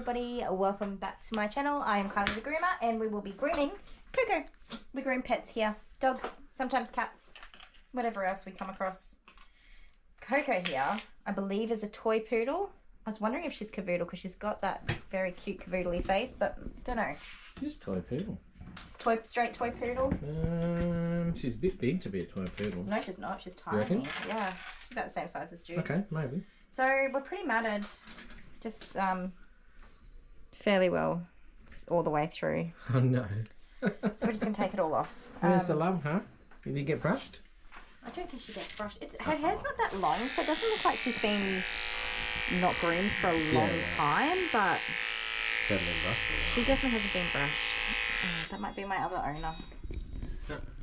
everybody, welcome back to my channel. I am Kylie the Groomer and we will be grooming Coco. We groom pets here, dogs, sometimes cats, whatever else we come across. Coco here, I believe, is a toy poodle. I was wondering if she's cavoodle because she's got that very cute cavoodle-y face, but don't know. She's toy poodle. Just straight toy poodle? She's a bit big to be a toy poodle. No, she's not. She's tiny. Yeah, she's about the same size as Jude. Okay, maybe. So we're pretty matted. Just fairly well all the way through. Oh no. So we're just going to take it all off. Where's the love, huh? Did you get brushed? I don't think she gets brushed. Her hair's not that long, so it doesn't look like she's been not groomed for a long time, but she definitely hasn't been brushed. Oh, that might be my other owner.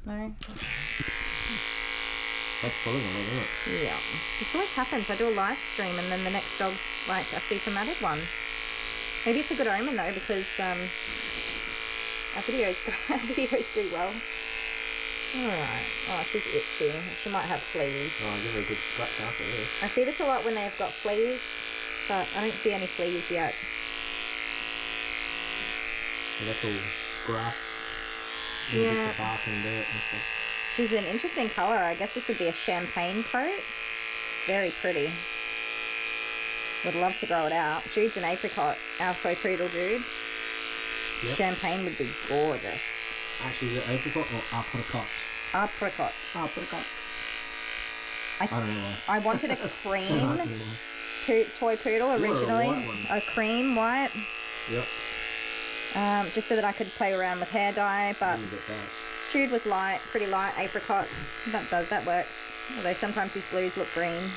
No? That's pulling on, isn't it? Yeah. This always happens. I do a live stream and then the next dog's like a super matted one. Maybe it's a good omen though, because our videos do well. Alright. Oh, she's itchy. She might have fleas. Oh, I'll give her a good scratch after this. I see this a lot when they've got fleas, but I don't see any fleas yet. So that's all grass. Yeah. Bits of bark and dirt and stuff. She's an interesting colour. I guess this would be a champagne coat. Very pretty. Would love to grow it out. Jude's an apricot. Our toy poodle Jude. Yep. Champagne would be gorgeous. Actually, is it apricot or apricot? Apricot. Apricot. I don't know why. I wanted a cream toy poodle originally. A cream white. Yep. Just so that I could play around with hair dye, but Jude was light, pretty light apricot. That works. Although sometimes his blues look green.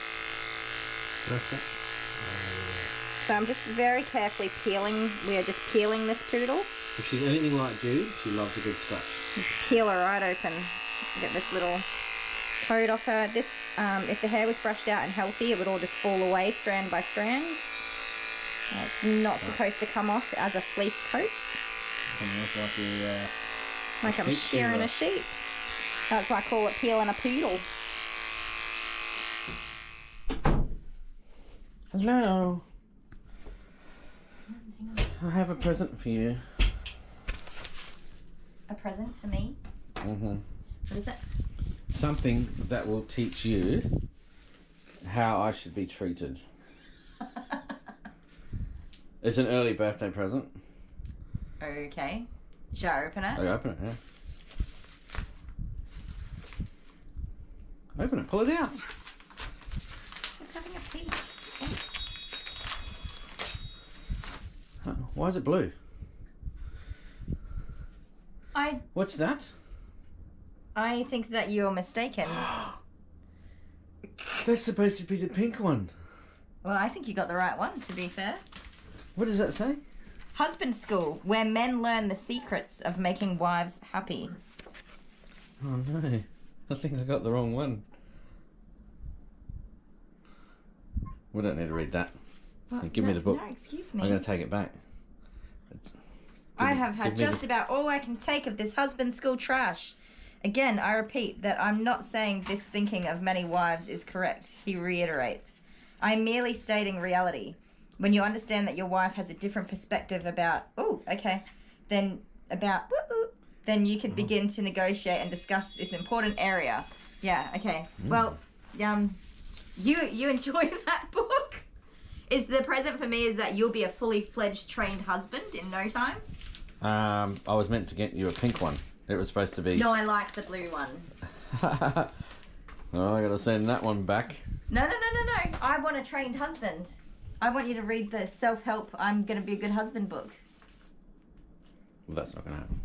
So I'm just very carefully peeling. We are just peeling this poodle. If she's anything like Jude, she loves a good scratch. Just peel her right open. Get this little coat off her. This, if the hair was brushed out and healthy, it would all just fall away strand by strand. It's not supposed to come off as a fleece coat. Coming off like a, like I'm shearing a sheep. That's why I call it peeling a poodle. Hello. I have a present for you. A present for me? Mm-hmm. What is it? Something that will teach you how I should be treated. It's an early birthday present. Okay. Shall I open it? I open it, yeah. Open it, pull it out. It's having a peek. Oh, why is it blue? What's that? I think that you're mistaken. That's supposed to be the pink one. Well, I think you got the right one, to be fair. What does that say? Husband School, where men learn the secrets of making wives happy. Oh no, I think I got the wrong one. We don't need to read that. Well, Give me the book. No, excuse me. I'm going to take it back. I have had just about all I can take of this husband school trash. Again, I repeat that I'm not saying this thinking of many wives is correct, he reiterates. I'm merely stating reality. When you understand that your wife has a different perspective about, then you can begin to negotiate and discuss this important area. Yeah, okay. Well, you enjoy that book? Is the present for me is that you'll be a fully fledged trained husband in no time? I was meant to get you a pink one. It was supposed to be... No, I like the blue one. Oh, I gotta send that one back. No. I want a trained husband. I want you to read the self-help I'm gonna be a good husband book. Well, that's not gonna happen.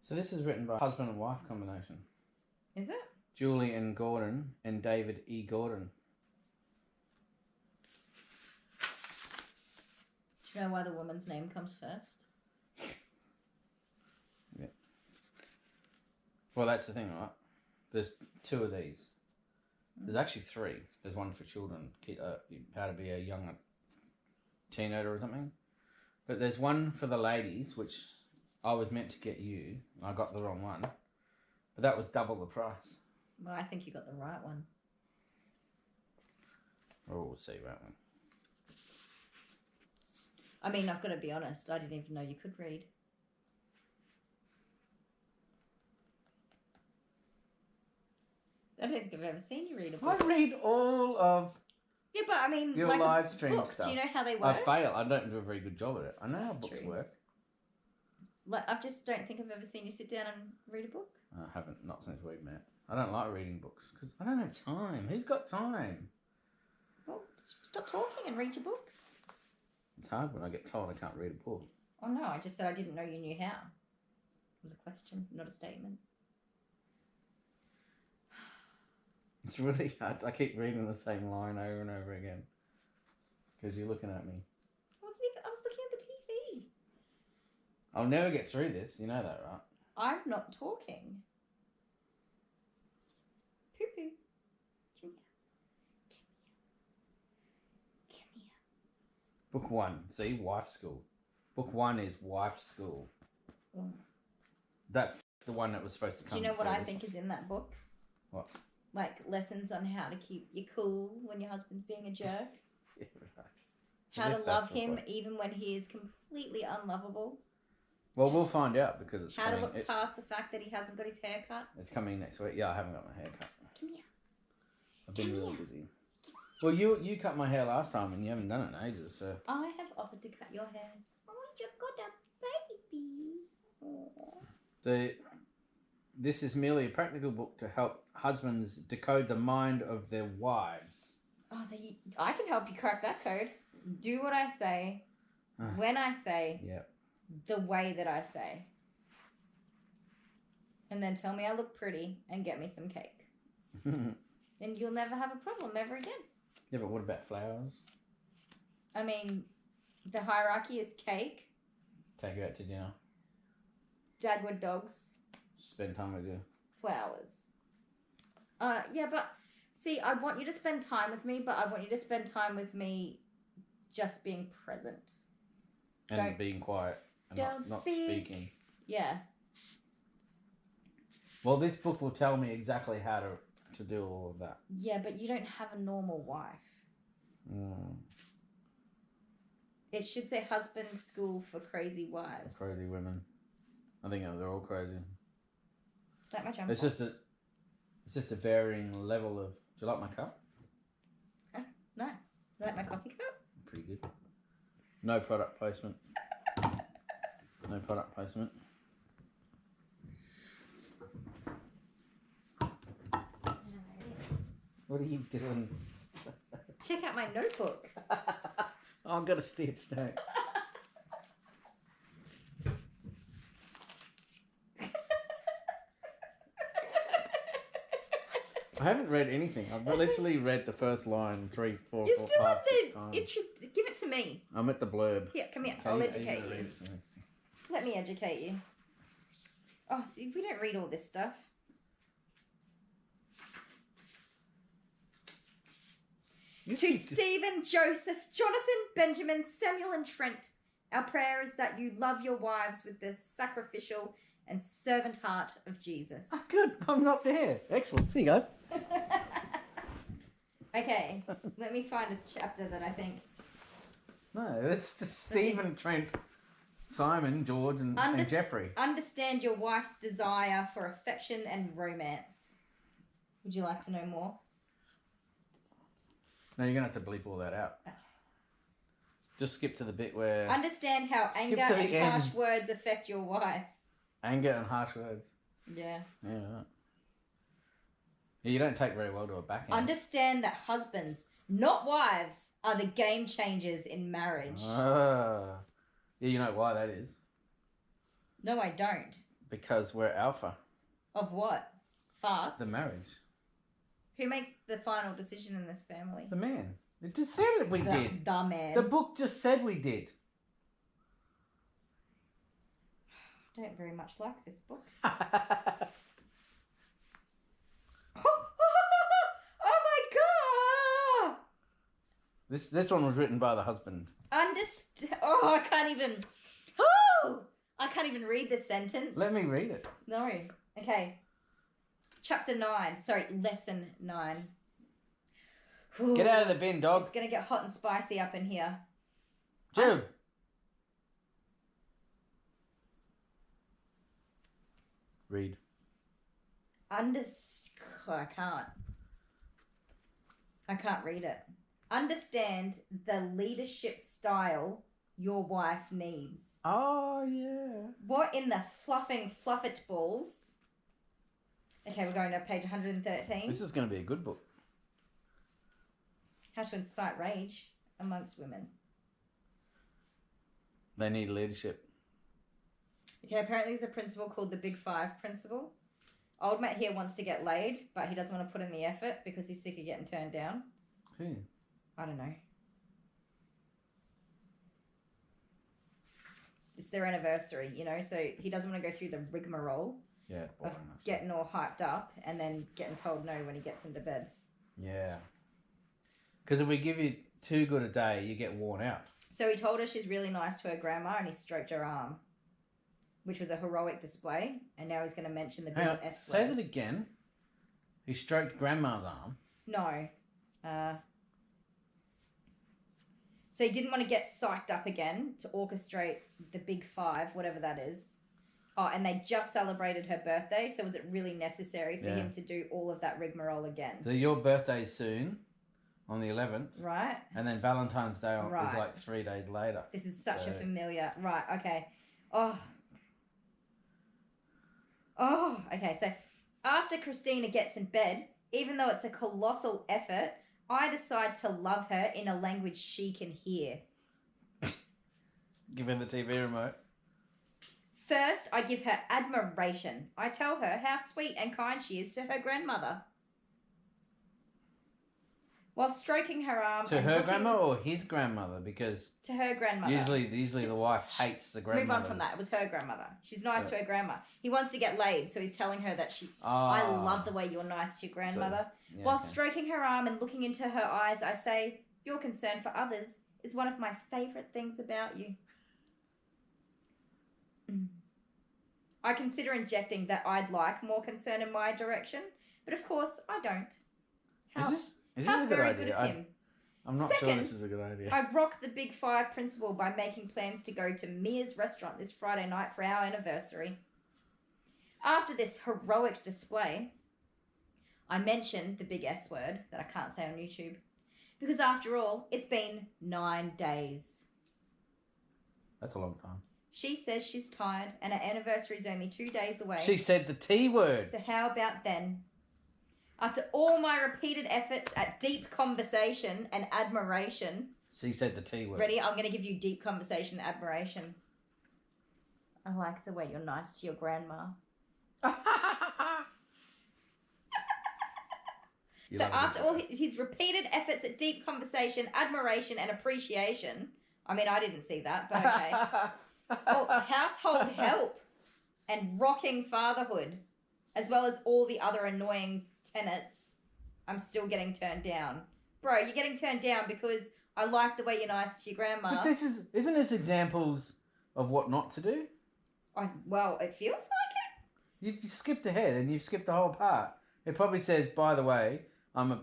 So this is written by husband and wife combination. Is it? Julie and Gordon and David E. Gordon. Do you know why the woman's name comes first? Yeah. Well, that's the thing, right? There's two of these. There's actually three. There's one for children, how to be a young teenager or something. But there's one for the ladies, which I was meant to get you. I got the wrong one. But that was double the price. Well, I think you got the right one. Well, we'll see, won't we? I mean, I've got to be honest. I didn't even know you could read. I don't think I've ever seen you read a book. I read all of Yeah, but I mean, your like live a stream book. stuff. Do you know how they I work? fail. I don't do a very good job at it. I know That's how books true. work. Like, I just don't think I've ever seen you sit down and read a book. I haven't, not since we've met. I don't like reading books because I don't have time. Who's got time? Well, stop talking and read your book. It's hard when I get told I can't read a book. Oh no, I just said I didn't know you knew how. It was a question, not a statement. It's really hard. I keep reading the same line over and over again because you're looking at me. I was looking at the TV. I'll never get through this. You know that, right? I'm not talking. Poo poo. Come here. Come here. Book 1. See, wife school. Book 1 is wife school. Mm. That's the one that was supposed to come. Do you know what I first. think is in that book? What? Like lessons on how to keep you cool when your husband's being a jerk. Yeah, right. How As to if love that's the him point. even when he is completely unlovable. Well, we'll find out because it's How coming. to look past the fact that he hasn't got his hair cut. It's coming next week. Yeah, I haven't got my hair cut. Come here. I've been Come really here. busy. Well, you cut my hair last time and you haven't done it in ages, so. I have offered to cut your hair. Oh, you got a baby. Aww. So, this is merely a practical book to help husbands decode the mind of their wives. Oh, so I can help you crack that code. Do what I say, when I say, Yep. the way that I say. And then tell me I look pretty and get me some cake. And you'll never have a problem ever again. Yeah, but what about flowers? I mean, the hierarchy is cake, Take you out to dinner. Dagwood dogs, Spend time with you. flowers. Yeah, but see, I want you to spend time with me, but I want you to spend time with me just being present. And Don't- being quiet. And don't not speak. speaking. Yeah. Well, this book will tell me exactly how to do all of that. Yeah, but you don't have a normal wife. Mm. It should say husband school for crazy wives. Crazy women. I think they're all crazy. Is that my jumper? It's just a varying level of. Do you like my cup? Nice. Is that my coffee cup? Pretty good. No product placement. No product placement. What are you doing? Check out my notebook. Oh, I've got a stitch, no. I haven't read anything. I've literally read the first line 3, 4, You 4, still 5, have 6 to. times. It should give it to me. I'm at the blurb. Here, come here. Okay, I'll are educate gonna you. read it to me? Let me educate you. Oh, we don't read all this stuff. Yes, To you do. Stephen, Joseph, Jonathan, Benjamin, Samuel, and Trent, our prayer is that you love your wives with the sacrificial and servant heart of Jesus. Oh, good. I'm not there. Excellent. See you guys. Okay, let me find a chapter that I think. No, that's the Stephen, Trent, Simon, George, and Jeffrey. Understand your wife's desire for affection and romance. Would you like to know more? No, you're going to have to bleep all that out. Just skip to the bit where... Understand how Skip anger to the and harsh end. words affect your wife. Anger and harsh words. Yeah. Yeah, right. Yeah, you don't take very well to a backhand. Understand that husbands, not wives, are the game changers in marriage. Ah. Yeah, you know why that is? No, I don't. Because we're alpha. Of what? Farts? The marriage. Who makes the final decision in this family? The man. It just said that we did. The man. The book just said we did. I don't very much like this book. Oh my god! This one was written by the husband. Oh, I can't even. Oh! I can't even read this sentence. Let me read it. No. Okay. Chapter 9. Sorry, lesson 9. Get out of the bin, dog. It's going to get hot and spicy up in here. Jude. Read. I can't read it. Understand the leadership style your wife needs. Oh, yeah. What in the fluffit balls? Okay, we're going to page 113. This is going to be a good book. How to incite rage amongst women. They need leadership. Okay, apparently there's a principle called the Big Five principle. Old mate here wants to get laid, but he doesn't want to put in the effort because he's sick of getting turned down. Who? I don't know. It's their anniversary, you know, so he doesn't want to go through the rigmarole of getting all hyped up and then getting told no when he gets into bed. Yeah. Because if we give you too good a day, you get worn out. So he told her she's really nice to her grandma and he stroked her arm, which was a heroic display, and now he's going to mention the big S word. Say that again. He stroked grandma's arm. No. So he didn't want to get psyched up again to orchestrate the Big Five, whatever that is. Oh, and they just celebrated her birthday, so was it really necessary for him to do all of that rigmarole again? So your birthday's soon, on the 11th. Right. And then Valentine's Day is like 3 days later. This is such a familiar... Right, okay. Oh, okay, so after Christina gets in bed, even though it's a colossal effort, I decide to love her in a language she can hear. Give her the TV remote. First, I give her admiration. I tell her how sweet and kind she is to her grandmother. While stroking her arm... To her grandma or his grandmother? Because... To her grandmother. Usually the wife hates the grandmother. Move on from that. It was her grandmother. She's nice to her grandma. He wants to get laid, so he's telling her that she... I love the way you're nice to your grandmother. So, while stroking her arm and looking into her eyes, I say, your concern for others is one of my favourite things about you. I consider injecting that I'd like more concern in my direction, but of course I don't. Is this a good idea? I'm not sure this is a good idea. I rock the Big Five principle by making plans to go to Mia's restaurant this Friday night for our anniversary. After this heroic display, I mention the big S word that I can't say on YouTube. Because after all, it's been 9 days. That's a long time. She says she's tired and her anniversary is only 2 days away. She said the T word. So how about then? After all my repeated efforts at deep conversation and admiration... She said the T word. Ready? I'm going to give you deep conversation and admiration. I like the way you're nice to your grandma. So after all his repeated efforts at deep conversation, admiration and appreciation... I mean, I didn't see that, but okay. Household help and rocking fatherhood, as well as all the other annoying tenets, I'm still getting turned down. Bro, you're getting turned down because I like the way you're nice to your grandma. But isn't this examples of what not to do? Well, it feels like it. You've skipped ahead and you've skipped the whole part. It probably says, by the way,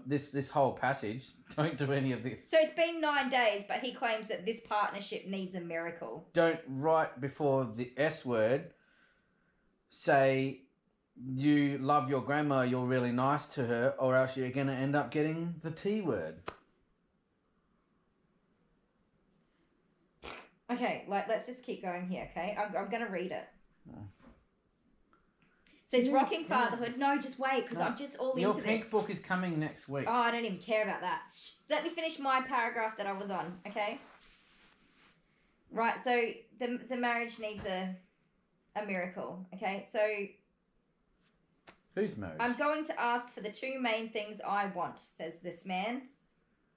this whole passage, don't do any of this. So it's been 9 days, but he claims that this partnership needs a miracle. Don't write before the S word, say you love your grandma, you're really nice to her, or else you're going to end up getting the T word. Okay, let's just keep going here, okay? I'm going to read it. Oh. So it's rocking fatherhood. No, just wait, because I'm just all into this. Your pink book is coming next week. Oh, I don't even care about that. Let me finish my paragraph that I was on, okay? Right, so the marriage needs a miracle, okay? So... Whose marriage? I'm going to ask for the two main things I want, says this man.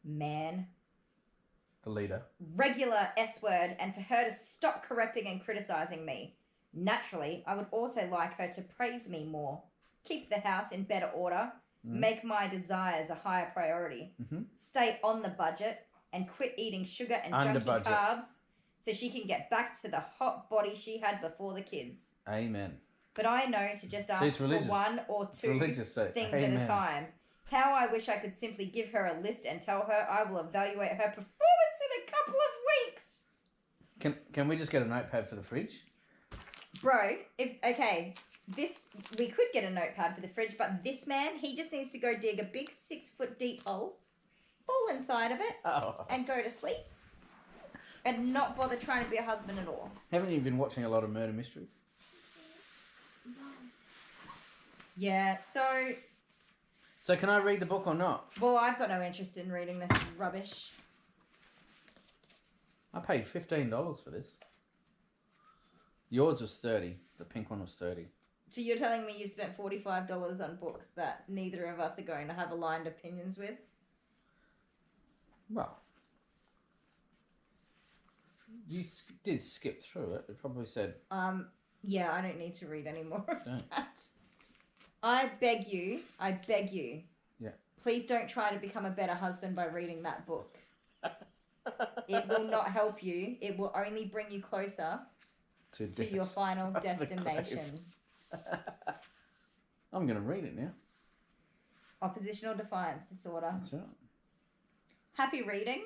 The leader. Regular S word, and for her to stop correcting and criticising me. Naturally, I would also like her to praise me more, keep the house in better order, make my desires a higher priority, stay on the budget, and quit eating sugar and junky carbs so she can get back to the hot body she had before the kids. Amen. But I know to just ask for one or two things at a time. How I wish I could simply give her a list and tell her I will evaluate her performance in a couple of weeks. Can we just get a notepad for the fridge? Bro, this we could get a notepad for the fridge, but this man, he just needs to go dig a big 6-foot deep hole, fall inside of it, and go to sleep. And not bother trying to be a husband at all. Haven't you been watching a lot of murder mysteries? Yeah, so... So can I read the book or not? Well, I've got no interest in reading this rubbish. I paid $15 for this. Yours was $30. The pink one was $30. So you're telling me you spent $45 on books that neither of us are going to have aligned opinions with? Well... You did skip through it. It probably said... Yeah, I don't need to read any more of that. I beg you. Yeah. Please don't try to become a better husband by reading that book. It will not help you. It will only bring you closer to your final destination. I'm going to read it now. Oppositional defiance disorder. That's right. Happy reading.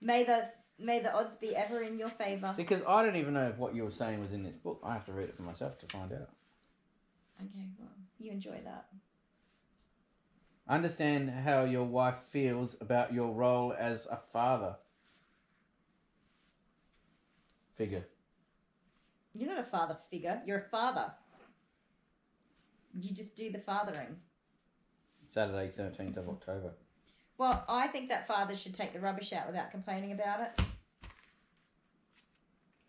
May the odds be ever in your favour. See, because I don't even know if what you were saying was in this book. I have to read it for myself to find out. Okay, well, you enjoy that. Understand how your wife feels about your role as a father figure. You're not a father figure. You're a father. You just do the fathering. Saturday, 13th of October. Well, I think that fathers should take the rubbish out without complaining about it.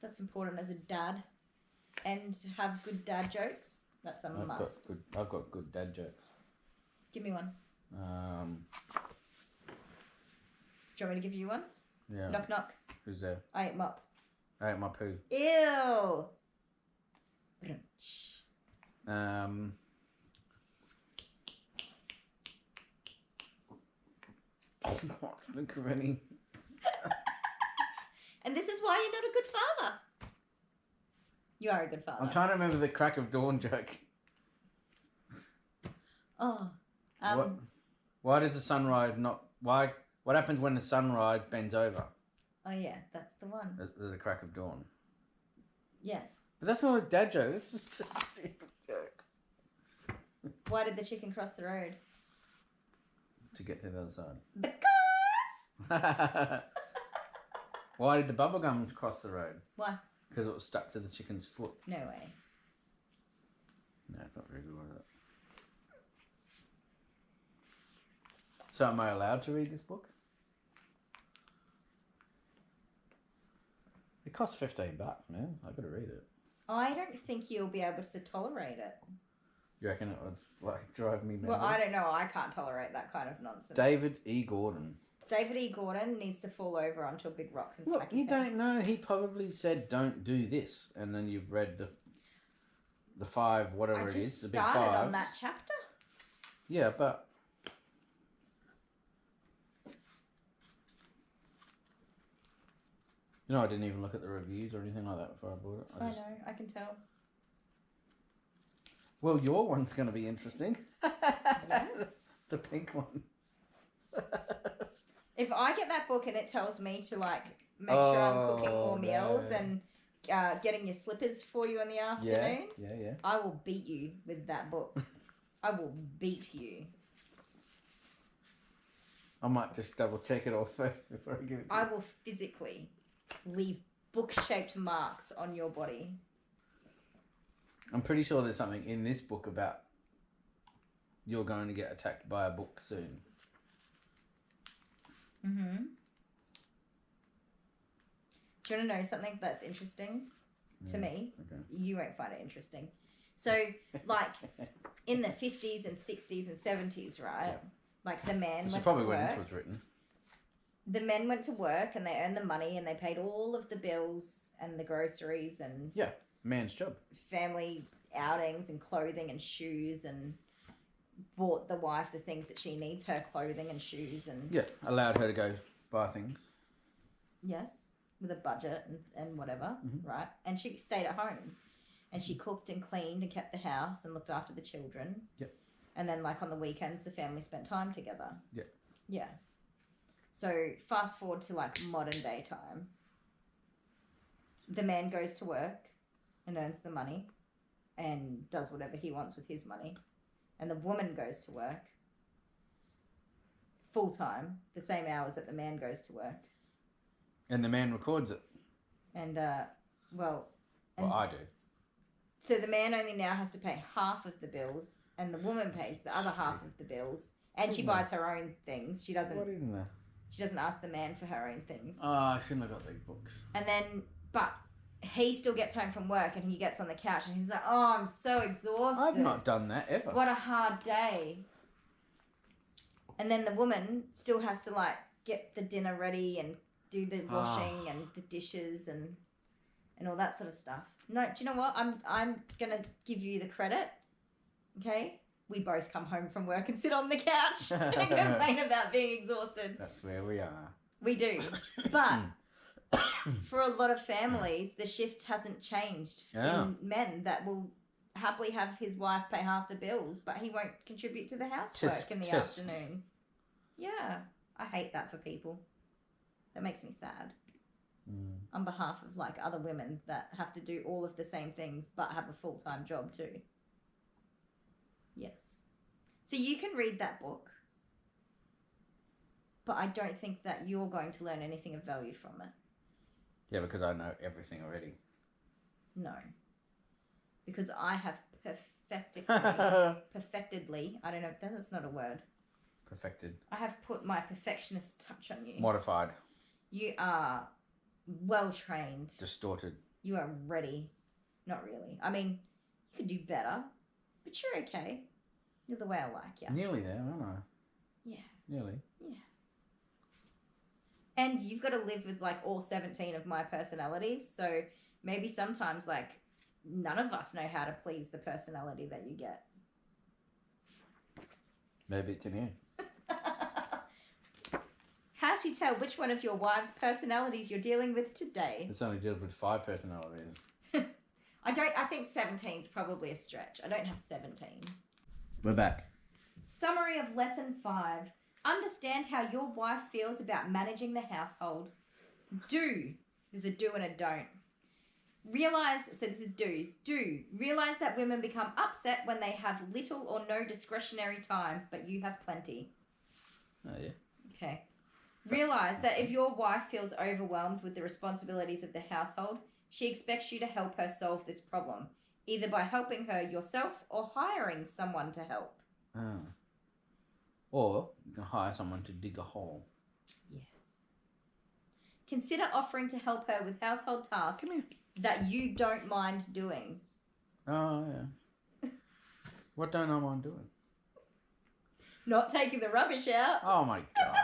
That's important as a dad. And to have good dad jokes. That's a must. I've got good dad jokes. Give me one. Do you want me to give you one? Yeah. Knock, knock. Who's there? I ate mop. I ate my poo. Ew. Look of any. And this is why you're not a good father. You are a good father. I'm trying to remember the crack of dawn joke. Oh. Why does the sunrise not... Why? What happens when the sunrise bends over? Oh, yeah. That's the one. There's a crack of dawn. Yeah. But that's not a dad joke. This is just a stupid joke. Why did the chicken cross the road? To get to the other side. Because... Why did the bubblegum cross the road? Why? Because it was stuck to the chicken's foot. No way. No, it's not very good, was it? So am I allowed to read this book? It costs $15, man. I gotta read it. I don't think you'll be able to tolerate it. You reckon it would like drive me mad? Well, I don't know. I can't tolerate that kind of nonsense. David E. Gordon. David E. Gordon needs to fall over onto a big rock and smack his you head. don't know. He probably said, "Don't do this," and then you've read the five, whatever it is, the big fives. I just started on that chapter. Yeah, but you know, I didn't even look at the reviews or anything like that before I bought it. I know. I can tell. Well, your one's going to be interesting. Yes. The pink one. If I get that book and it tells me to like make sure I'm cooking more meals and getting your slippers for you in the afternoon, yeah, I will beat you with that book. I will beat you. I might just double check it all first before I give it to you. I will physically leave book-shaped marks on your body. I'm pretty sure there's something in this book about you're going to get attacked by a book soon. Mm-hmm. Do you want to know something that's interesting to me? Okay. You won't find it interesting. So, like, in the 50s and 60s and 70s, right? Yeah. Like, the man Which went is probably to when work. this was written. The men went to work and they earned the money and they paid all of the bills and the groceries and... Yeah, man's job. Family outings and clothing and shoes and bought the wife the things that she needs, her clothing and shoes and... Yeah, allowed her to go buy things. Yes, with a budget and whatever, right? And she stayed at home and she cooked and cleaned and kept the house and looked after the children. Yep. And then, like, on the weekends, the family spent time together. Yeah. Yeah. So, fast forward to, like, modern day time. The man goes to work and earns the money and does whatever he wants with his money. And the woman goes to work full-time, the same hours that the man goes to work. And the man records it. And, Well, I do. So the man only now has to pay half of the bills, and the woman pays the other half of the bills. And she buys her own things. She doesn't. What in there? She doesn't ask the man for her own things. Oh, I shouldn't have got these books. And then, but he still gets home from work, and he gets on the couch, and he's like, "Oh, I'm so exhausted. I've not done that ever. What a hard day." And then the woman still has to like get the dinner ready and do the washing and the dishes and all that sort of stuff. No, do you know what? I'm gonna give you the credit. Okay, we both come home from work and sit on the couch and complain about being exhausted. That's where we are. We do, but for a lot of families, the shift hasn't changed. In men that will happily have his wife pay half the bills, but he won't contribute to the housework in the afternoon. Yeah, I hate that for people. That makes me sad. On behalf of like other women that have to do all of the same things but have a full-time job too. Yes. So you can read that book, but I don't think that you're going to learn anything of value from it. Yeah, because I know everything already. No. Because I have perfectedly, I don't know, that's not a word. Perfected. I have put my perfectionist touch on you. Modified. You are well trained. Distorted. You are ready. Not really. I mean, you could do better, but you're okay. You're the way I like you. Nearly there, aren't I? Yeah. Nearly. Yeah. And you've got to live with like all 17 of my personalities, so maybe sometimes like none of us know how to please the personality that you get. Maybe it's in here. How do you tell which one of your wife's personalities you're dealing with today? This only deals with 5 personalities. I think 17 is probably a stretch. I don't have 17. We're back. Summary of lesson 5. Understand how your wife feels about managing the household. Do. There's a do and a don't. Realize, so this is do's. Do. Realize that women become upset when they have little or no discretionary time, but you have plenty. Oh, yeah. Okay. Realize that if your wife feels overwhelmed with the responsibilities of the household, she expects you to help her solve this problem, either by helping her yourself or hiring someone to help. Oh. Or you can hire someone to dig a hole. Yes. Consider offering to help her with household tasks that you don't mind doing. Oh, yeah. What don't I mind doing? Not taking the rubbish out. Oh, my God.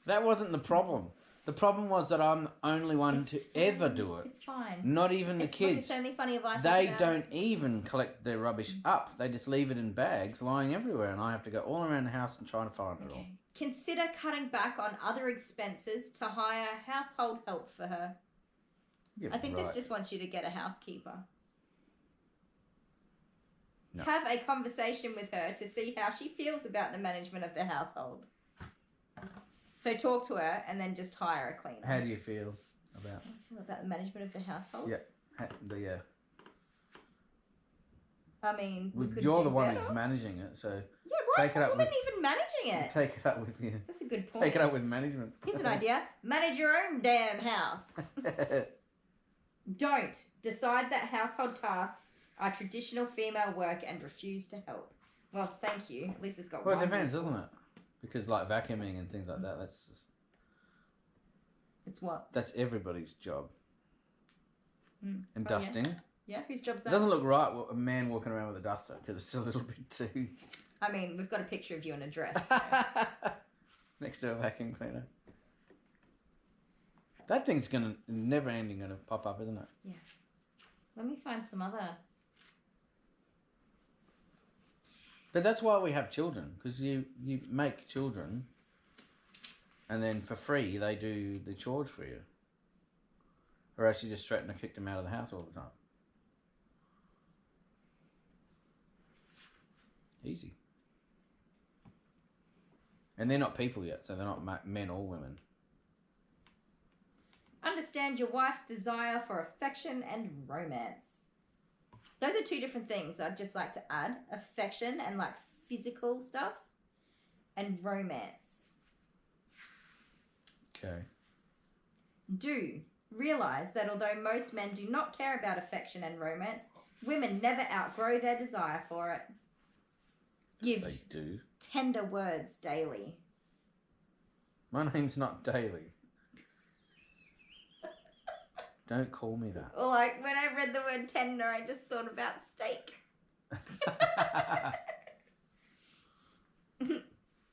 That wasn't the problem. The problem was that I'm the only one to ever do it. It's fine. Not even the kids. Look, it's only funny if I talk They about don't even collect their rubbish up. They just leave it in bags lying everywhere, and I have to go all around the house and try to find it all. Consider cutting back on other expenses to hire household help for her. Yeah, I think this just wants you to get a housekeeper. No. Have a conversation with her to see how she feels about the management of the household. So talk to her and then just hire a cleaner. How do you feel about? How do I feel about the management of the household? Yeah. I mean, we could you're do the one better. who's managing it, so yeah. Why is the woman even managing it? Take it up with you. That's a good point. Take it up with management. Here's an idea: manage your own damn house. Don't decide that household tasks are traditional female work and refuse to help. Well, thank you. At least it's got. Well, it depends, doesn't it? Because like vacuuming and things like that, that's just... It's what? That's everybody's job. And dusting. Yeah, whose job's that? It doesn't look right, a man walking around with a duster, because it's a little bit too... I mean, we've got a picture of you in a dress. So. Next to a vacuum cleaner. That thing's never ending gonna pop up, isn't it? Yeah. Let me find some other... But that's why we have children, because you make children, and then for free they do the chores for you. Or else you just threaten to kick them out of the house all the time. Easy. And they're not people yet, so they're not men or women. Understand your wife's desire for affection and romance. Those are two different things I'd just like to add. Affection and like physical stuff, and romance. Okay. Do realize that although most men do not care about affection and romance, women never outgrow their desire for it. Give They do. tender words daily. My name's not Daily. Don't call me that. Or like when I read the word tender, I just thought about steak.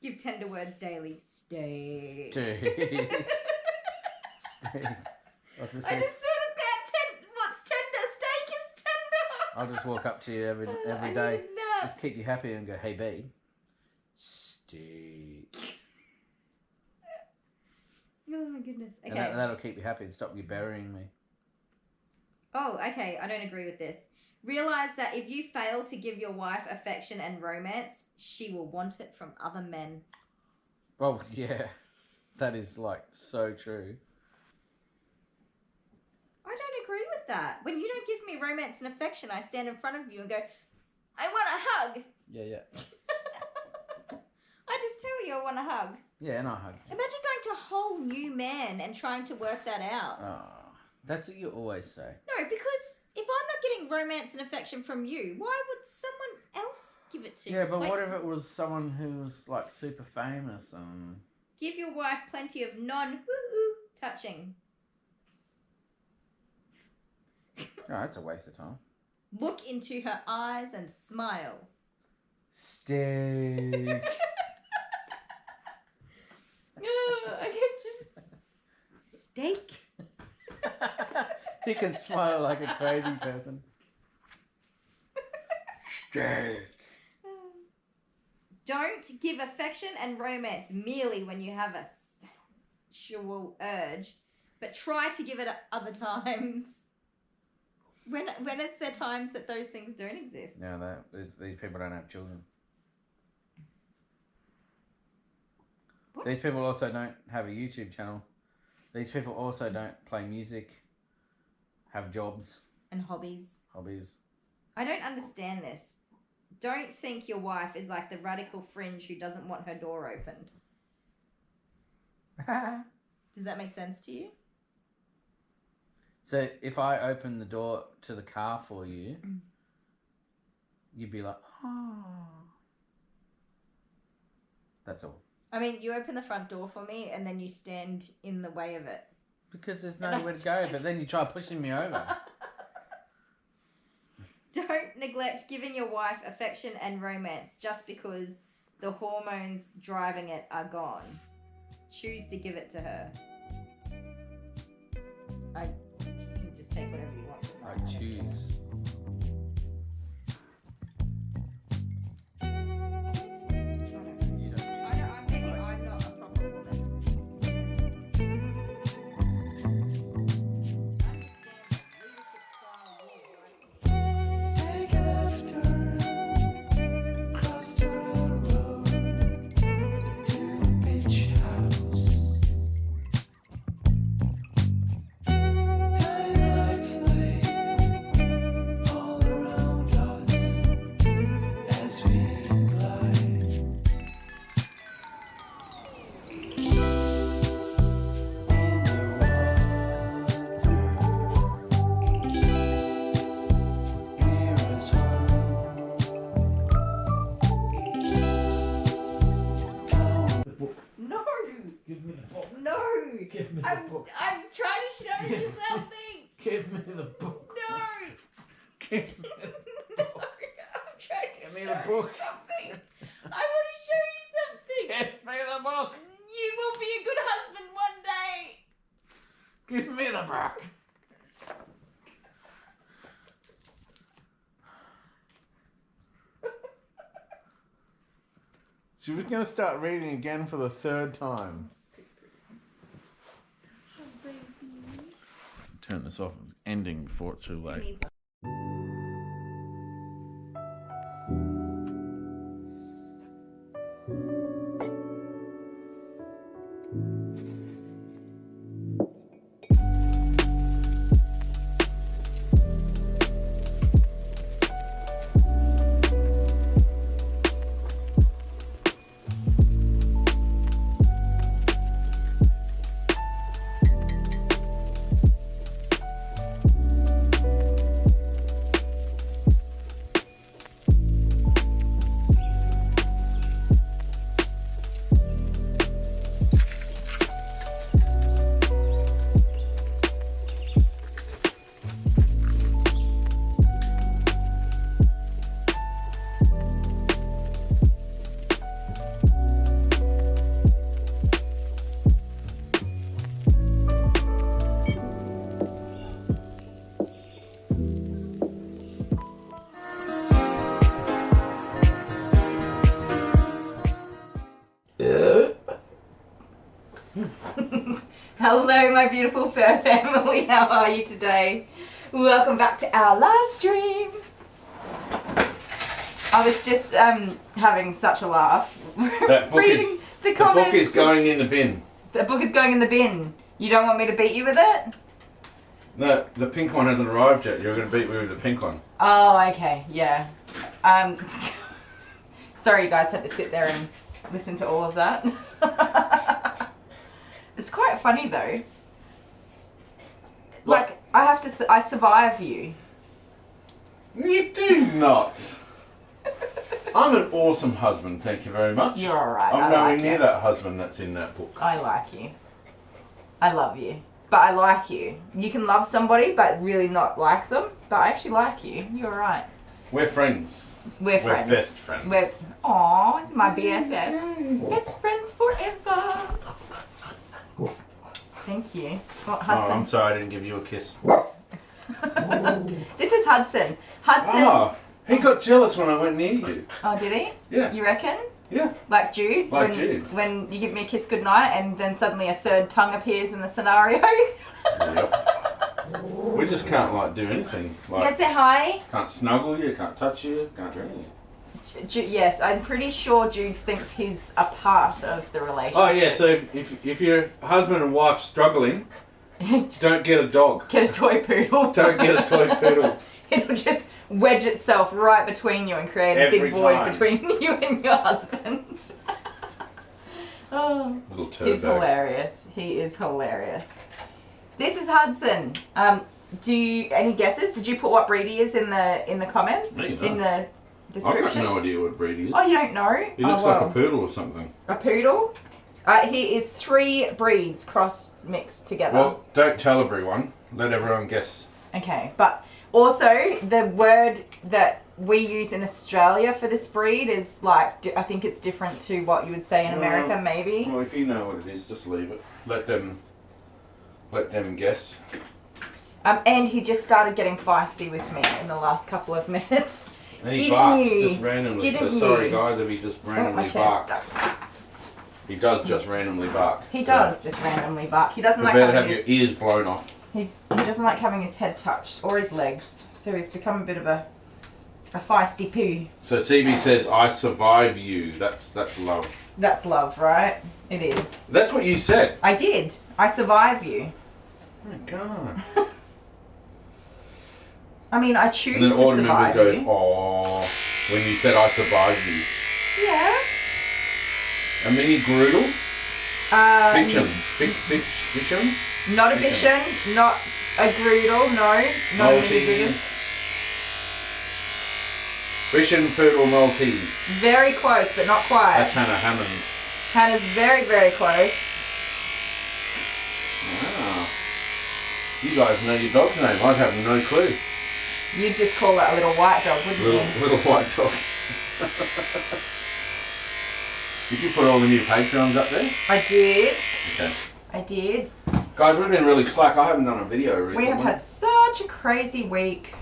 Give tender words daily. Steak. Steak. Steak. I just thought about what's tender. Steak is tender. I'll just walk up to you every day. Just keep you happy and go, hey, babe. Steak. Oh my goodness. Okay. And that'll keep you happy and stop you burying me. Oh, okay. I don't agree with this. Realize that if you fail to give your wife affection and romance, she will want it from other men. Oh, yeah. That is, like, so true. I don't agree with that. When you don't give me romance and affection, I stand in front of you and go, I want a hug. Yeah. I just tell you I want a hug. Yeah, and I hug. Imagine going to a whole new man and trying to work that out. Oh, that's what you always say. No, because if I'm not getting romance and affection from you, why would someone else give it to you? Yeah, but what if it was someone who was, like, super famous and... Give your wife plenty of non-woo-woo touching. Oh, that's a waste of time. Look into her eyes and smile. Steak. I can just... Steak. He can smile like a crazy person. Steak. Don't give affection and romance merely when you have a sexual urge, but try to give it at other times. When it's their times that those things don't exist. No, these people don't have children. What? These people also don't have a YouTube channel. These people also don't play music, have jobs. And hobbies. Hobbies. I don't understand this. Don't think your wife is like the radical fringe who doesn't want her door opened. Does that make sense to you? So if I open the door to the car for you, you'd be like, oh. That's all. I mean, you open the front door for me and then you stand in the way of it. Because there's nowhere to go, but then you try pushing me over. Don't neglect giving your wife affection and romance just because the hormones driving it are gone. Choose to give it to her. You can just take whatever you want. I choose. I'm not a proper woman. Take a left turn, cross the railroad to the beach house. Tiny lights blaze all around us as we glide. In the water, near as one. No! Give me the book. No! Give me the I'm book. trying to show you something! Give me the book. No! Give me No! I'm trying to Give me show the book. you something! I want to show you something! Give me the book. You will be a good husband one day! Give me the book. She was going to start reading again for the third time. Turn this off. It's ending before it's too late. Needs Hello, my beautiful fur family. How are you today? Welcome back to our live stream. I was just having such a laugh. That book reading the comments. book is going in the bin. The book is going in the bin. You don't want me to beat you with it? No, the pink one hasn't arrived yet. You're going to beat me with the pink one. Oh, okay, yeah. Sorry you guys had to sit there and listen to all of that. It's quite funny though. Like, I survive you. You do not. I'm an awesome husband, thank you very much. You're alright. I'm nowhere near that husband that's in that book. I like you. I love you. But I like you. You can love somebody but really not like them. But I actually like you. You're alright. We're friends. We're friends. We're best friends. Aw, it's my BFF. Best friends forever. Thank you. What, Hudson? Oh, I'm sorry I didn't give you a kiss. This is Hudson. Hudson. Oh, he got jealous when I went near you. Oh, did he? Yeah. You reckon? Yeah. Like Jude? Like Jude. When you give me a kiss goodnight and then suddenly a third tongue appears in the scenario. Yep. We just can't do anything. You can say hi. Can't snuggle you, can't touch you, can't do anything. Yes, I'm pretty sure Jude thinks he's a part of the relationship. Oh yeah, so if your husband and wife struggling, don't get a dog. Get a toy poodle. Don't get a toy poodle. It'll just wedge itself right between you and create a big void between you and your husband. Oh, little turbo. He's hilarious. He is hilarious. This is Hudson. Any guesses? Did you put what breed he is in the comments? No, in the description? I've got no idea what breed he is. Oh, you don't know? He looks like a poodle or something. A poodle? He is 3 breeds cross-mixed together. Well, don't tell everyone. Let everyone guess. Okay, but also the word that we use in Australia for this breed is I think it's different to what you would say in America, maybe. Well, if you know what it is, just leave it. Let them guess. And he just started getting feisty with me in the last couple of minutes. And he Didn't barks you? just randomly. Didn't so sorry you? guys if he just randomly my barks. chair's stuck. He does just randomly bark. He does just randomly bark. He doesn't You like better having have your ears blown off. He doesn't like having his head touched or his legs. So he's become a bit of a feisty poo. So CB says, "I survive you." That's love. That's love, right? It is. That's what you said. I did. I survive you. Oh my god. I mean, I choose And then to survive automatically goes, you. "Oh," when you said, "I survived you." Yeah. A mini groodle. Bichon. Bichon. Not a bichon, not a groodle, no. Not a mini groodle. Maltese. Bichon Poodle Maltese. Very close, but not quite. That's Hannah Hammond. Hannah's very, very close. Wow. You guys know your dog's name. I'd have no clue. You'd just call it a little white dog, wouldn't you? Little white dog. Did you put all the new Patreons up there? I did. Okay. I did. Guys, we've been really slack. I haven't done a video recently. We have had such a crazy week.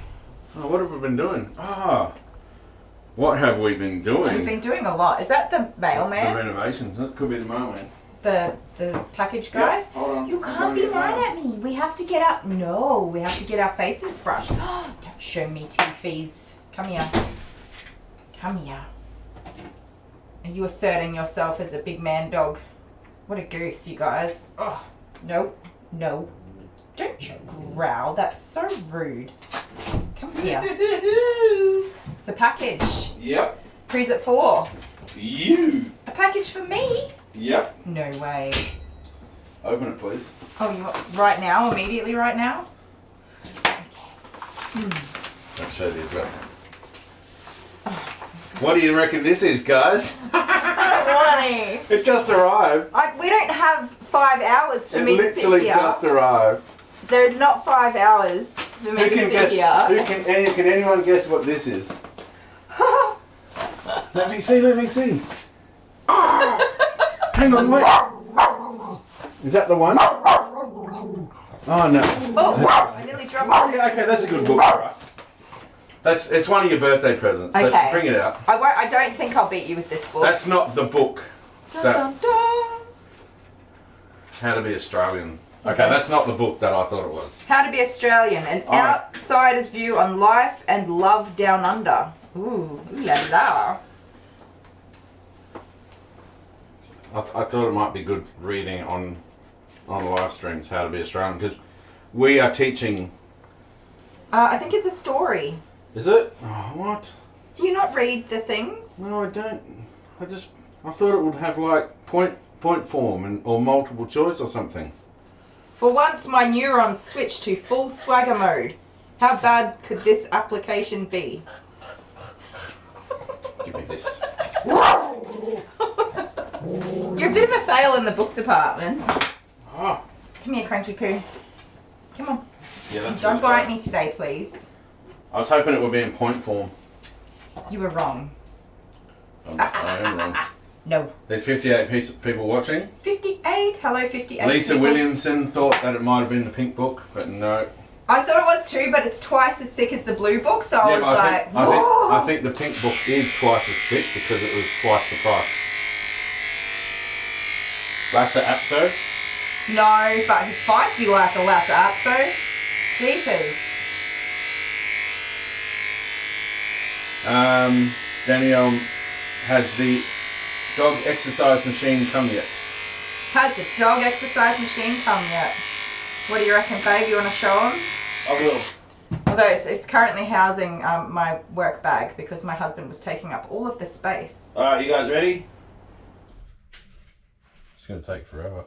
Oh, what have we been doing? What have we been doing? We've been doing a lot. Is that the The mailman? renovations. That could be the mailman. The package guy? Yeah, hold on. You can't be mad at me. We have to get our... No, we have to get our faces brushed. Don't show me teethies. Come here. Come here. Are you asserting yourself as a big man dog? What a goose, you guys. Oh, no. No. Don't you growl. That's so rude. Come here. It's a package. Yep. Who's it for? You. A package for me? Yep. No way. Open it, please. Oh, you want right now? Immediately right now? Okay. Don't show the address. What do you reckon this is, guys? Funny. It just arrived. We don't have 5 hours for me to sit literally here. just arrived. There is not 5 hours for me Who to can sit guess? here. Can anyone guess what this is? Let me see. Oh, hang on, wait. Is that the one? Oh no. Oh, I nearly dropped it. Okay, that's a good book for us. It's one of your birthday presents. So Okay. bring it out. I don't think I'll beat you with this book. That's not the book. Dun, that- dun, dun. How to be Australian. Okay, that's not the book that I thought it was. How to be Australian, an outsider's view on life and love down under. Ooh la la. I thought it might be good reading on live streams how to be Australian, because we are teaching. I think it's a story. Is it? Oh, what? Do you not read the things? No, I don't. I thought it would have like point form or multiple choice or something. For once, my neurons switched to full swagger mode. How bad could this application be? Give me this. You're a bit of a fail in the book department. Oh. Come here, Cranky Poo. Come on. Yeah, that's Don't really bite bad. me today, please. I was hoping it would be in point form. You were wrong. I am wrong. No. There's 58 people watching. 58? Hello, 58 Lisa people. Williamson thought that it might have been the pink book, but no. I thought it was too, but it's twice as thick as the blue book, so I was like, I think the pink book is twice as thick because it was twice the price. Lassa Apso. No, but he's feisty like a Lassa Apso. Jeepers. Danielle, has the dog exercise machine come yet? Has the dog exercise machine come yet? What do you reckon, babe? You want to show him? I will. Although it's currently housing my work bag because my husband was taking up all of the space. Alright, you guys ready? It's going to take forever.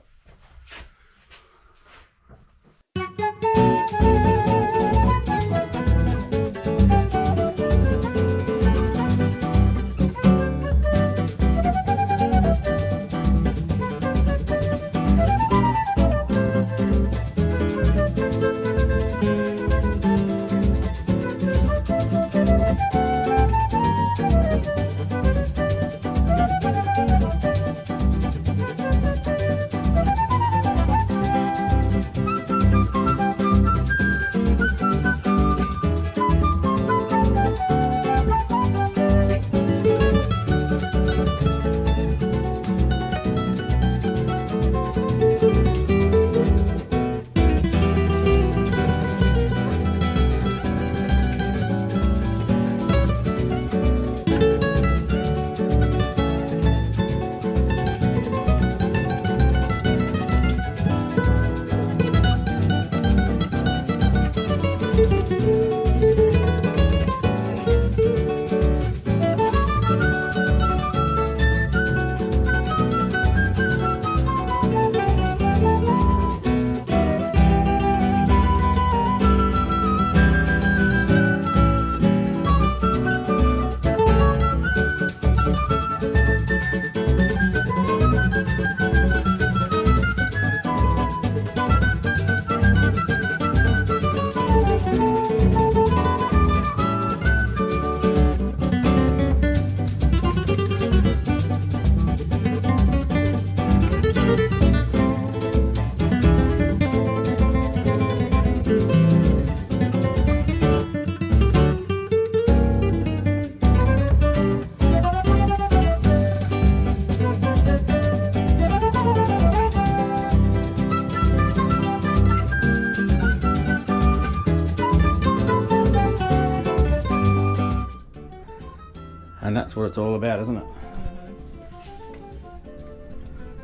And that's what it's all about, isn't it?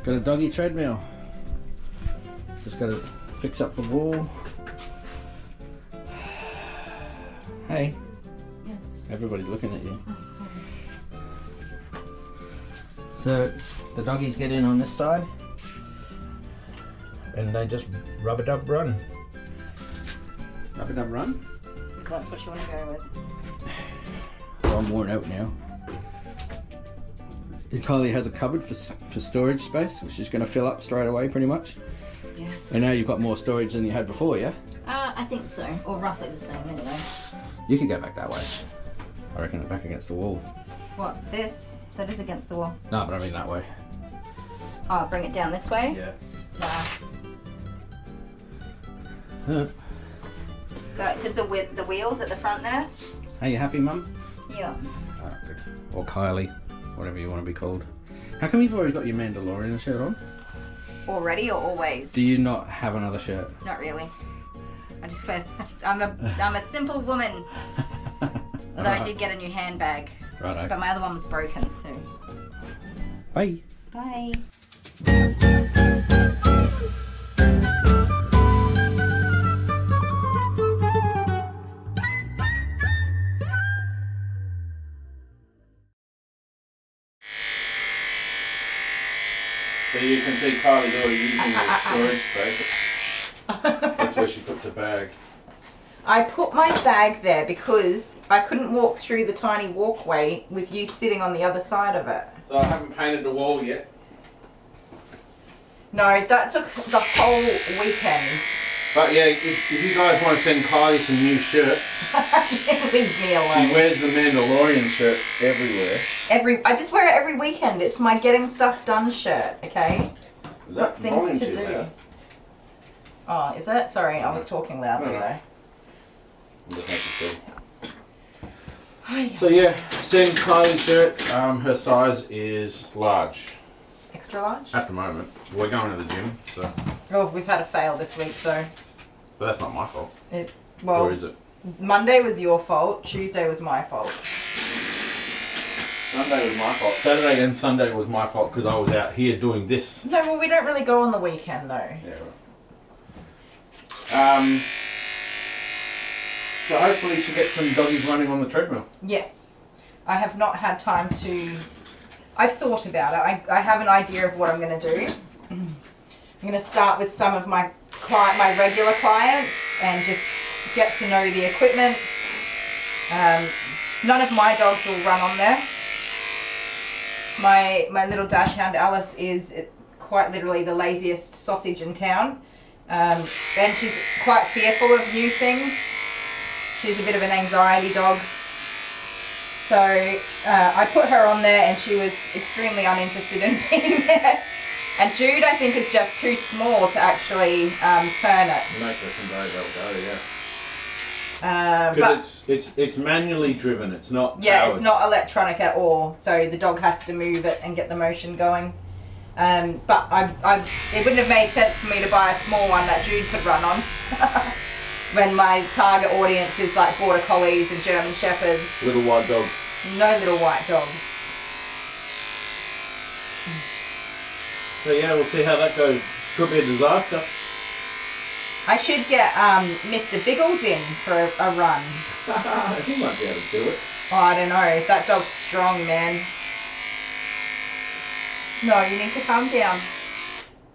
Got a doggy treadmill. Just got to fix up the wall. Hey. Yes. Everybody's looking at you. Oh, sorry. So the doggies get in on this side and they just rub-a-dub-run. Rub-a-dub-run? That's what you want to go with. Well, I'm worn out now. Kylie has a cupboard for storage space, which is going to fill up straight away pretty much. Yes. And now you've got more storage than you had before, yeah? I think so, or roughly the same anyway. You can go back that way. I reckon back against the wall. What, this? That is against the wall. No, but I mean that way. Oh, bring it down this way? Yeah. Nah. Because the wheels at the front there? Are you happy, Mum? Yeah. Oh, good. Or Kylie, whatever you want to be called. How come you've always got your Mandalorian shirt on? Already or always? Do you not have another shirt? Not really. I'm a simple woman. Although I did get a new handbag. Righto. But my other one was broken, so. Bye. Bye. So you can see Kylie already using the storage space. That's where she puts her bag. I put my bag there because I couldn't walk through the tiny walkway with you sitting on the other side of it. So I haven't painted the wall yet. No, that took the whole weekend. But yeah, if you guys want to send Kylie some new shirts, Leave me alone. she wears the Mandalorian shirt everywhere. I just wear it every weekend. It's my getting stuff done shirt, okay? Is that Things volume to too do. loud? Oh, is it? Sorry, I was talking loudly No. though. I'm just making sure. Oh, yeah. So yeah, send Kylie shirts. Her size is large Extra large? at the moment. We're going to the gym, so Oh, we've had a fail this week though. but that's not my fault. Well, Or is it? Monday was your fault. Tuesday was my fault. Sunday was my fault. Saturday and Sunday was my fault because I was out here doing this. No, well, we don't really go on the weekend though. Yeah. Right. So hopefully she gets some doggies running on the treadmill. Yes. I have not had time to... I've thought about it. I have an idea of what I'm going to do. I'm going to start with some of my regular clients and just get to know the equipment. None of my dogs will run on there. My little dachshund Alice is quite literally the laziest sausage in town. And she's quite fearful of new things. She's a bit of an anxiety dog. So I put her on there and she was extremely uninterested in being there. And Jude, I think, is just too small to actually turn it. Make her conveyor belt go, yeah. Because it's manually driven. It's not. Yeah, powered. it's not electronic at all. So the dog has to move it and get the motion going. But it wouldn't have made sense for me to buy a small one that Jude could run on. When my target audience is like border collies and German shepherds. Little white dogs. No little white dogs. So yeah, we'll see how that goes. Could be a disaster. I should get Mr. Biggles in for a run. He might be able to do it. Oh, I don't know. That dog's strong, man. No, you need to calm down.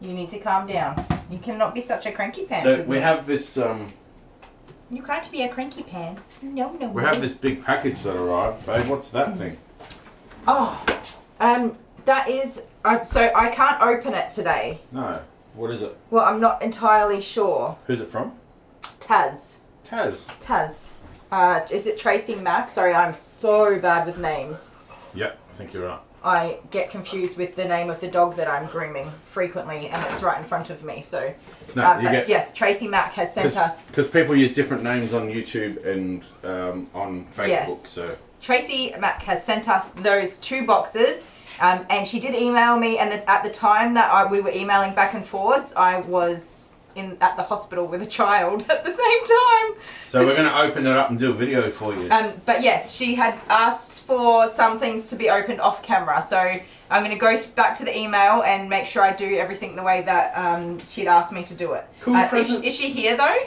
You need to calm down. You cannot be such a cranky pants. So with we me. have this. You can't be a cranky pants. No. We have this big package that arrived, babe. What's that thing? Oh, that is. So I can't open it today. No. What is it? Well, I'm not entirely sure. Who's it from? Taz. Taz. Is it Tracy Mack? Sorry, I'm so bad with names. Yep, I think you're right. I get confused with the name of the dog that I'm grooming frequently, and it's right in front of me. So, No, you but get. yes, Tracy Mack has sent us. Because people use different names on YouTube and on Facebook. Yes. So Tracy Mack has sent us those 2 boxes, and she did email me. And at the time that we were emailing back and forwards, I was at the hospital with a child at the same time. So we're going to open it up and do a video for you. But yes, she had asked for some things to be opened off camera. So I'm going to go back to the email and make sure I do everything the way that she'd asked me to do it. Cool presents. Is she here though?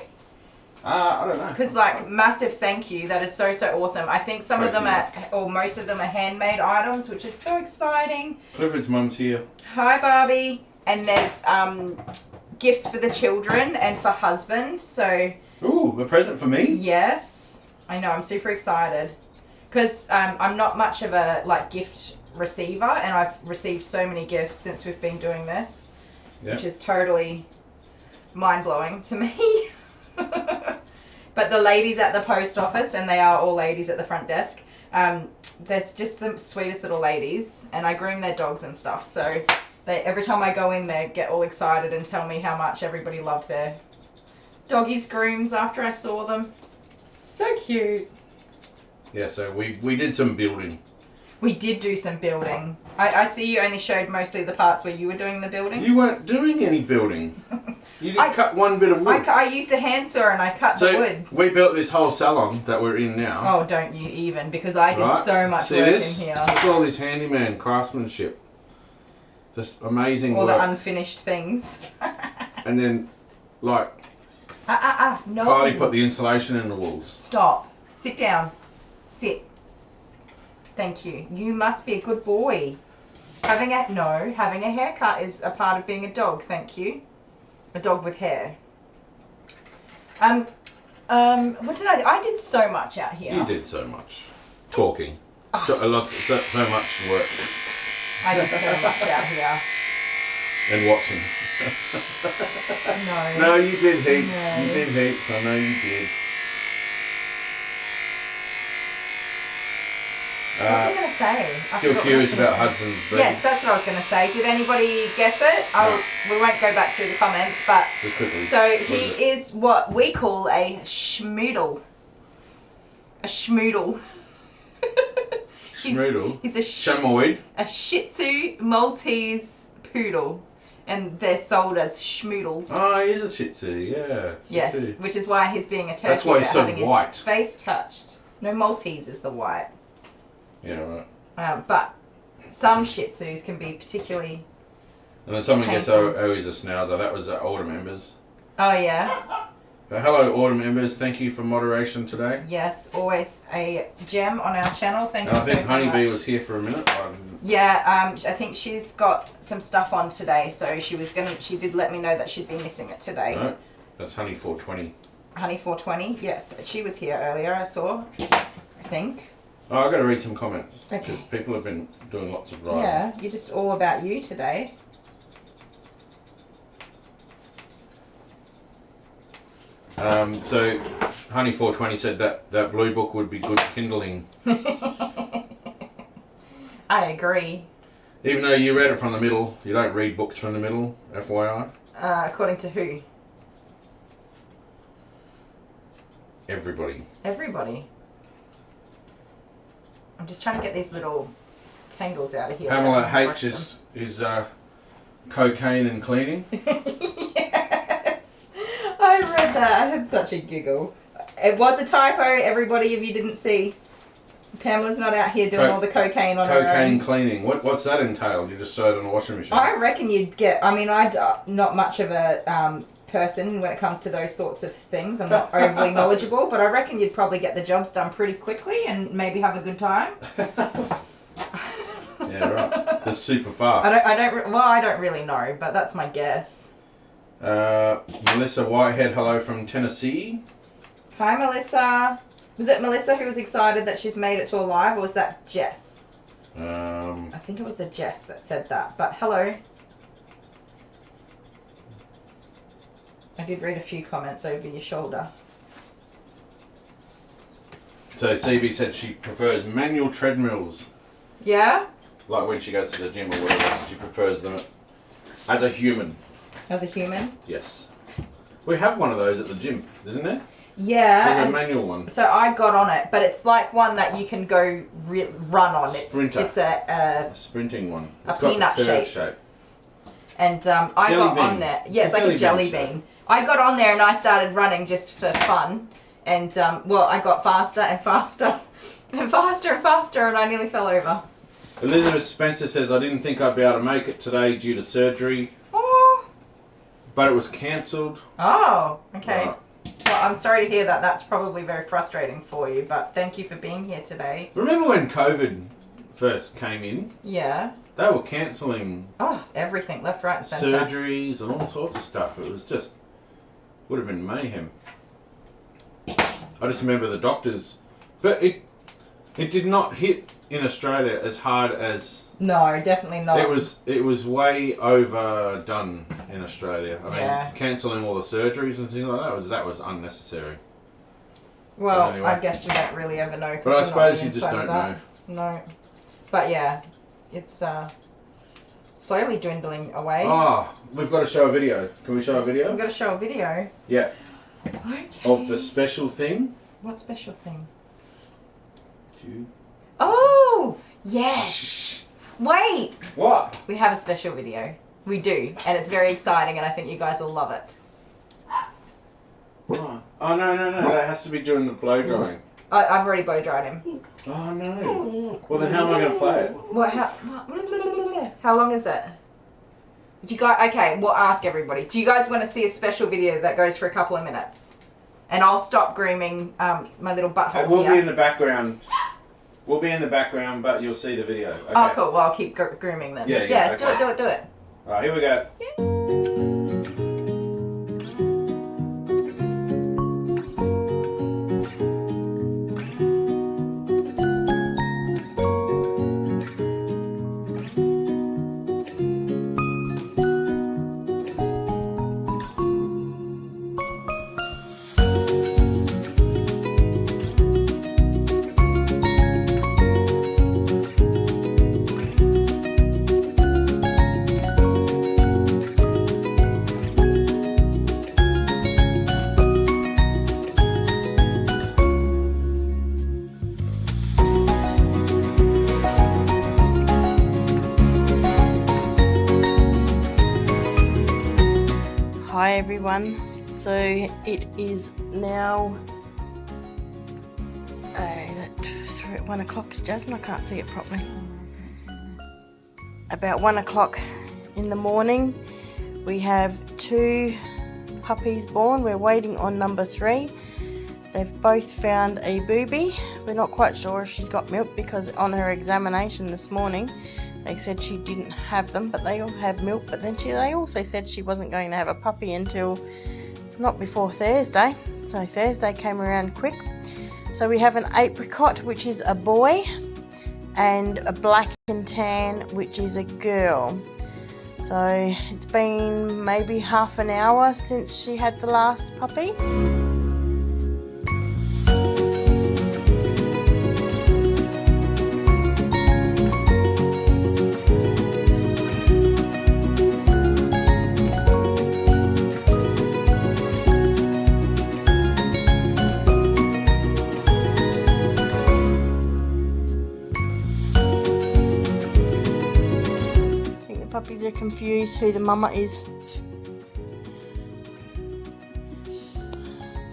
I don't know. Because massive thank you. That is so awesome. I think some of them or most of them are handmade items, which is so exciting. Clifford's mum's here. Hi Barbie. And there's gifts for the children and for husband. So Ooh, a present for me? yes, I know, I'm super excited because I'm not much of a gift receiver, and I've received so many gifts since we've been doing this, which is totally mind-blowing to me. But the ladies at the post office, and they are all ladies at the front desk, they're just the sweetest little ladies, and I groom their dogs and stuff, so every time I go in there, get all excited and tell me how much everybody loved their doggies grooms after I saw them. So cute. Yeah, so we did some building. We did do some building. I see you only showed mostly the parts where you were doing the building. You weren't doing any building. You didn't cut one bit of wood. I used a handsaw and I cut the wood. We built this whole salon that we're in now. Oh, don't you even, because I did so much work in here. Look at all this handyman craftsmanship. Just amazing all work. All the unfinished things. And then, like, no. Kylie put the insulation in the walls. Stop. Sit down. Sit. Thank you. You must be a good boy. Having a haircut is a part of being a dog. Thank you. A dog with hair. What did I do? I did so much out here. You did so much. Talking. So much work. I did so much out here. And watching. No. No, you did heaps. No. You did heaps. I know you did. What was I going to say? Still curious about Hudson's breed. Yes, that's what I was going to say. Did anybody guess it? No. We won't go back through the comments, but Just quickly. so he is what we call a schmoodle. A schmoodle. Schmoodle? He's a Chamoid? a Shih Tzu Maltese poodle, and they're sold as schmoodles. Oh, he is a Shih Tzu, yeah. Yes, Shih Tzu. which is why he's being a turkey. That's why he's so having white. His face touched. No, Maltese is the white. Yeah, right. But some Shih Tzus can be particularly. And then someone gets, painful. oh, he's a schnauzer. That was older members. Oh yeah. Hello, order members. Thank you for moderation today. Yes, always a gem on our channel. Thank you I think so Honeybee much. was here for a minute. Yeah, I think she's got some stuff on today, so she did let me know that she'd be missing it today. No, that's Honey 420. Honey 420, yes, she was here earlier. I saw. I think. Oh, I've got to read some comments Okay. because people have been doing lots of writing. Yeah, you're just all about you today. So, Honey 420 said that blue book would be good kindling. I agree. Even though you read it from the middle, you don't read books from the middle, FYI. According to who? Everybody. Everybody. I'm just trying to get these little tangles out of here. Pamela H is cocaine and cleaning. Yes, I read that. I had such a giggle. It was a typo, everybody, if you didn't see. Pamela's not out here doing all the cocaine on her own. Cocaine cleaning. What's that entail? You just throw it in the washing machine? I reckon you'd get. I mean, I'm not much of a person when it comes to those sorts of things. I'm not overly knowledgeable, but I reckon you'd probably get the jobs done pretty quickly and maybe have a good time. Yeah, right. Just super fast. I don't really know, but that's my guess. Melissa Whitehead, hello from Tennessee. Hi, Melissa. Was it Melissa who was excited that she's made it to a live, or was that Jess? I think it was a Jess that said that, but hello. I did read a few comments over your shoulder. So CB said she prefers manual treadmills. Yeah? Like when she goes to the gym or whatever, she prefers them as a human. As a human? Yes. We have one of those at the gym, isn't there? Yeah. There's a manual one. So I got on it, but it's like one that you can go run on. Sprinter. It's a sprinting one. It's got peanut the curved shape. And I got on there. Yeah, it's like a jelly bean. I got on there and I started running just for fun. And, I got faster and faster and faster and faster, and I nearly fell over. Elizabeth Spencer says, I didn't think I'd be able to make it today due to surgery. Oh. But it was cancelled. Oh, okay. Right. Well, I'm sorry to hear that. That's probably very frustrating for you, but thank you for being here today. Remember when COVID first came in? Yeah. They were cancelling Everything, left, right and centre. surgeries and all sorts of stuff. It was just, would have been mayhem. I just remember the doctors, but it did not hit in Australia as hard as. No, definitely not. It was way overdone in Australia. I mean, Yeah. cancelling all the surgeries and things like that was unnecessary. Well, But anyway. I guess we don't really ever know. 'Cause But I we're not suppose the you just inside don't of know. that. No. But yeah, it's slowly dwindling away. Oh, we've got to show a video. Can we show a We've video? got to show a video. Yeah. Okay. Of the special thing. What special thing? Jude. Oh, Yes. Wait. What? We have a special video. We do, and it's very exciting, and I think you guys will love it. Oh no. That has to be during the blow drying. I've already blow dried him. Oh no. Well then, how am I going to play it? What? How long is it? Do you guys? Okay, we'll ask everybody. Do you guys want to see a special video that goes for a couple of minutes? And I'll stop grooming my little butthole. We'll be in the background. We'll be in the background, but you'll see the video. Okay. Oh, cool. Well, I'll keep grooming then. Yeah. Okay. Do it. All right, here we go. Hi everyone, so it is now, is it 1 o'clock, Jasmine? I can't see it properly. About 1 o'clock in the morning. We have 2 puppies born. We're waiting on number 3. They've both found a booby. We're not quite sure if she's got milk because on her examination this morning they said she didn't have them, but they all have milk. But then they also said she wasn't going to have a puppy until not before Thursday. So Thursday came around quick. So we have an apricot, which is a boy, and a black and tan, which is a girl. So it's been maybe half an hour since she had the last puppy. Puppies are confused who the mama is.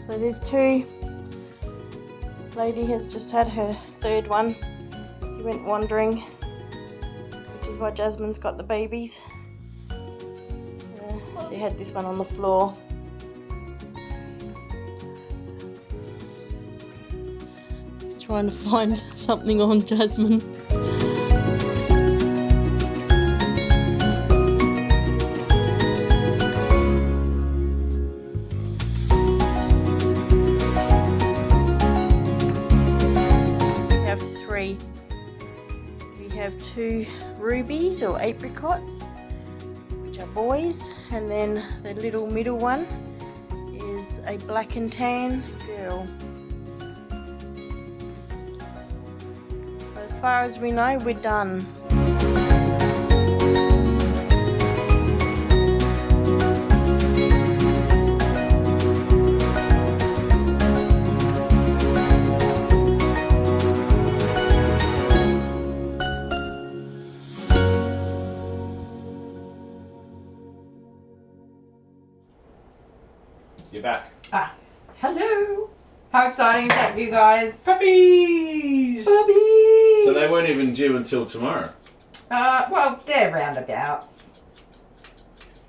So there's 2. Lady has just had her 3rd one. She went wandering, which is why Jasmine's got the babies. She had this one on the floor. Just trying to find something on Jasmine. We have 2 rubies or apricots, which are boys, and then the little middle one is a black and tan girl. So as far as we know, we're done. You're back. Hello. How exciting is that, you guys? Puppies! Puppies! So they weren't even due until tomorrow. Well, they're roundabouts.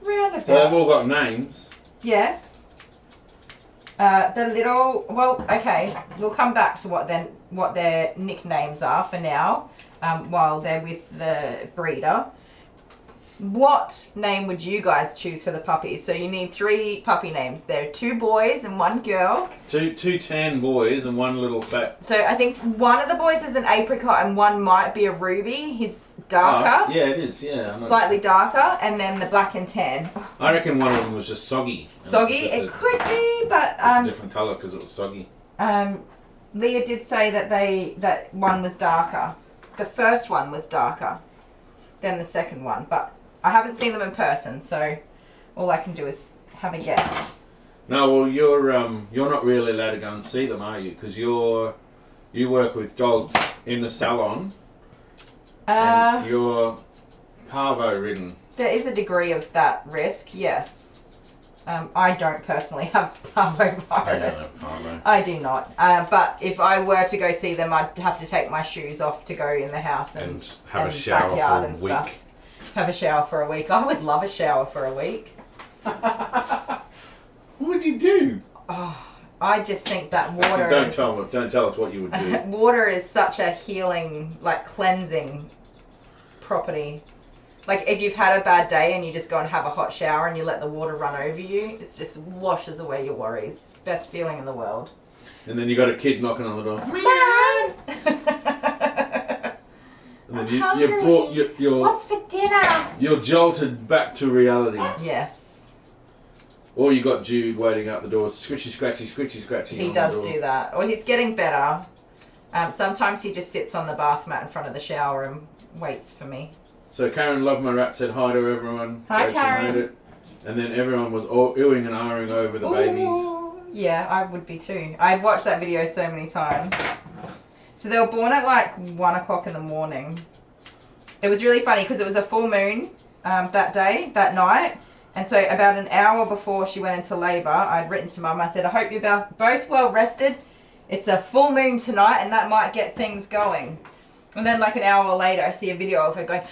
Roundabouts. So they've all got names. Yes. The little, well, okay, we'll come back to what their nicknames are for now, while they're with the breeder. What name would you guys choose for the puppies? So you need 3 puppy names. There are 2 boys and 1 girl. Two tan boys and 1 little fat. So I think one of the boys is an apricot and one might be a ruby. He's darker. Oh, yeah, it is. Yeah, Slightly darker, and then the black and tan. I reckon one of them was just soggy. Soggy? It could be, but it's a different colour because it was soggy. Leah did say that one was darker. The first one was darker than the second one, but I haven't seen them in person, so all I can do is have a guess. No, well, you're not really allowed to go and see them, are you? Because you work with dogs in the salon, and you're parvo-ridden. There is a degree of that risk, yes. I don't personally have parvovirus. I don't have parvo. I do not. But if I were to go see them, I'd have to take my shoes off to go in the house And have a and shower backyard for a and week. stuff. Have a shower for a week. I would love a shower for a week. What would you do? Oh, I just think that water Actually, don't tell us what you would do. water is such a healing, like cleansing property. Like if you've had a bad day and you just go and have a hot shower and you let the water run over you, it just washes away your worries. Best feeling in the world. And then you got a kid knocking on the door. And then you're What's for dinner? you're jolted back to reality. Yes. Or you got Jude waiting out the door, squishy scratchy, squishy scratchy. He on does the door. do that. Well, he's getting better. Sometimes he just sits on the bath mat in front of the shower and waits for me. So Karen Love My Rat said hi to everyone. Hi, Rachel Karen. made it. And then everyone was all oohing and ahhing over the babies. Ooh, yeah, I would be too. I've watched that video so many times. So they were born at like 1 o'clock in the morning. It was really funny because it was a full moon that night. And so about an hour before she went into labour, I'd written to Mum, I said, I hope you're both well rested. It's a full moon tonight and that might get things going. And then like an hour later, I see a video of her going,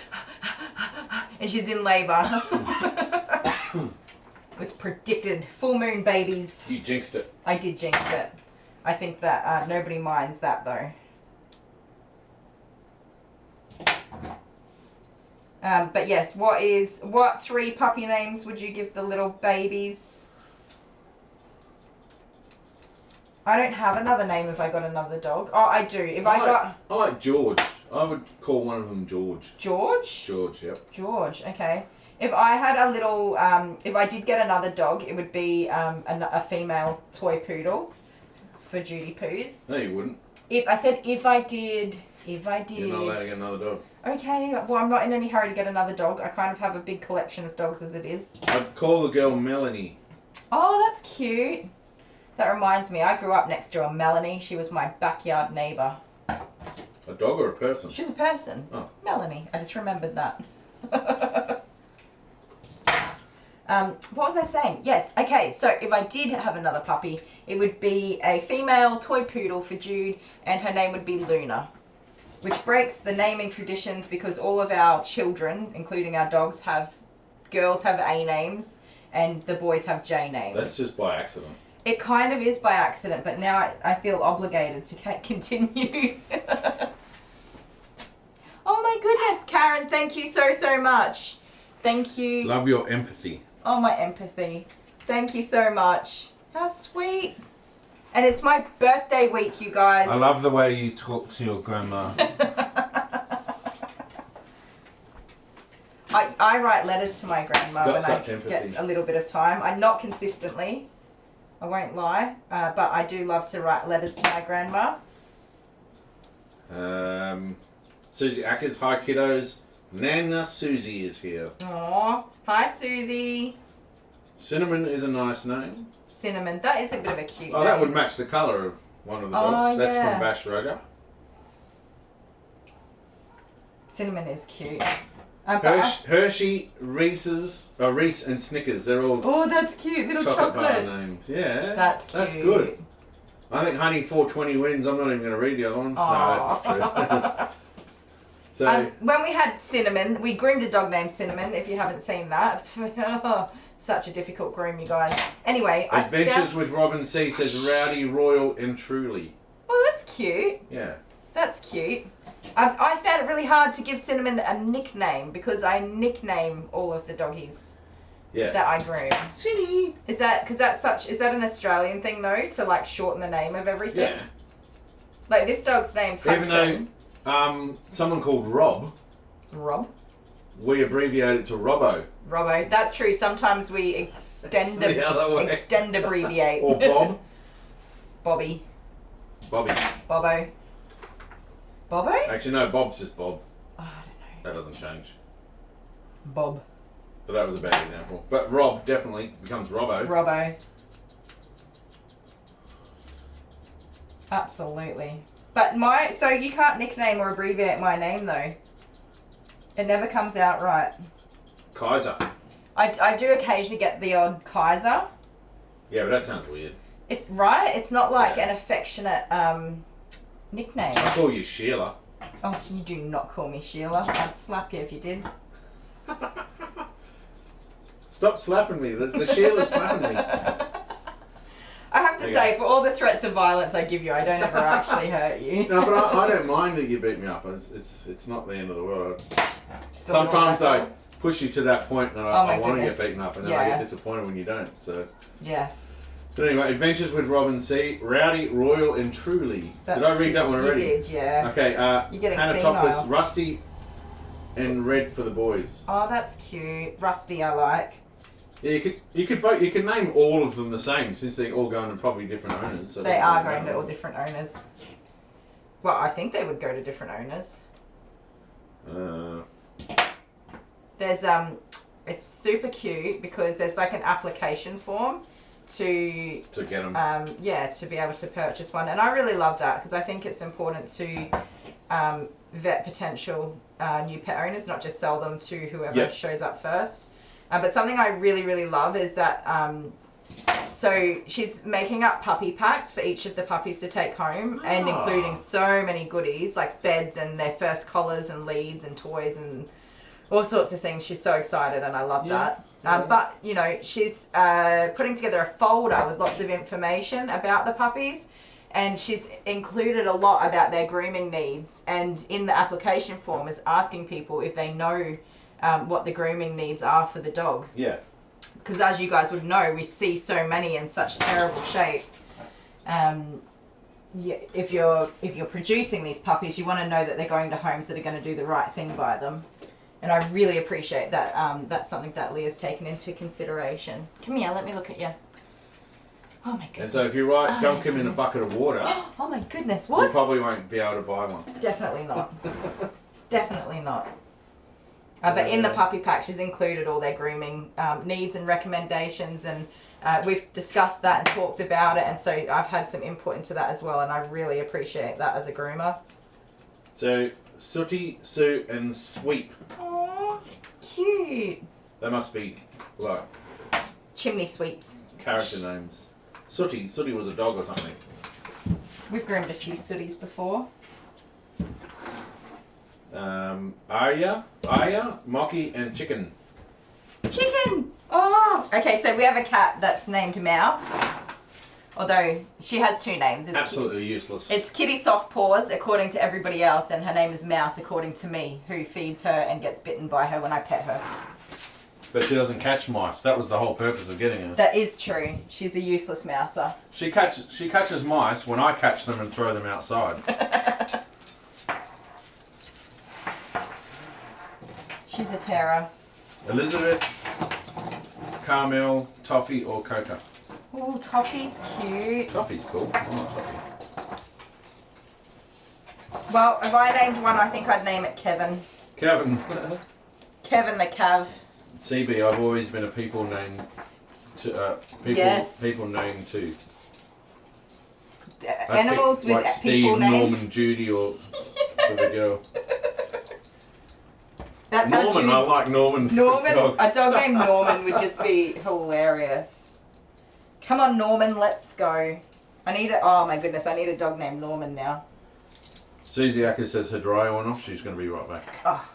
and she's in labour. It was predicted. Full moon babies. You jinxed it. I did jinx it. I think that nobody minds that though. But yes, what 3 puppy names would you give the little babies? I don't have another name if I got another dog. Oh, I do. I like George. I would call one of them George. George? George, yep. George, okay. If I had a little, if I did get another dog, it would be a female toy poodle for Judy Poos. No, you wouldn't. If I did. You're not allowed to get another dog. Okay, well, I'm not in any hurry to get another dog. I kind of have a big collection of dogs as it is. I'd call the girl Melanie. Oh, that's cute. That reminds me, I grew up next to a Melanie. She was my backyard neighbour. A dog or a person? She's a person. Oh. Melanie. I just remembered that. What was I saying? Yes, okay, so if I did have another puppy, it would be a female toy poodle for Jude, and her name would be Luna. Which breaks the naming traditions because all of our children, including our dogs, girls have A names, and the boys have J names. That's just by accident. It kind of is by accident, but now I feel obligated to continue. Oh my goodness, Karen, thank you so much. Thank you. Love your empathy. Oh, my empathy. Thank you so much. How sweet. And it's my birthday week, you guys. I love the way you talk to your grandma. I write letters to my grandma Got when such I empathy. get a little bit of time. I'm not consistently. I won't lie. But I do love to write letters to my grandma. Susie Ackers, hi kiddos. Nana Susie is here. Aw. Hi, Susie. Cinnamon is a nice name. Cinnamon. That is a bit of a cute Oh, name. that would match the colour of one of the Oh, dogs. That's yeah. from Bash Raja. Cinnamon is cute. Hershey, Reese and Snickers. They're all Oh, that's cute. Little chocolate bar chocolates. names. Yeah. That's That's cute. good. I think Honey 420 wins. I'm not even going to read the other ones. No, that's not true. So, when we had Cinnamon, we groomed a dog named Cinnamon, if you haven't seen that. Such a difficult groom, you guys. Anyway, Adventures with Robin C says Rowdy, Royal and Truly. Oh, that's cute. Yeah. That's cute. I found it really hard to give Cinnamon a nickname because I nickname all of the doggies Yeah. that I groom. Cindy. Is that an Australian thing though, to like shorten the name of everything? Yeah. Like this dog's name's Even Hudson. though someone called Rob, Rob. we abbreviate it to Robbo. Robbo. That's true. Sometimes we extend The other way. abbreviate. Or Bob. Bobby. Bobby. Bobbo. Bobbo? Actually, no, Bob's just Bob. Oh, I don't That doesn't change. know. Bob. So that was a bad example. But Rob definitely becomes Robbo. Robbo. Absolutely. But so you can't nickname or abbreviate my name though. It never comes out right. Kaiser. I do occasionally get the odd Kaiser. Yeah, but that sounds weird. It's right. It's not like an affectionate nickname. I call you Sheila. Oh, you do not call me Sheila. I'd slap you if you did. Stop slapping me. The Sheila's slapping me. I have to say, for all the threats of violence I give you, I don't ever actually hurt you. No, but I don't mind that you beat me up. It's not the end of the world. Still Sometimes doing I myself. push you to that point and my I want to goodness. get beaten up, and then I get disappointed when you don't. So. Yes. So anyway, Adventures with Robin C. Rowdy, Royal and Truly. That's did I read cute. that one already? You did, yeah. Okay, You're getting Hannah senile. Topless, Rusty and Red for the boys. Oh, that's cute. Rusty, I like. Yeah, you could vote. You can name all of them the same since they're all going to probably different owners. So They are going to all different owners. Well, I think they would go to different owners. There's it's super cute because there's like an application form to get them. to be able to purchase one, and I really love that because I think it's important to vet potential new pet owners, not just sell them to whoever shows up first. But something I really, really love is that, so she's making up puppy packs for each of the puppies to take home, and including so many goodies like beds and their first collars and leads and toys and all sorts of things. She's so excited, and I love that. But, you know, she's putting together a folder with lots of information about the puppies, and she's included a lot about their grooming needs, and in the application form is asking people if they know what the grooming needs are for the dog. Yeah. Because as you guys would know, we see so many in such terrible shape. If you're producing these puppies, you want to know that they're going to homes that are going to do the right thing by them. And I really appreciate that. That's something that Leah's taken into consideration. Come here, let me look at you. Oh my goodness. And so if you dunk him in a bucket of water, oh my goodness, what? you probably won't be able to buy one. Definitely not. Definitely not. But in the puppy pack, she's included all their grooming needs and recommendations, and we've discussed that and talked about it, and so I've had some input into that as well, and I really appreciate that as a groomer. So, Sooty, Sue and Sweep. Aww, cute. They must be, like, Chimney sweeps. character names. Sooty was a dog or something. We've groomed a few sooties before. Arya, Mocky and Chicken. Chicken! Oh! Okay, so we have a cat that's named Mouse. Although, she has two names. It's Absolutely useless. It's Kitty Soft Paws, according to everybody else, and her name is Mouse, according to me, who feeds her and gets bitten by her when I pet her. But she doesn't catch mice. That was the whole purpose of getting her. That is true. She's a useless mouser. She catches mice when I catch them and throw them outside. She's a terror. Elizabeth, Carmel, Toffee or Coca. Oh, Toffee's cute. Toffee's cool. I like Toffee. Well, if I named one, I think I'd name it Kevin. Kevin. Kevin McCav. CB, I've always been a people named to people named too. Animals with like people Steve, names. Norman, Judy, or for the girl. That's Norman, how I like Norman. Norman, a dog named Norman would just be hilarious. Come on, Norman, let's go. Oh my goodness, I need a dog named Norman now. Susie Acker says her dryer went off. She's going to be right back. Oh.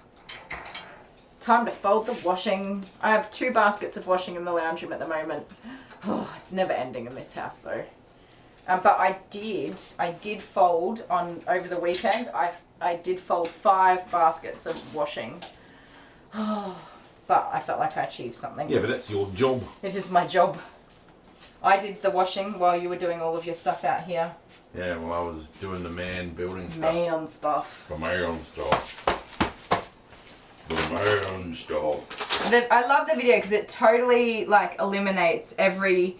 Time to fold the washing. I have 2 baskets of washing in the lounge room at the moment. Oh, it's never ending in this house though. But I did fold over the weekend. I did fold 5 baskets of washing. Oh, but I felt like I achieved something. Yeah, but that's your job. It is my job. I did the washing while you were doing all of your stuff out here. Yeah, well, I was doing the man building stuff. Man stuff. The man stuff. The man stuff. I love the video because it totally like eliminates every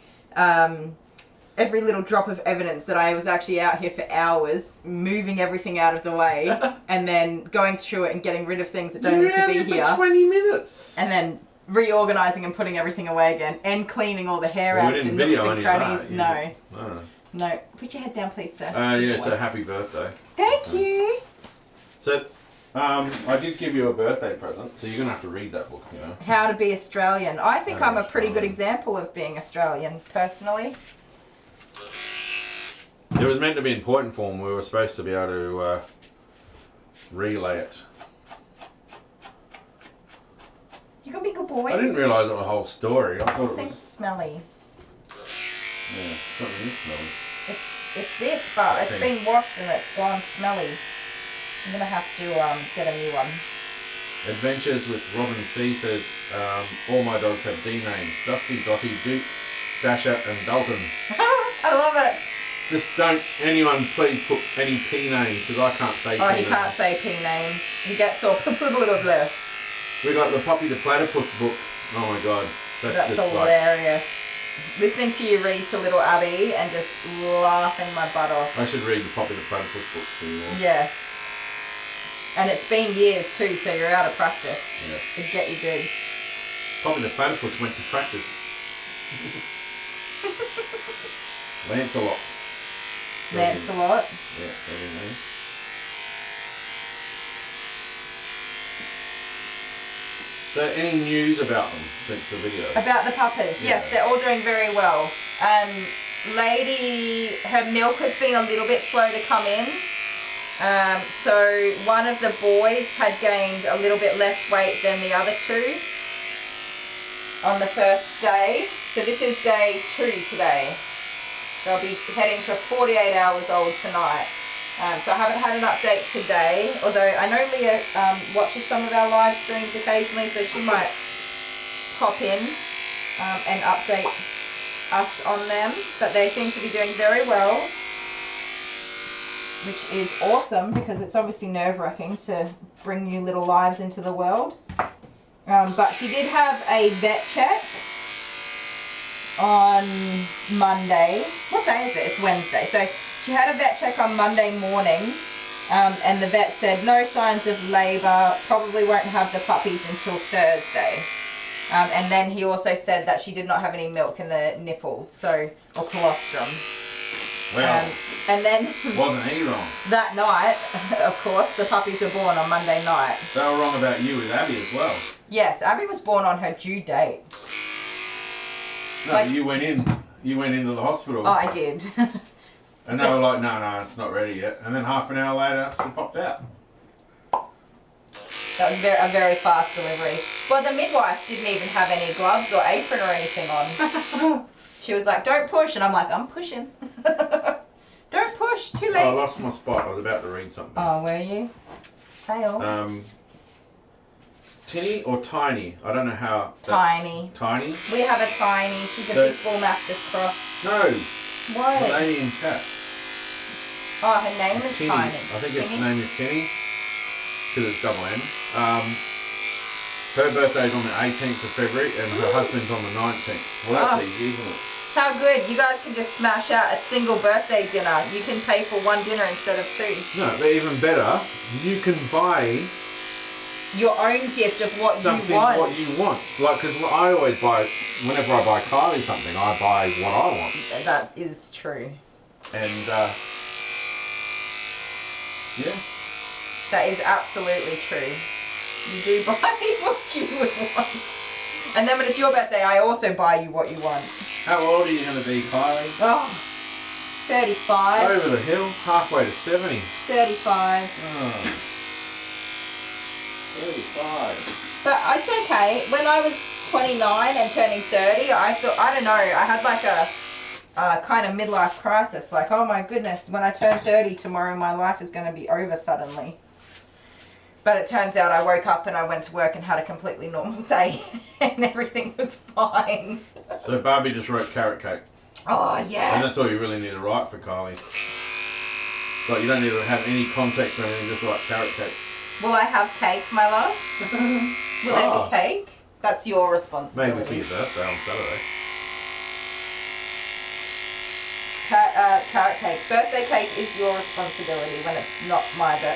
little drop of evidence that I was actually out here for hours, moving everything out of the way, and then going through it and getting rid of things that don't need to be here. For 20 minutes. And then reorganizing and putting everything away again, and cleaning all the hair out of the nooks and crannies. No. Put your head down, please, sir. Yeah, it's a happy birthday. Thank you. So, I did give you a birthday present, so you're gonna have to read that book. You know. How to be Australian. I think How to I'm a be pretty good Australian. example of being Australian, personally. It was meant to be in point and form. We were supposed to be able to relay it. You can be a good boy. I didn't realise it was a whole story. I thought This it thing's was. smelly. Yeah, something is smelly. It's this, but it's been washed and it's gone smelly. I'm gonna have to get a new one. Adventures with Robin C says, all my dogs have D names. Dusty, Dotty, Duke, Dasher and Dalton. I love it. Just don't anyone please put any P names because I can't say Oh, P he can't names. say P names. He gets all blah, blah, blah, blah. We got the Puppy the Platypus book. Oh my god. That's just hilarious. Listening to you read to little Abby and just laughing my butt off. I should read the Puppy the Platypus book to you more. Yes. And it's been years too, so you're out of practice. Yeah. It'd get you good. Puppy the Platypus went to practice. Lancelot. Lancelot. Yeah, every name. So any news about them since the video? About the puppers, Yeah. yes, they're all doing very well. Lady, her milk has been a little bit slow to come in. So one of the boys had gained a little bit less weight than the other two on the first day. So this is day 2 today. They'll be heading for 48 hours old tonight. So I haven't had an update today, although I know Leah watches some of our live streams occasionally, so she might pop in and update us on them. But they seem to be doing very well, which is awesome because it's obviously nerve-wracking to bring new little lives into the world. But she did have a vet check on Monday. What day is it? It's Wednesday. So she had a vet check on Monday morning, and the vet said no signs of labour, probably won't have the puppies until Thursday. And then he also said that she did not have any milk in the nipples, or colostrum. Well, And then wasn't he wrong? that night, of course, the puppies were born on Monday night. They were wrong about you with Abby as well. Yes, Abby was born on her due date. No, Like- you went into the hospital. Oh, I did. And they were like, no, it's not ready yet. And then half an hour later, she popped out. That was a very fast delivery. Well, the midwife didn't even have any gloves or apron or anything on. She was like, don't push. And I'm like, I'm pushing. Don't push, too Oh, I late. lost my spot. I was about to read something. Oh, were you? Fail. Tinny or Tiny? I don't know how. Tiny. Tiny? We have a Tiny. She's a So- big bull mastiff cross. No. What? The lady in chat. Oh, her name is Tinny. Tiny. I think its Tinny? name is Tinny. Because it's double N. Her birthday's on the 18th of February and her husband's on the 19th. Well, that's Oh. easy, isn't it? How good. You guys can just smash out a single birthday dinner. You can pay for one dinner instead of 2. No, but even better, you can buy Your own gift of what something you want. what you want. Like, because I always buy, whenever I buy Kylie something, I buy what I want. That is true. And, yeah. That is absolutely true. You do buy what you would want. And then when it's your birthday, I also buy you what you want. How old are you going to be, Kylie? Oh, 35. Over the hill, halfway to 70. 35. Oh. 35. But it's okay. When I was 29 and turning 30, I thought, I don't know, I had like a kind of midlife crisis. Like, oh my goodness, when I turn 30 tomorrow, my life is going to be over suddenly. But it turns out I woke up and I went to work and had a completely normal day and everything was fine. So Barbie just wrote carrot cake. Oh, yes. And that's all you really need to write for Kylie. Like, you don't need to have any context or anything, just write carrot cake. Will I have cake, my love? Will there Oh. be cake? That's your responsibility. Maybe for your birthday on Saturday. Carrot cake. Birthday cake is your responsibility when it's not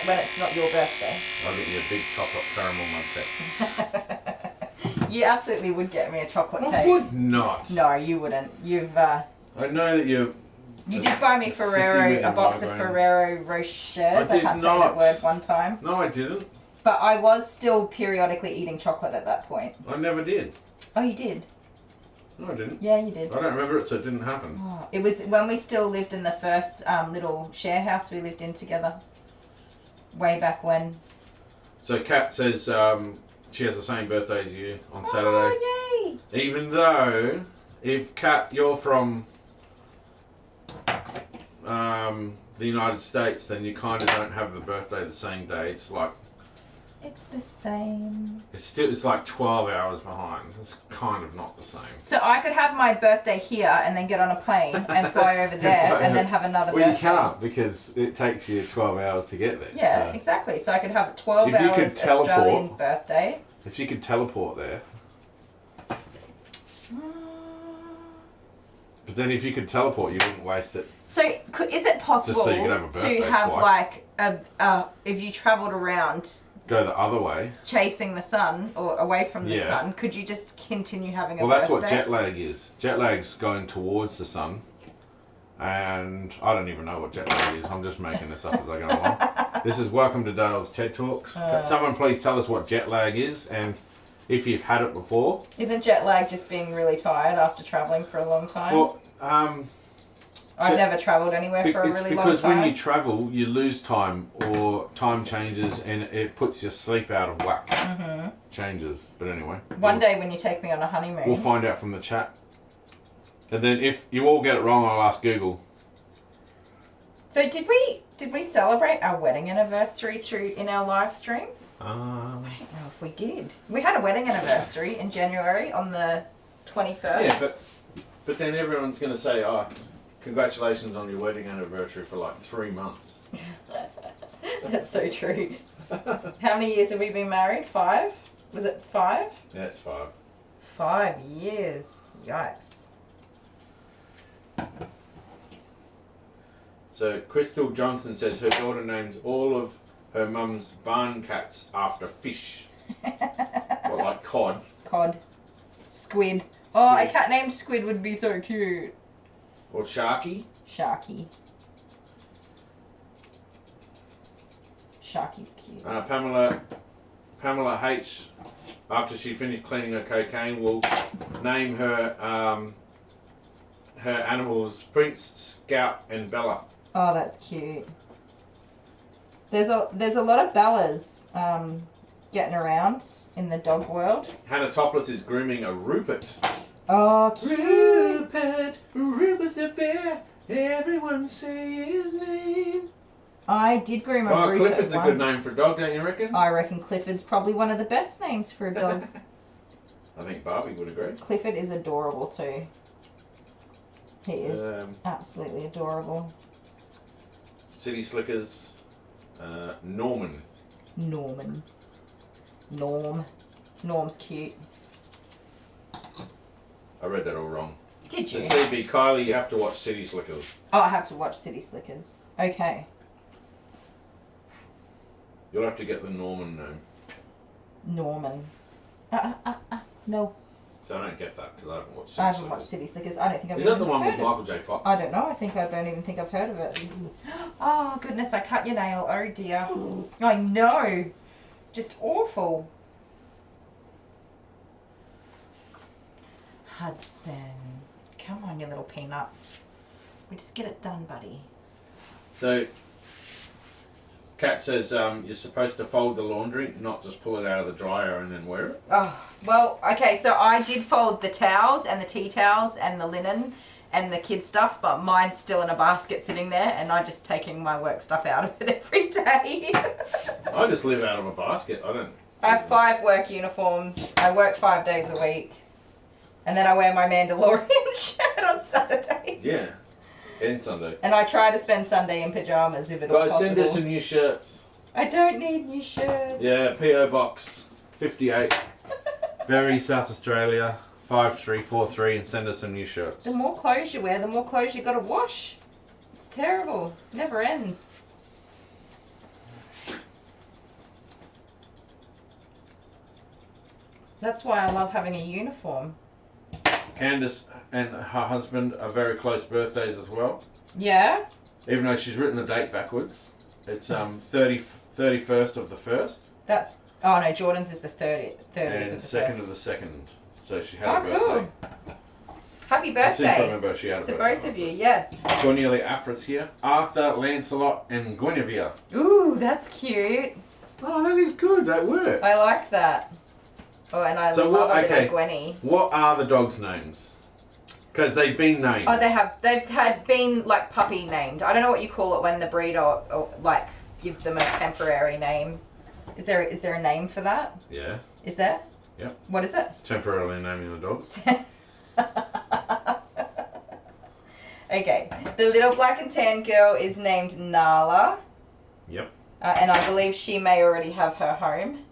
when it's not your birthday. I'll get you a big chocolate caramel mug cake. You absolutely would get me a chocolate I cake. would not. No, you wouldn't. You've I know that you did buy me a sissy with a your box of migraines. Ferrero Rochers. I I did can't say not. that word one time. No, I didn't. But I was still periodically eating chocolate at that point. I never did. Oh, you did? No, I didn't. Yeah, you did. I don't remember it, so it didn't happen. Oh, it was when we still lived in the first little share house we lived in together. Way back when. So Kat says she has the same birthday as you on Saturday. Oh, yay! Even though, if Kat, you're from the United States, then you kind of don't have the birthday the same day. It's like It's the same. it's like 12 hours behind. It's kind of not the same. So I could have my birthday here and then get on a plane and fly over there and then have another birthday. Well, you can't because it takes you 12 hours to get there. Yeah, exactly. So I could have 12 If you could hours teleport- Australian birthday. If you could teleport there. But then if you could teleport, you wouldn't waste it. So is it possible so you could have a birthday to have twice. like if you travelled around Go the other way. chasing the sun or away from the Yeah. sun, could you just continue having a Well, birthday? that's what jet lag is. Jet lag's going towards the sun. And I don't even know what jet lag is. I'm just making this up as I go along. This is Welcome to Dale's TED Talks. Someone please tell us what jet lag is and if you've had it before. Isn't jet lag just being really tired after travelling for a long time? Well, I've never travelled anywhere for a it's really long because time. when you travel, you lose time or time changes and it puts your sleep out of whack. Mm-hmm. Changes. But anyway. One day when you take me on a honeymoon. We'll find out from the chat. And then if you all get it wrong, I'll ask Google. So did we celebrate our wedding anniversary in our live stream? I don't know if we did. We had a wedding anniversary in January on the 21st. Yeah, but then everyone's going to say, oh, congratulations on your wedding anniversary for like 3 months. That's so true. How many years have we been married? 5? Was it 5? Yeah, it's 5. 5 years. Yikes. So Crystal Johnson says her daughter names all of her mum's barn cats after fish. Or like cod. Cod. Squid. Oh, a cat named Squid would be so cute. Or sharky. Sharky. Sharky's cute. Pamela H, after she finished cleaning her cocaine, will name her her animals Prince, Scout, and Bella. Oh, that's cute. There's a lot of Bellas getting around in the dog world. Hannah Topless is grooming a Rupert. Oh, cute. Rupert the bear. Everyone say his name. I did groom a Oh, Rupert Clifford's once. a good name for a dog, don't you reckon? I reckon Clifford's probably one of the best names for a dog. I think Barbie would agree. Clifford is adorable too. He is absolutely adorable. City Slickers. Norman. Norm's cute. I read that all wrong. Did you? So CB, Kylie, you have to watch City Slickers. Oh, I have to watch City Slickers. Okay. You'll have to get the Norman name. Norman. No. So I don't get that because I haven't watched City I haven't Slickers. watched City Slickers. I don't think I've Is that even the one with heard Michael of. J. Fox? I don't know. I don't even think I've heard of it. Oh goodness! I cut your nail. Oh dear. I know. Just awful. Hudson, come on, you little peanut. We just get it done, buddy. So, Kat says you're supposed to fold the laundry, not just pull it out of the dryer and then wear it. Oh, well, okay, so I did fold the towels and the tea towels and the linen and the kids' stuff, but mine's still in a basket sitting there and I'm just taking my work stuff out of it every day. I just live out of a basket. I don't. I have 5 work uniforms. I work 5 days a week. And then I wear my Mandalorian shirt on Saturdays. Yeah, and Sunday. And I try to spend Sunday in pajamas if at all Guys, possible. send us some new shirts. I don't need new shirts. Yeah, P.O. Box 58, Berry, South Australia 5343, and send us some new shirts. The more clothes you wear, the more clothes you got to wash. It's terrible. Never ends. That's why I love having a uniform. Candace and her husband are very close birthdays as well. Yeah? Even though she's written the date backwards. It's 31st of the 1st. That's... Oh, no, Jordan's is the 30th of the And second first. of the second. So she had Oh, a birthday. cool. Happy I seem to birthday remember she had a to birthday. both of you, yes. Cornelia Afra's here. Arthur, Lancelot, and Guinevere. Ooh, that's cute. Oh, that is good. That works. I like that. Oh, and I So love what- a bit okay. of Gwenny. What are the dogs' names? Because they've been named. Oh, they've had been like puppy named. I don't know what you call it when the breeder or like gives them a temporary name. Is there a name for that? Yeah. Is there? Yep. What is it? Temporarily naming the dogs. Okay. The little black and tan girl is named Nala. Yep. And I believe she may already have her home.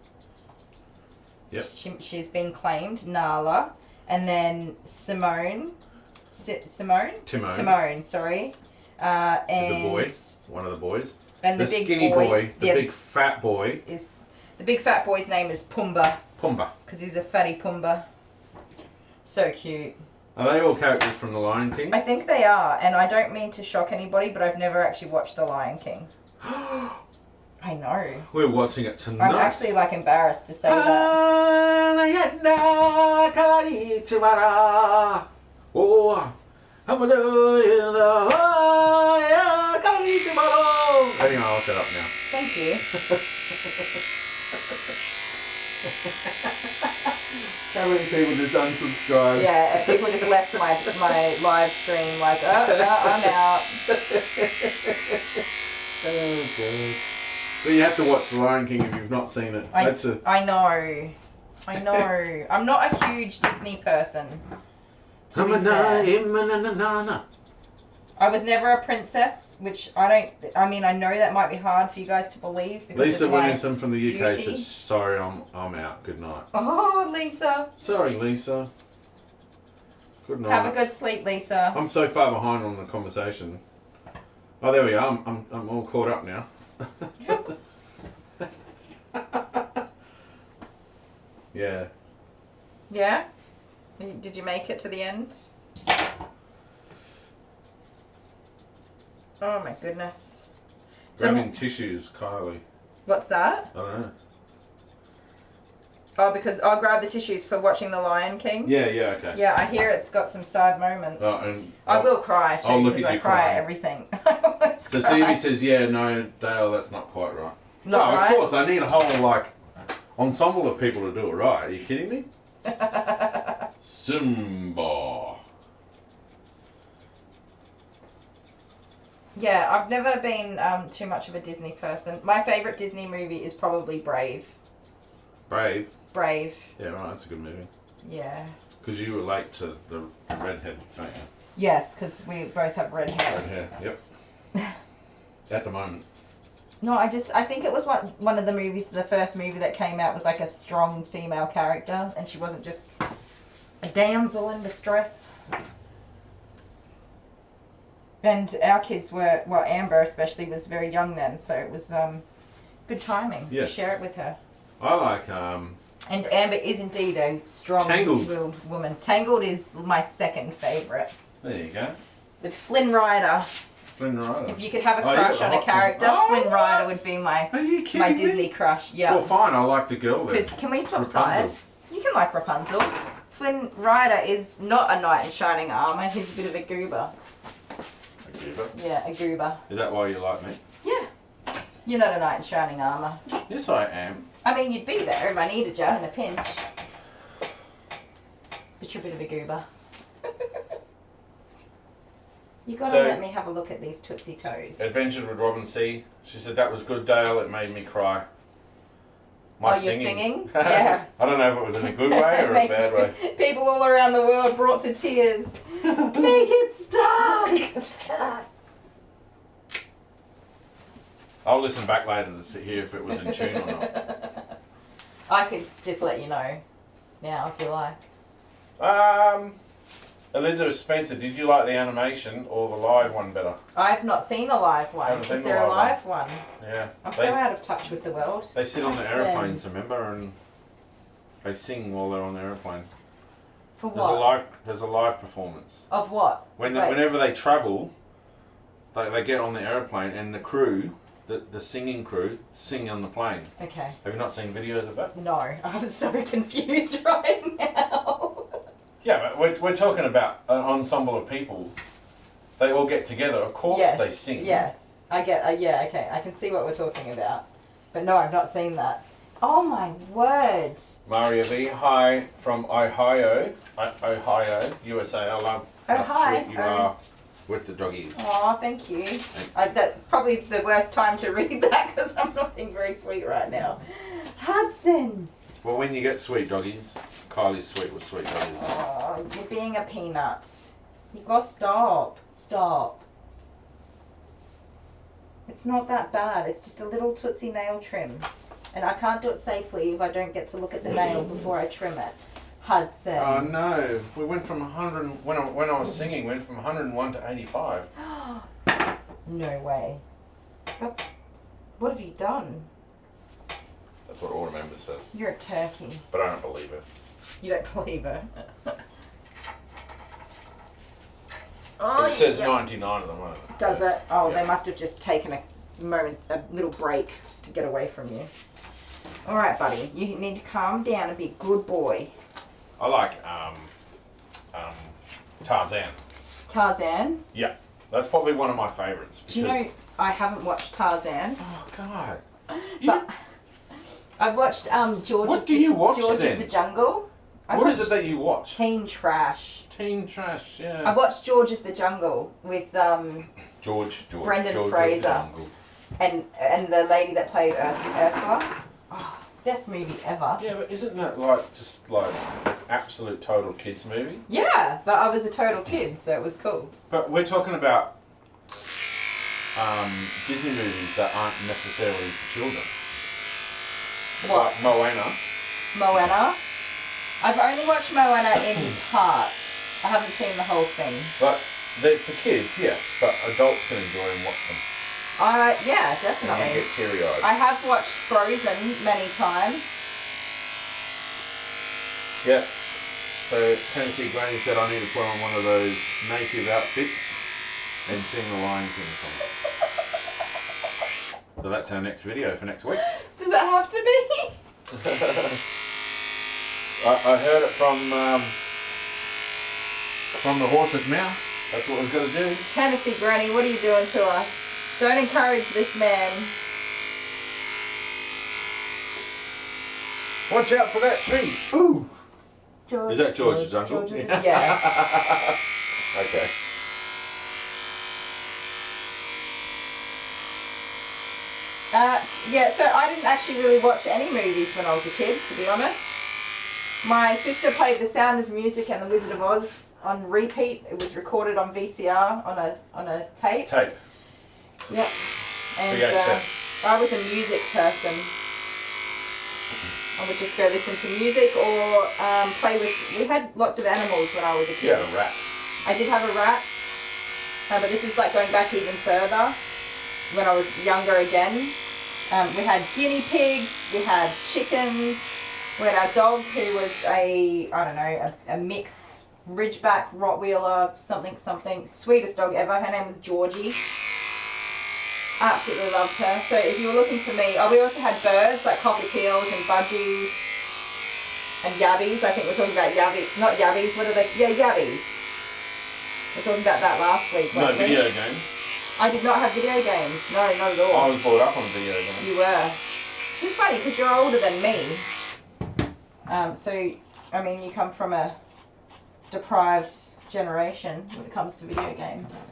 Yep. She's been claimed, Nala. And then Simone. Timon, sorry. And The boy. One of the boys. And the The big skinny boy. The big fat boy. is the big fat boy's name is Pumbaa Pumbaa. because he's a fatty Pumbaa. So cute. Are they all characters from The Lion King? I think they are, and I don't mean to shock anybody, but I've never actually watched The Lion King. I know. We're watching it tonight. I'm actually like embarrassed to say that. Oh, anyway, I'll shut up now. Thank you. How many people just unsubscribed? Yeah, people just left my live stream like, oh, no, I'm out. Oh, God. But you have to watch The Lion King if you've not seen it. I know. I'm not a huge Disney person. To be fair. I was never a princess, which I know that might be hard for you guys to believe. Because Lisa of my Williamson from the UK beauty. says, sorry, I'm out. Good night. Oh, Lisa. Sorry, Lisa. Good night. Have a good sleep, Lisa. I'm so far behind on the conversation. Oh, there we are. I'm all caught up now. Yeah. Yeah? Did you make it to the end? Oh my goodness. So Grabbing tissues, Kylie. what's that? I don't know. Oh, because I'll grab the tissues for watching The Lion King. Yeah, okay. Yeah, I hear it's got some sad moments. Oh, and I will cry I'll too look because at I you cry crying. at everything. I always So cry. CB says, yeah, no, Dale, that's not quite right. Not no, right? of course, I need a whole, ensemble of people to do it right. Are you kidding me? Simba. Yeah, I've never been too much of a Disney person. My favourite Disney movie is probably Brave. Brave. Brave. Yeah, right, that's a good movie. Yeah. Because you relate to the redhead, don't you? Yes, because we both have red hair. Red hair, yep. At the moment. No, I think it was one of the movies, the first movie that came out with like a strong female character, and she wasn't just a damsel in distress. And our kids were, well, Amber especially was very young then, so it was good timing to Yes. share it with her. I like, And Amber is indeed a Tangled. strong-willed woman. Tangled is my second favourite. there you go. With Flynn Rider. Flynn Rider. If you could have a Oh, you crush got on the a hot song. character, Oh, Flynn Rider what? would be my Are you kidding my me? Disney crush. Yeah. Well, fine, I like the girl then. Because can we swap Rapunzel. sides? You can like Rapunzel. Flynn Rider is not a knight in shining armour. He's a bit of a goober. A goober. Yeah, a goober. Is that why you like me? Yeah. You're not a knight in shining armour. Yes, I am. I mean, you'd be there if I needed you in a pinch. But you're a bit of a goober. You gotta So- let me have a look at these Tootsie Toes. Adventured with Robin C. She said that was good, Dale. It made me cry. Oh, you're singing? Yeah. I don't know if it was in a good way or a Make bad way. People all around the world brought to tears. Make it stop! I'll listen back later to hear if it was in tune or not. I could just let you know now if you like. Elizabeth Spencer, did you like the animation or the live one better? I've not seen a live one. Haven't seen Is the there a live live one? Yeah. I'm They- so out of touch with the world. They sit on the That's aeroplanes, remember, and they sing while they're on the aeroplane. For There's what? there's a live performance. Of what? Wait. Whenever they travel, they get on the aeroplane and the crew the singing crew sing on the plane. Okay. Have you not seen videos of that? No, I'm so confused right now. Yeah, but we're talking about an ensemble of people. They all get together. Of course Yes, they sing. Yes, I get. Yeah, okay, I can see what we're talking about, but no, I've not seen that. Oh my word! Maria V, hi from Ohio, USA. I love how hi. sweet you are with the doggies. Oh, thank you. That's probably the worst time to read that because I'm not being very sweet right now. Hudson. Well, when you get sweet doggies, Kylie's sweet with sweet doggies. Oh, you're being a peanut. You gotta stop. Stop. It's not that bad. It's just a little Tootsie nail trim. And I can't do it safely if I don't get to look at the nail before I trim it. Hudson. Oh no, we went from 100, when I was singing, went from 101 to 85. No way. What have you done? That's what Order Member says. You're a turkey. But I don't believe it. You don't believe it. It says 99 at the moment. Does it? Oh, Yeah. they must have just taken a little break just to get away from you. All right, buddy. You need to calm down and be a good boy. I like Tarzan. Tarzan. Yeah, that's probably one of my favourites. Do you know I haven't watched Tarzan, Oh God. but I've watched George. What of do you watch George then? of the Jungle. What is it that you watch? Teen Trash. Teen Trash, yeah. I watched George of the Jungle with George. Brendan George Fraser. of the Jungle. and the lady that played Ursula. Oh, best movie ever. Yeah, but isn't that like just like absolute total kids movie? Yeah, but I was a total kid, so it was cool. But we're talking about Disney movies that aren't necessarily for children. What? Like Moana. Moana. I've only watched Moana in parts. I haven't seen the whole thing. But they're for kids, yes, but adults can enjoy and watch them. Yeah, And definitely. you get teary-eyed. I have watched Frozen many times. Yeah. So Tennessee Granny said I need to put on one of those native outfits and sing the Lion King song. So that's our next video for next week. Does that have to be? I heard it from the horse's mouth. That's what we've got to do. Tennessee Granny, what are you doing to us? Don't encourage this man. Watch out for that tree. Ooh. George, Is that George the Jungle? Yeah. Okay. Yeah, so I didn't actually really watch any movies when I was a kid, to be honest. My sister played The Sound of Music and The Wizard of Oz on repeat. It was recorded on VCR on a tape. Tape. Yep. And VHS. I was a music person. I would just go listen to music or play with. We had lots of animals when I was a You kid. had a rat. I did have a rat, but this is like going back even further when I was younger again. We had guinea pigs, we had chickens, we had our dog who was a mix Ridgeback Rottweiler, something, sweetest dog ever. Her name was Georgie. Absolutely loved her. So if you were looking for me, we also had birds like cockatiels and budgies and yabbies. I think we're talking about yabbies, not yabbies, what are they? Yeah, yabbies. We're talking about that last week, No weren't we? video games. I did not have video games. No, not at all. I was brought up on video games. You were. Which is funny because you're older than me. So, I mean, you come from a deprived generation when it comes to video games.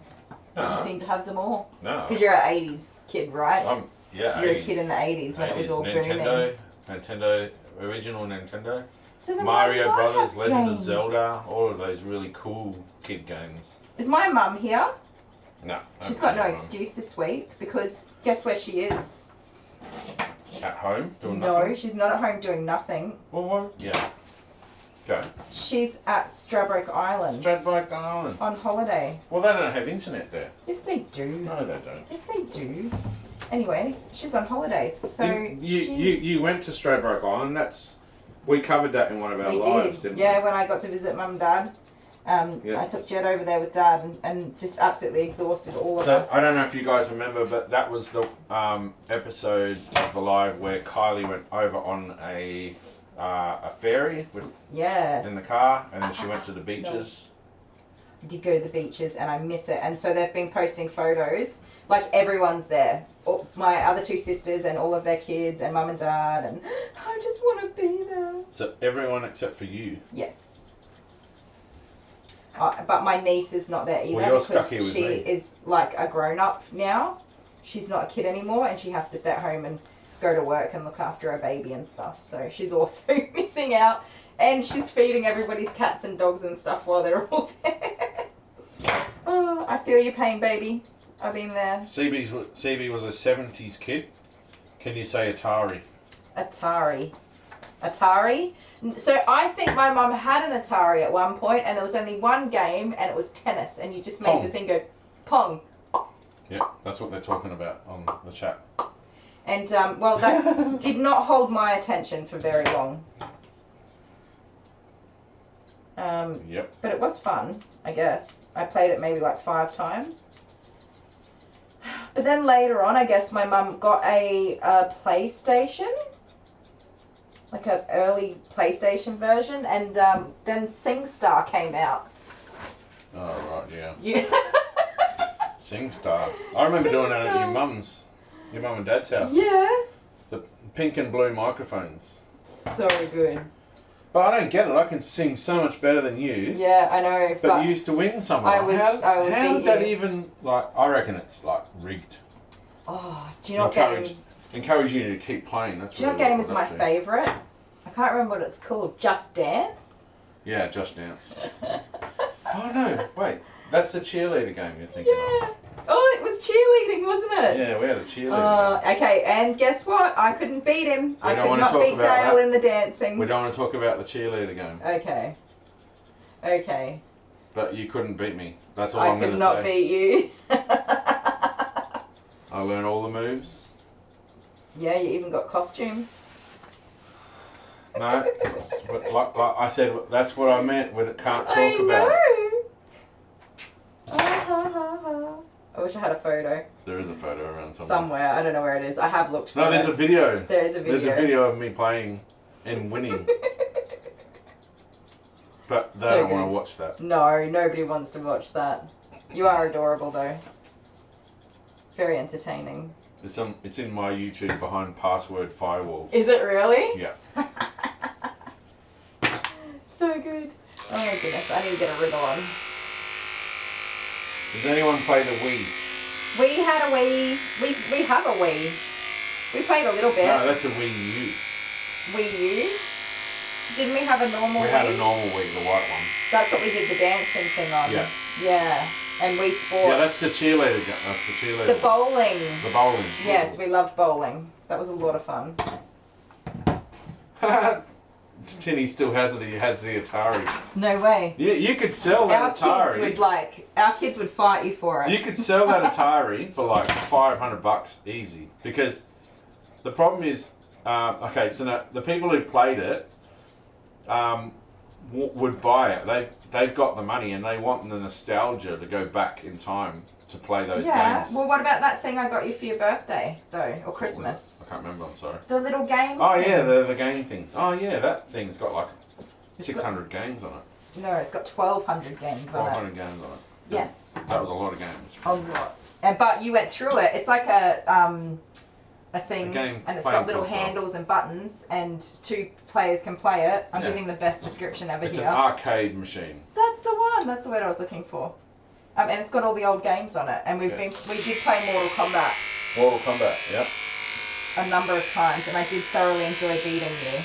You seem to have them all. No. Because you're an 80s kid, right? Yeah, You're 80s. a kid in the 80s when it was all Nintendo, original Nintendo. So then Mario why do I Brothers, have Legend of games? Zelda, all of those really cool kid games. Is my mum here? No. She's got no excuse this week because guess where she is? At home, doing No, nothing? she's not at home doing nothing. Well, what? Yeah. Go. She's at Stradbroke Island. Stradbroke Island. On holiday. Well, they don't have internet there. Yes, they do. No, they don't. Yes, they do. Anyways, she's on holidays, so You went to Stradbroke Island. We covered that in one of our we lives, did. didn't Yeah, when I got to visit Mum and Dad, Yeah. I took Jed over there with Dad and just absolutely exhausted all of So us. I don't know if you guys remember, but that was the episode of the live where Kylie went over on a ferry Yes. in the car, and then she went to the beaches. I did go to the beaches and I miss it. And so they've been posting photos. Like everyone's there. All, my other two sisters and all of their kids and Mum and Dad, and I just want to be there. So everyone except for you. Yes. But my niece is not there either, Well, you're because stuck here with she me. is like a grown up now. She's not a kid anymore, and she has to stay at home and go to work and look after her baby and stuff. So she's also missing out, and she's feeding everybody's cats and dogs and stuff while they're all there. Oh, I feel your pain, baby. I've been there. CB was a 70s kid. Can you say Atari? Atari. So I think my mum had an Atari at one point, and there was only one game, and it was tennis, and you just made Pong. the thing go pong. Yeah, that's what they're talking about on the chat. And well, that did not hold my attention for very long. Yep. But it was fun, I guess. I played it maybe like 5 times. But then later on, I guess my mum got a PlayStation. Like an early PlayStation version. And then SingStar came out. Oh, right, yeah. Yeah. SingStar. I remember doing that at SingStar. your mum and dad's house. Yeah. The pink and blue microphones. So good. But I don't get it. I can sing so much better than you. Yeah, I know. But you used to win somehow. I was How beat did that you. even, like, I reckon it's, like, rigged. Oh, do you know what game? Encourage you to keep playing. That's Do you know what really game what is we're my up to. favourite? I can't remember what it's called. Just Dance? Yeah, Just Dance. Oh, no. Wait. That's the cheerleader game you're thinking Yeah. Oh, it was cheerleading, wasn't of. it? Yeah, we had a cheerleader game. Okay, and guess what? I couldn't beat him. I don't could wanna not talk beat about Dale that. in the dancing. We don't want to talk about the cheerleader game. Okay. Okay. But you couldn't beat me. That's all I I'm going could to not say. beat you. I learned all the moves. Yeah, you even got costumes. No, but like I said, that's what I meant when it can't talk I about it. know. I wish I had a photo There is a photo around somewhere. somewhere. I don't know where it is. I have looked for No, it. there's a video. There is a video. There's a video of me playing and winning. But they So don't want good. to watch that. No, nobody wants to watch that. You are adorable though. Very entertaining. It's in my YouTube behind password firewalls. Is it really? Yeah. So good. Oh my goodness, I need to get a wriggle on. Does anyone play the Wii? We had a Wii. We have a Wii. We played a little bit. No, that's a Wii U. Wii U. Didn't we have a normal We Wii? had a normal Wii, the white one. That's what we did the dancing thing on. Yeah. Yeah. And Wii Sports. Yeah, that's the cheerleader. That's the cheerleader. The bowling. The bowling. Yes, we loved bowling. That was a lot of fun. Tinny still has it. He has the Atari. No way. You could sell that Our Atari. kids would fight you for it. You could sell that Atari for like $500 easy, because the problem is, okay, so now the people who played it would buy it. They've got the money and they want the nostalgia to go back in time to play those games. Well, what about that thing I got you for your birthday, though, or Christmas? I can't remember. I'm sorry. The little game. Oh thing. yeah, the game thing. Oh yeah, that thing's got like 600 games on it. No, it's got 1,200 games on it. 500 games on it. Yes. That was a lot of games. A lot. But you went through it. It's like a thing, A game and it's playing got little console. handles and buttons, and 2 players can play it. I'm Yeah. giving the best description ever It's here. an arcade machine. That's the one. That's the word I was looking for. And it's got all the old games on it, and we did play Mortal Kombat Mortal Kombat. Yep. a number of times, and I did thoroughly enjoy beating you.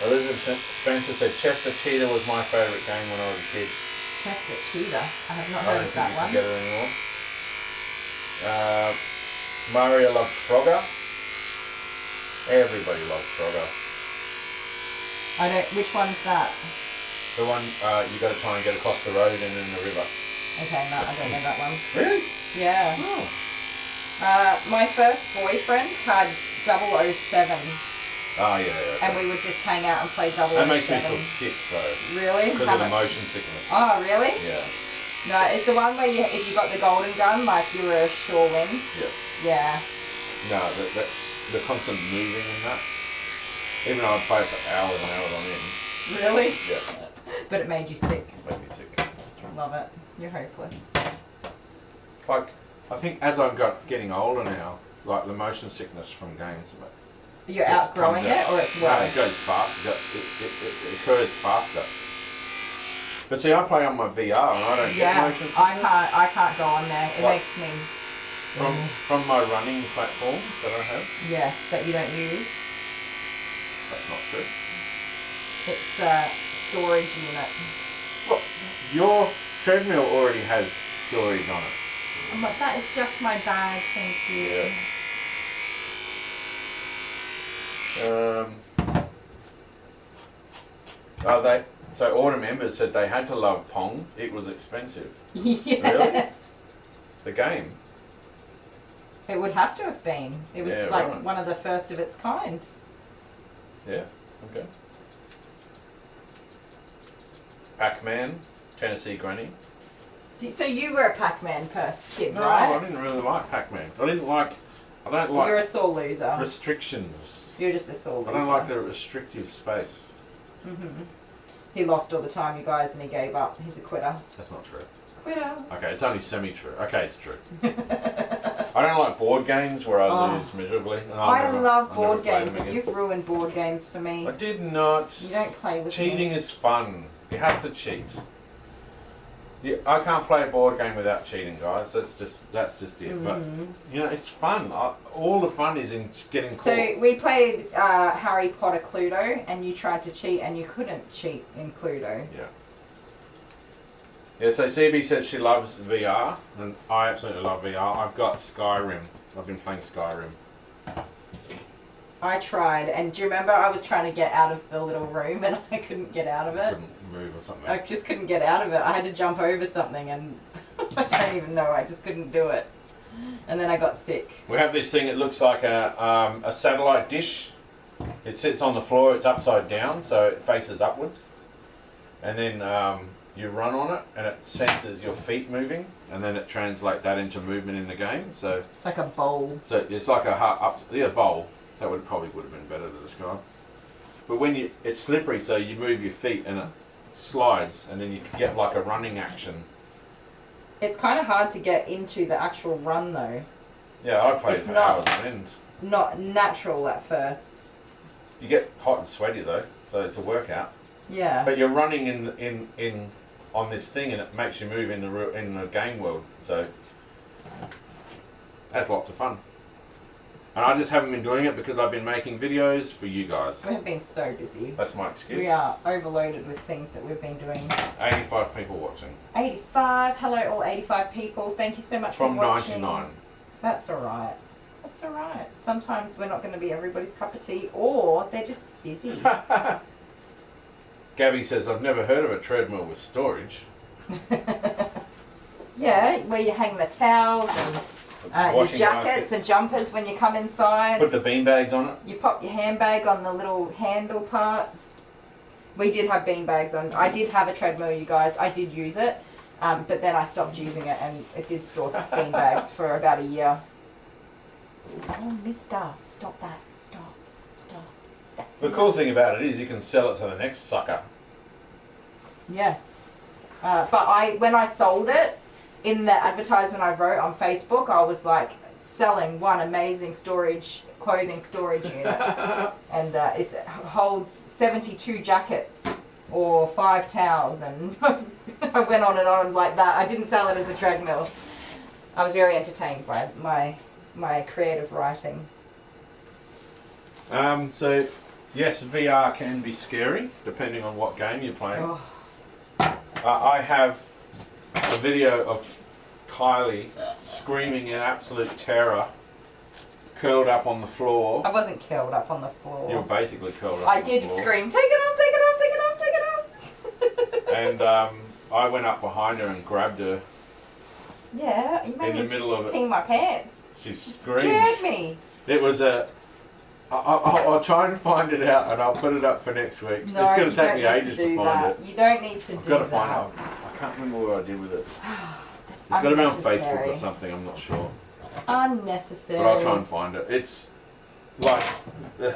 Elizabeth Spencer said Chester Cheetah was my favourite game when I was a kid. Chester Cheetah. I have not I heard don't of think that you one. can get it anymore. Mario loved Frogger. Everybody loved Frogger. I don't. Which one's that? The one you got to try and get across the road and in the river. Okay, no, I don't know that one. Really? Yeah. Oh. My first boyfriend had 007 Oh, yeah. And we would just hang out and play double. That makes me 07. feel sick, though. Really? Because of the motion sickness. Oh, really? Yeah. No, it's the one where if you got the golden gun, like you were a sure win. Yeah. Yeah. No, the constant moving and that. Even though I'd play it for hours and hours on end. Really? Yeah. But it made you sick. Made me sick. Love it. You're hopeless. Like, I think as I'm getting older now, like the motion sickness from games, You're just outgrowing comes it, out. or it's No, worse? it goes faster. It occurs faster. But see, I play on my VR and I don't get motion sickness. I can't go on there. It What? makes me. From my running platform that I have. Yes, that you don't use. That's not true. It's a storage unit. Well, your treadmill already has storage on it. But that is just my bag, thank you. So all the members said they had to love Pong. It was expensive. Yes. The game. It would have to have been. It was Yeah, like right. one of the first of its kind. Yeah. Okay. Pac-Man, Tennessee Granny. So you were a Pac-Man kid, No, right? I didn't really like Pac-Man. I don't like You're a sore loser. restrictions. You're just a sore loser. I don't like the restrictive space. He lost all the time, you guys, and he gave up. He's a quitter. That's not true. Quitter. Okay, it's only semi-true. Okay, it's true. I don't like board games where I lose miserably. And I love I'll board never play games, them and again. you've ruined board games for me. I did not. You don't play with Cheating me. is fun. You have to cheat. I can't play a board game without cheating, guys. That's just it. But you know, it's fun. All the fun is in getting caught. So we played Harry Potter Cluedo, and you tried to cheat, and you couldn't cheat in Cluedo. Yeah, so CB says she loves VR, and I absolutely love VR. I've got Skyrim. I've been playing Skyrim. I tried, and do you remember I was trying to get out of the little room, and I couldn't get out of it? Couldn't move or something. I just couldn't get out of it. I had to jump over something, and I don't even know. I just couldn't do it. And then I got sick. We have this thing. It looks like a satellite dish. It sits on the floor. It's upside down, so it faces upwards. And then you run on it, and it senses your feet moving, and then it translates that into movement in the game. So It's like a bowl. So it's like a bowl. That would have been better to describe. But when it's slippery, so you move your feet and it slides, and then you get like a running action. It's kind of hard to get into the actual run though. Yeah, I played It's for not- hours on end. Not natural at first. You get hot and sweaty though, so it's a workout. Yeah. But you're running in on this thing, and it makes you move in the game world. So that's lots of fun. And I just haven't been doing it because I've been making videos for you guys. We have been so busy. That's my excuse. We are overloaded with things that we've been doing. 85 people watching. 85. Hello, all 85 people. Thank you so much From for watching. 99. That's alright. That's alright. Sometimes we're not going to be everybody's cup of tea, or they're just busy. Gabby says, I've never heard of a treadmill with storage. Yeah, where you hang the towels and your Washing jackets baskets. and jumpers when you come inside. Put the bean bags on it. You pop your handbag on the little handle part. We did have bean bags on. I did have a treadmill, you guys. I did use it, but then I stopped using it, and it did store bean bags for about a year. Oh, mister, stop that. Stop. That's The cool thing about it is you can sell it to the next sucker. Yes. But when I sold it, in the advertisement I wrote on Facebook, I was like selling one amazing clothing storage unit. And it holds 72 jackets or 5 towels, and I went on and on like that. I didn't sell it as a treadmill. I was very entertained by my creative writing. So, yes, VR can be scary, depending on what game you're playing. Oh. I have a video of Kylie screaming in absolute terror, curled up on the floor. I wasn't curled up on the floor. You were basically curled up I on the did floor. scream, take it off, take it off, take it off, take it off. And I went up behind her and grabbed her Yeah, you made in the me middle of it. pee my pants. She You screamed. scared me. It was I'll try and find it out, and I'll put it up for next week. No, it's going you to take don't me need ages to find that. it. You don't need to I've do got to that. find out. I can't remember what I did with it. It's got to be on Facebook Unnecessary. or something. I'm not sure, Unnecessary. but I'll try and find it. It's like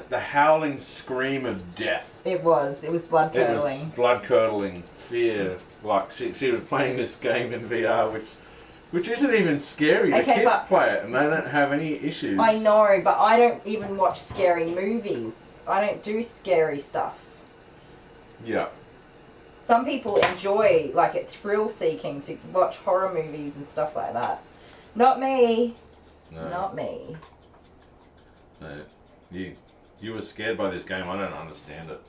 the howling scream of death. It was blood It was curdling. blood curdling, fear. Like she was playing this game in VR, which isn't even scary. The Okay, kids but- play it and they don't have any issues. I know, but I don't even watch scary movies. I don't do scary stuff. Yeah. Some people enjoy, like, it thrill seeking to watch horror movies and stuff like that. Not me. No. Not me. No. You were scared by this game. I don't understand it.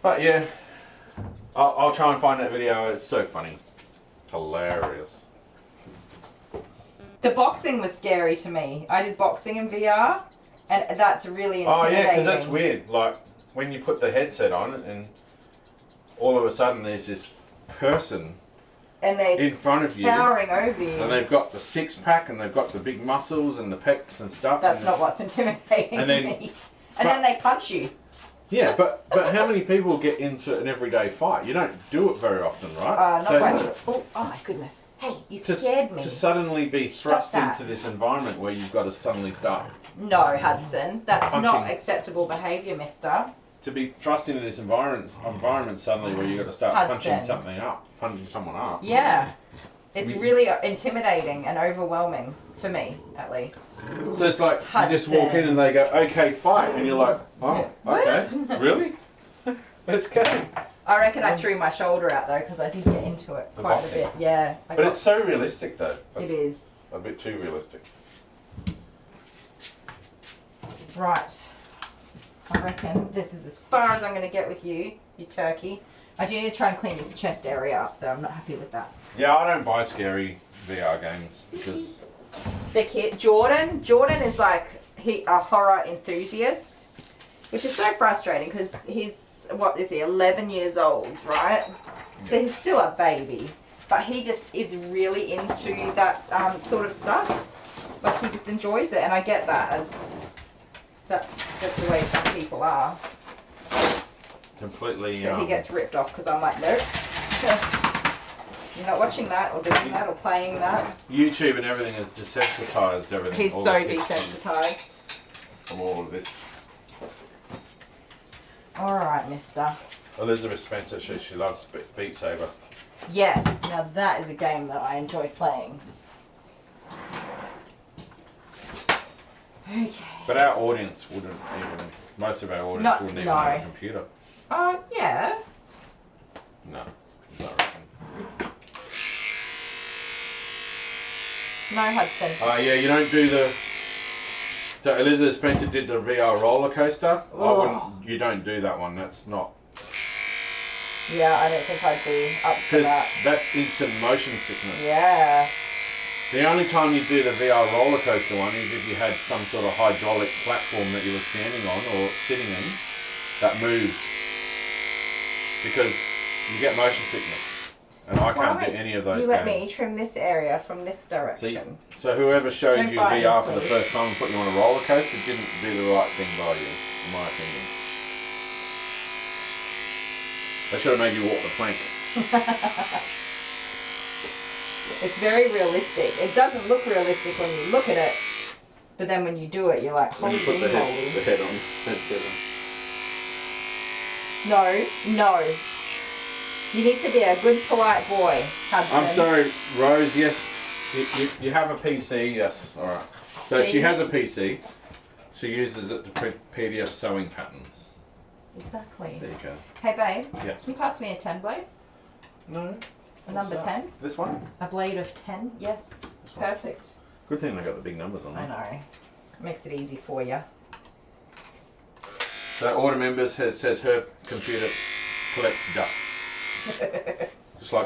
But yeah, I'll try and find that video. It's so funny, hilarious. The boxing was scary to me. I did boxing in VR, and that's really Oh intimidating. yeah, because that's weird. Like when you put the headset on, and all of a sudden there's this person, And they're in front of you, towering over you. and they've got the six pack, and they've got the big muscles and the pecs and stuff. That's and not what's intimidating And then- to me. And then they punch you. Yeah, but how many people get into an everyday fight? You don't do it very often, right? Not So quite sure. Oh my goodness. Hey, you scared me. to suddenly be Stop thrust that. into this environment where you've got to suddenly start No, Hudson. That's not Punching. acceptable behaviour, mister. to be thrust into this environment suddenly where you've got to start punching Hudson. something up, punching someone up. Yeah. It's really intimidating and overwhelming, for me, at least. So it's like you just walk in and they go, "Okay, fight," and you're like, "Oh, okay, really? Let's go." I reckon I threw my shoulder out, though, because I did get into it The quite boxing. a bit. Yeah. But it's so realistic, though. It It's is. a bit too realistic. Right. I reckon this is as far as I'm going to get with you, you turkey. I do need to try and clean this chest area up, though. I'm not happy with that. Yeah, I don't buy scary VR games because The kid, Jordan is like a horror enthusiast, which is so frustrating because he's, what is he, 11 years old, right? So he's still a baby, but he just is really into that sort of stuff. Like he just enjoys it, and I get that, as that's just the way some people are. completely. But he gets ripped off because I'm like, nope. You're not watching that or doing that or playing that. YouTube and everything has desensitized everything. He's all so the kids desensitized. from all of this. Alright, mister. Elizabeth Spencer, she loves Beat Saber. Yes, now that is a game that I enjoy playing. Okay. But our audience wouldn't even. Most of our audience wouldn't even have a computer. Yeah. No, I reckon. No, Hudson. Yeah, you don't do the. So Elizabeth Spencer did the VR roller coaster. You don't do that one. That's not. Yeah, I don't think I'd be up for Because that. that's instant motion sickness. Yeah. The only time you do the VR roller coaster one is if you had some sort of hydraulic platform that you were standing on or sitting in that moved. Because you get motion sickness. And I can't do any of those You games. let me trim this area from this direction. So whoever showed Don't you bite VR me, for the please. first time and put you on a roller coaster didn't do the right thing by you, in my opinion. They should have made you walk the plank. It's very realistic. It doesn't look realistic when you look at it, but then when you do it, you're like, When holy you put the moly. head on, headset on. No. You need to be a good, polite boy, Hudson. I'm sorry, Rose, yes, you have a PC, yes, alright. So See? she has a PC, she uses it to print PDF sewing patterns. Exactly. There you go. Hey, babe. Yeah. Can you pass me a 10 blade? No. A number 10? This one? A blade of 10? Yes. This one. Perfect. Good thing they got the big numbers on I it. know. Makes it easy for you. So order members says her computer collects dust.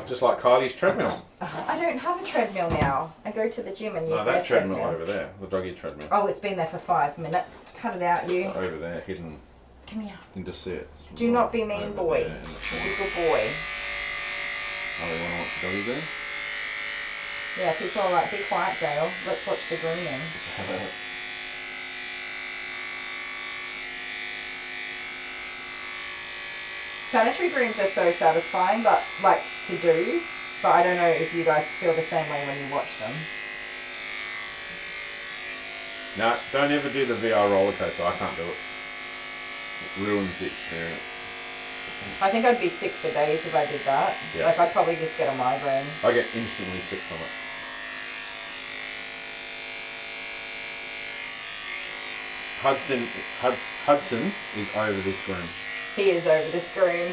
just like Kylie's treadmill. I don't have a treadmill now. I go to the gym and use No, their that treadmill over there, the doggy treadmill. Oh, it's been there for 5 minutes. Cut it out, you. Over there, hidden Come here. into sets. Do not be mean, Over boy. there in the Be corner. a good boy. Oh, they want to watch the doggy there? Yeah, people are like, be quiet, Dale. Let's watch the grooming. sanitary grooms are so satisfying, but like to do. But I don't know if you guys feel the same way when you watch them. No, don't ever do the VR roller coaster. I can't do it. It ruins the experience. I think I'd be sick for days if I did that. Yeah. Like I'd probably just get a migraine. I get instantly sick from it. Hudson is over this groom. He is over this groom.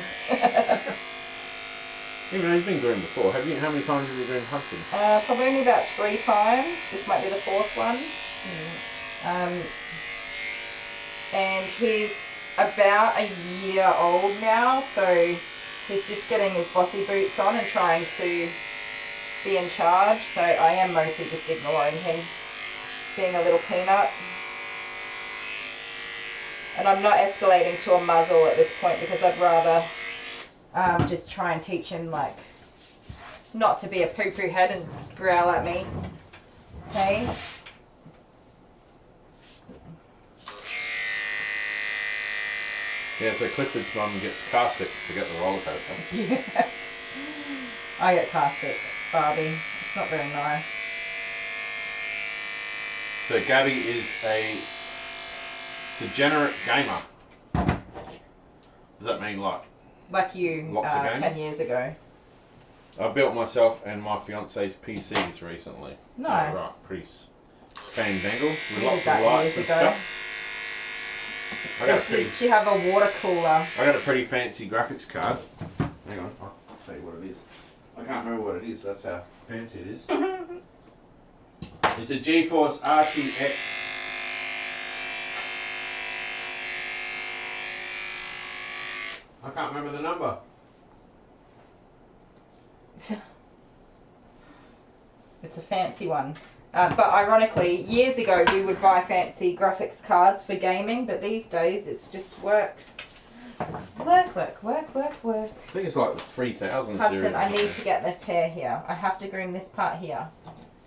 Even though he's been groomed before. How many times have you groomed Hudson? Probably only about 3 times. This might be the 4th one. And he's about a year old now, so he's just getting his bossy boots on and trying to be in charge. So I am mostly just ignoring him, being a little peanut. And I'm not escalating to a muzzle at this point because I'd rather just try and teach him, like, not to be a poo-poo head and growl at me. Okay? Yeah, so Clifford's mum gets car sick to get the roller coaster. Yes. I get car sick, Barbie. It's not very nice. So Gabby is a degenerate gamer. Does that mean like? Like you, Lots of games? 10 years ago. I built myself and my fiance's PCs recently. Nice. Right, pretty spandangle with We lots did that of lights and years ago. stuff. I got a pretty, Did she have a water cooler? I got a pretty fancy graphics card. Hang on, I'll tell you what it is. I can't remember what it is. That's how fancy it is. It's a GeForce RTX. I can't remember the number. It's a fancy one. But ironically, years ago we would buy fancy graphics cards for gaming, but these days it's just work. Work. I think it's like the 3000 Hudson, series. I need to get this hair here. I have to groom this part here.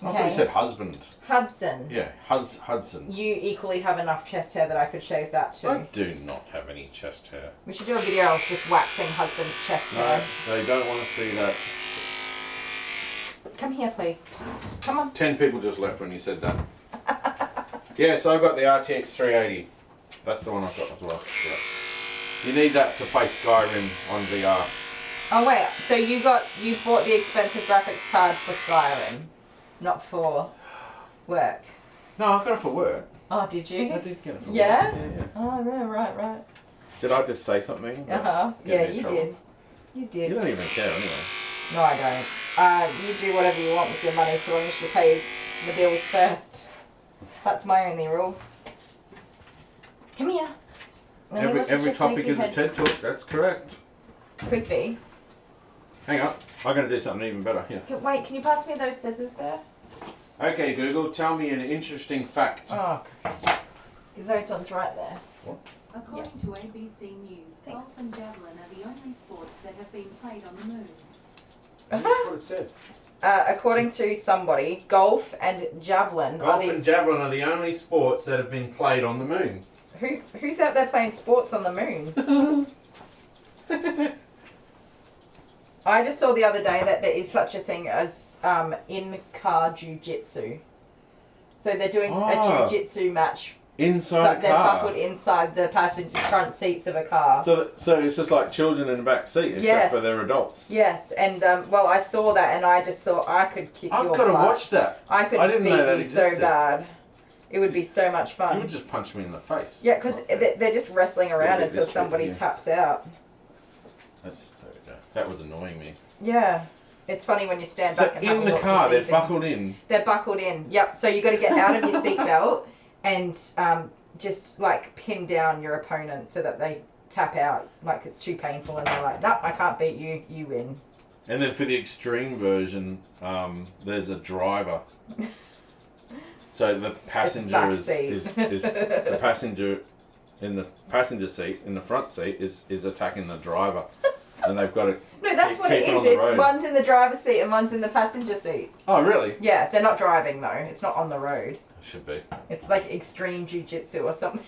I thought you said husband. Hudson. Yeah, Hudson. You equally have enough chest hair that I could shave that too. I do not have any chest hair. We should do a video of just waxing husband's chest No, hair. they don't want to see that. Come here, please. Come on. 10 people just left when you said that. Yeah, so I've got the RTX 380. That's the one I've got as well. Yeah. You need that to play Skyrim on VR. Oh wait, so you bought the expensive graphics card for Skyrim, not for work. No, I got it for work. Oh, did you? I did get it for Yeah? work. Yeah. Oh, right. Did I just say something? Uh-huh. Get Yeah, me in you trouble? did. You You did. don't even care anyway. No, I don't. You do whatever you want with your money so long as you pay the bills first. That's my only rule. Come here. Let me look at Every your topic flaky is a head. TED Talk, that's correct. Could be. Hang on, I'm going to do something even better here. Wait, can you pass me those scissors there? Okay, Google, tell me an interesting fact. Oh, those ones right there. According to ABC News, golf and javelin are the only sports that have been played on the moon. That's what it said. According to somebody, golf and javelin Golf are the... and javelin are the only sports that have been played on the moon. Who's out there playing sports on the moon? I just saw the other day that there is such a thing as in-car jiu-jitsu. So they're doing a jiu-jitsu match, Inside but a they're car. buckled inside the passenger front seats of a car. So it's just like children in the back seat, except Yes. for they're adults. Yes, and well, I saw that and I just thought I could kick I've your got to butt. watch that. I could I didn't beat know that you so existed. bad. It would be so much You fun. would just punch me in the face. Yeah, because they're just wrestling around Yeah, until this somebody bit, yeah. taps out. That was annoying me. Yeah. It's funny when you stand So back and have in a the look car, and see they're buckled things. in. They're buckled in. Yep. So you got to get out of your seatbelt and just like pin down your opponent so that they tap out like it's too painful and they're like, nope, I can't beat you. You win. And then for the extreme version, there's a driver. So the passenger is the passenger in the passenger seat in the front seat is attacking the driver, and they've got to. No, that's what keep it it is. on the It's road. one's in the driver's seat and one's in the passenger seat. Oh really? Yeah, they're not driving though. It's not on the road. It should be. It's like extreme jiu-jitsu or something.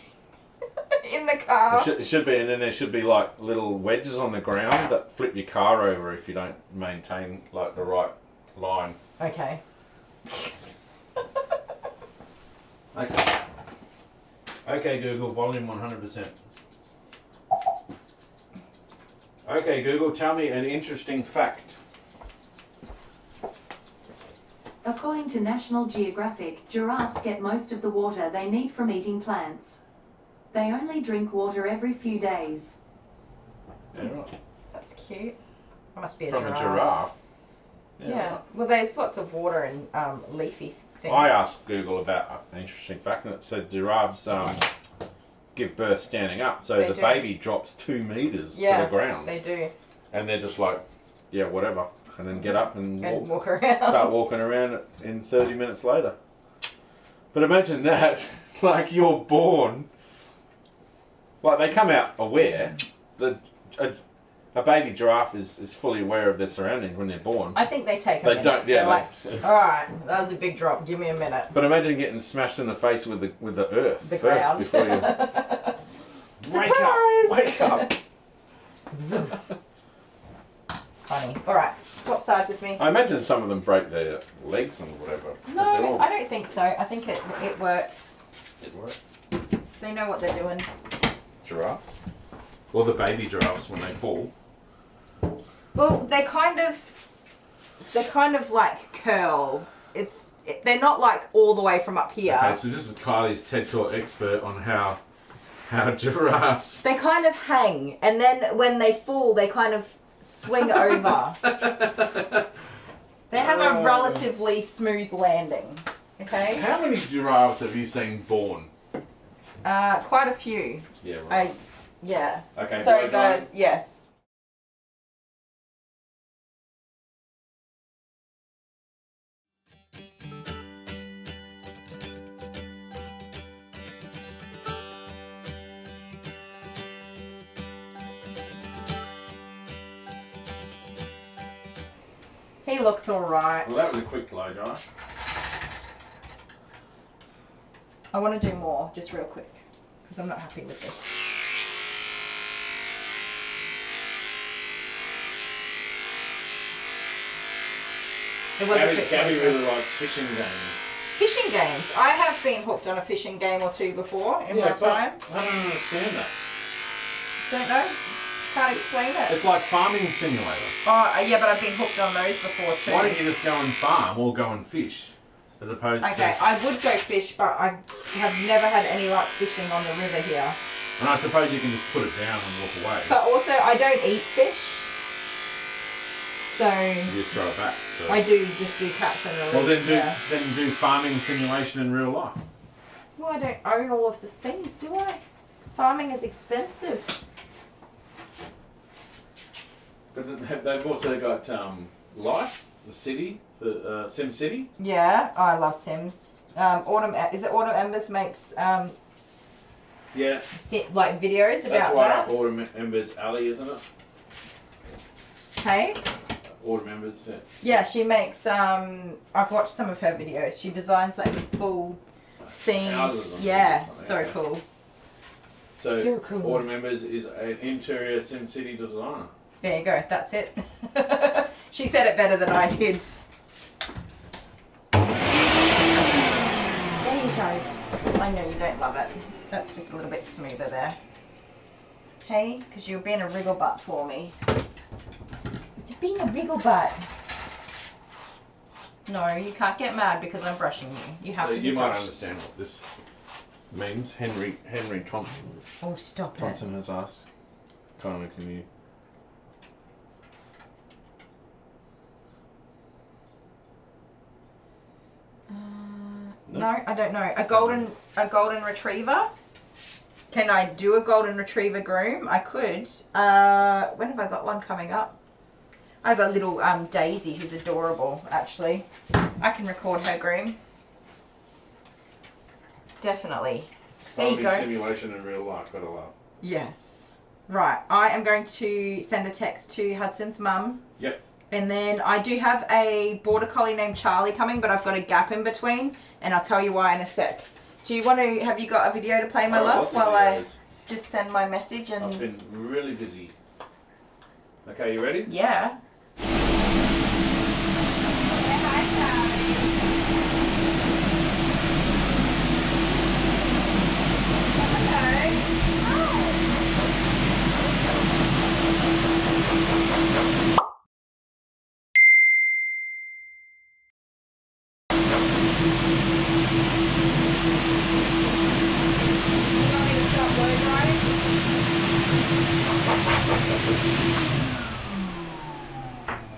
In the car. It should be, and then there should be like little wedges on the ground that flip your car over if you don't maintain like the right line. Okay. Okay. Okay, Google, volume 100%. Okay, Google, tell me an interesting fact. According to National Geographic, giraffes get most of the water they need from eating plants. They only drink water every few days. Yeah, right. That's cute. That must be a From giraffe. a giraffe. Yeah. Right. Well, there's lots of water and leafy things. I asked Google about an interesting fact, and it said giraffes give birth standing up, so They the do. baby drops 2 meters to Yeah, the ground, they do. and they're just like, yeah, whatever, and then get up and Walk around. start walking around in 30 minutes later. But imagine that, like you're born, like they come out aware. A baby giraffe is fully aware of their surroundings when they're born. I think they take a They minute. don't, yeah. They're like, all right, that was a big drop. Give me a minute. But imagine getting smashed in the face with the earth The first ground. before you Surprise! wake up. Funny. All right, swap sides with me. I imagine some of them break their legs and whatever. 'cause they're No, all- I don't think so. I think it works. It works. They know what they're doing. Giraffes. Or the baby giraffes when they fall. Well, they're kind of like curl. They're not like all the way from up here. Okay, so this is Kylie's TED Talk expert on how giraffes. They kind of hang, and then when they fall, they kind of swing over. They have a relatively smooth landing. Okay. How many giraffes have you seen born? Quite a few. Yeah, right. Yeah. Okay, Sorry, blow dry. guys. Yes. He looks alright. Well, that was a quick blow dry. I want to do more, just real quick, because I'm not happy with this. It was a quick Gabby blow dry. really likes fishing games. Fishing games. I have been hooked on a fishing game or two before in my but time. I don't understand that. Don't know. Can't explain it. It's like farming simulator. Oh, yeah, but I've been hooked on those before too. Why don't you just go and farm or go and fish? As opposed Okay, to... I would go fish, but I have never had any luck fishing on the river here. And I suppose you can just put it down and walk away. But also, I don't eat fish. So, You throw it back. So. I do just do catch and release. Well, yeah. then do farming simulation in real life. Well, I don't own all of the things, do I? Farming is expensive. But they've also got Life, the city, the Sim City. Yeah, I love Sims. Is it Autumn Embers makes Yeah, like videos that's about right that? up Autumn Embers Alley, isn't it? Hey? Autumn Embers. Yeah. Yeah, she makes I've watched some of her videos. She designs like full Houses themes. and Yeah, something, so yeah. cool. So So cool. Autumn Embers is an interior Sim City designer. There you go, that's it. She said it better than I did. There you go. I know you don't love it. That's just a little bit smoother there. Hey, because you're being a wriggle butt for me. You're being a wriggle butt. No, you can't get mad because I'm brushing you. You have So to be you might brushed. understand what this means. Henry Thompson. Oh, stop it. Thompson has asked, kindly can you... No, I don't know. A golden retriever. Can I do a golden retriever groom? I could. When have I got one coming up? I have a little Daisy who's adorable, actually. I can record her groom. Definitely. There you Farming go. simulation in real life, gotta love. Yes. Right. I am going to send a text to Hudson's mum. Yep. And then I do have a border collie named Charlie coming, but I've got a gap in between, and I'll tell you why in a sec. Do you want to? Have you got a video to play, my love? Lots of While I videos. just send my message and... I've been really busy. Okay, you ready? Yeah.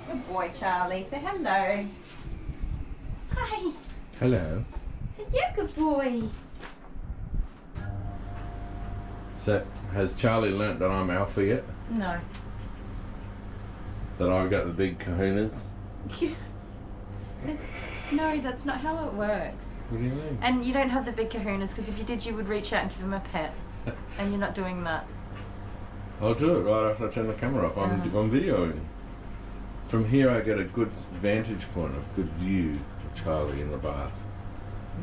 Good boy, Charlie. Say hello. Hi. Hello. Yeah, good boy. So, has Charlie learnt that I'm alpha yet? No. That I've got the big kahunas? No, that's not how it works. What do you mean? And you don't have the big kahunas because if you did, you would reach out and give him a pet. And you're not doing that. I'll do it right after I turn the camera off. I'm videoing. From here I get a good vantage point, a good view of Charlie in the bath.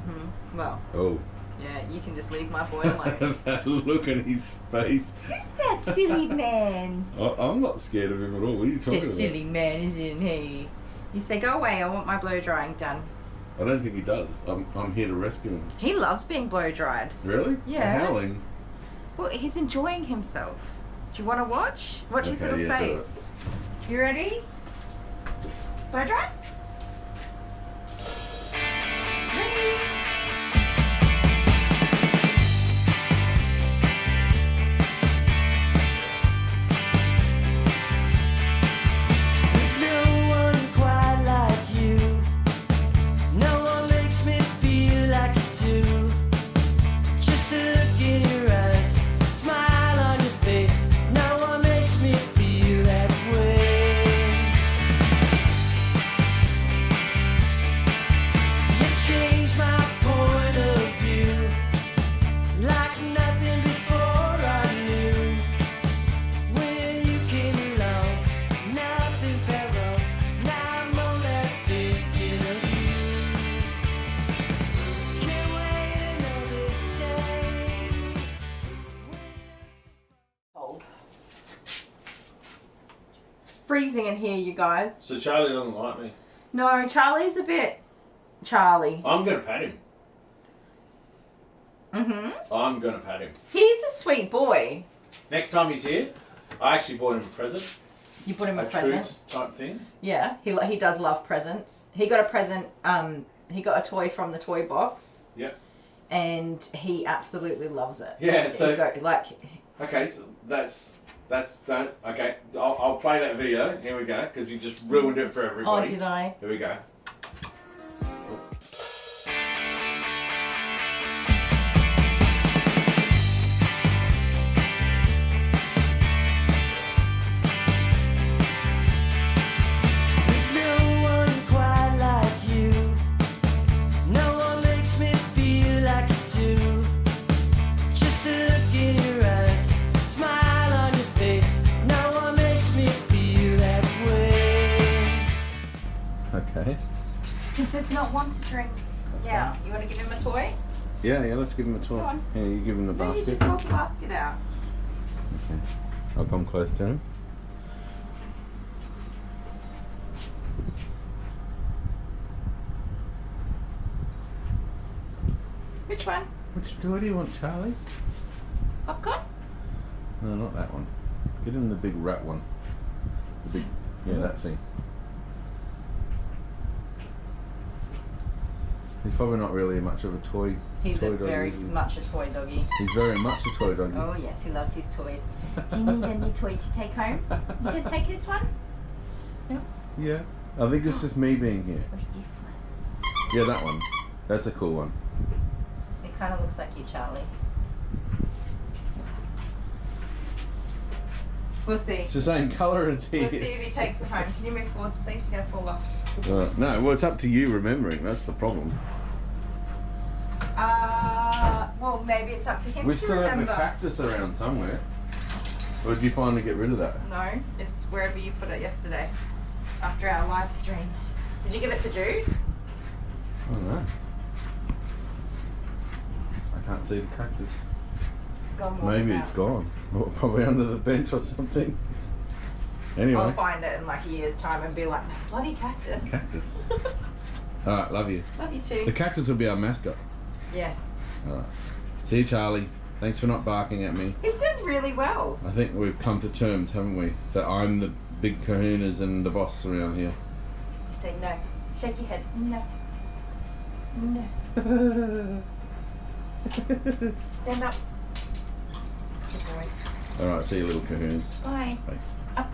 Mm-hmm. Well, Oh. yeah, you can just leave my boy alone. That look on his face. Who's that silly man? I'm not scared of him at all. What are you talking The about? silly man, isn't he? You say, go away, I want my blow drying done. I don't think he does. I'm here to rescue him. He loves being blow dried. Really? Yeah. Howling. Well, he's enjoying himself. Do you want to watch? Watch his Okay, little yeah, do face. You ready? Blow dry? Ready? There's no one quite like you. No one makes me feel like you do. Just a look in your eyes, smile on your face. No one makes me feel that way. You changed my point of view, like nothing before I knew. When you came along, nothing felt wrong. Now I'm only thinking of you. Can't wait another day. Cold. It's freezing in here, you guys. So Charlie doesn't like me. No, Charlie's a bit Charlie. I'm going to pat him. Mm-hmm. I'm going to pat him. He's a sweet boy. Next time he's here, I actually bought him a present. You put him a A present. truce type thing. Yeah, he does love presents. He got a present. He got a toy from the toy box. Yep. And he absolutely loves it. Yeah, so- Like, Okay, so okay, I'll play that video. Here we go, because you just ruined it for oh, everybody. did I? Here we go. There's no one quite like you. No one makes me feel like you do. Just a look in your eyes, smile on your face. No one makes me feel that way. Okay. He does not want to drink. That's Yeah, fine. you want to give him a toy? Yeah, let's give him a toy. Go on. Here, you give him the No, you basket. just hold the basket out. Okay. I'll come close to him. Which one? Which toy do you want, Charlie? Popcorn? No, not that one. Get him the big rat one. The big, yeah, that thing. He's probably not really much of a toy. He's toy a doggy, very is he? much a toy doggy. He's very much a toy doggy. Oh yes, he loves his toys. Do you need a new toy to take home? You can take this one. Yeah. I think it's just me being here. What's this one? Yeah, that one. That's a cool one. It kind of looks like you, Charlie. We'll see. It's the same colour as he We'll see is. if he takes it home. Can you move forwards, please? You're gonna fall off. No, well, it's up to you remembering. That's the problem. Well, maybe it's up to him We to still have the remember. cactus around somewhere. Or did you finally get rid of that? No, it's wherever you put it yesterday, after our live stream. Did you give it to Jude? I don't know. I can't see the cactus. It's gone. Maybe it's gone. Probably under the bench or something. Anyway. I'll find it in like a year's time and be like, bloody cactus. Cactus. Alright, love you. Love you too. The cactus will be our mascot. Yes. Alright. See you, Charlie. Thanks for not barking at me. He's doing really well. I think we've come to terms, haven't we? That I'm the big kahunas and the boss around here. You say no. Shake your head. No. No. Stand up. Good boy. Alright, see you, little kahunas. Bye. Bye. Up.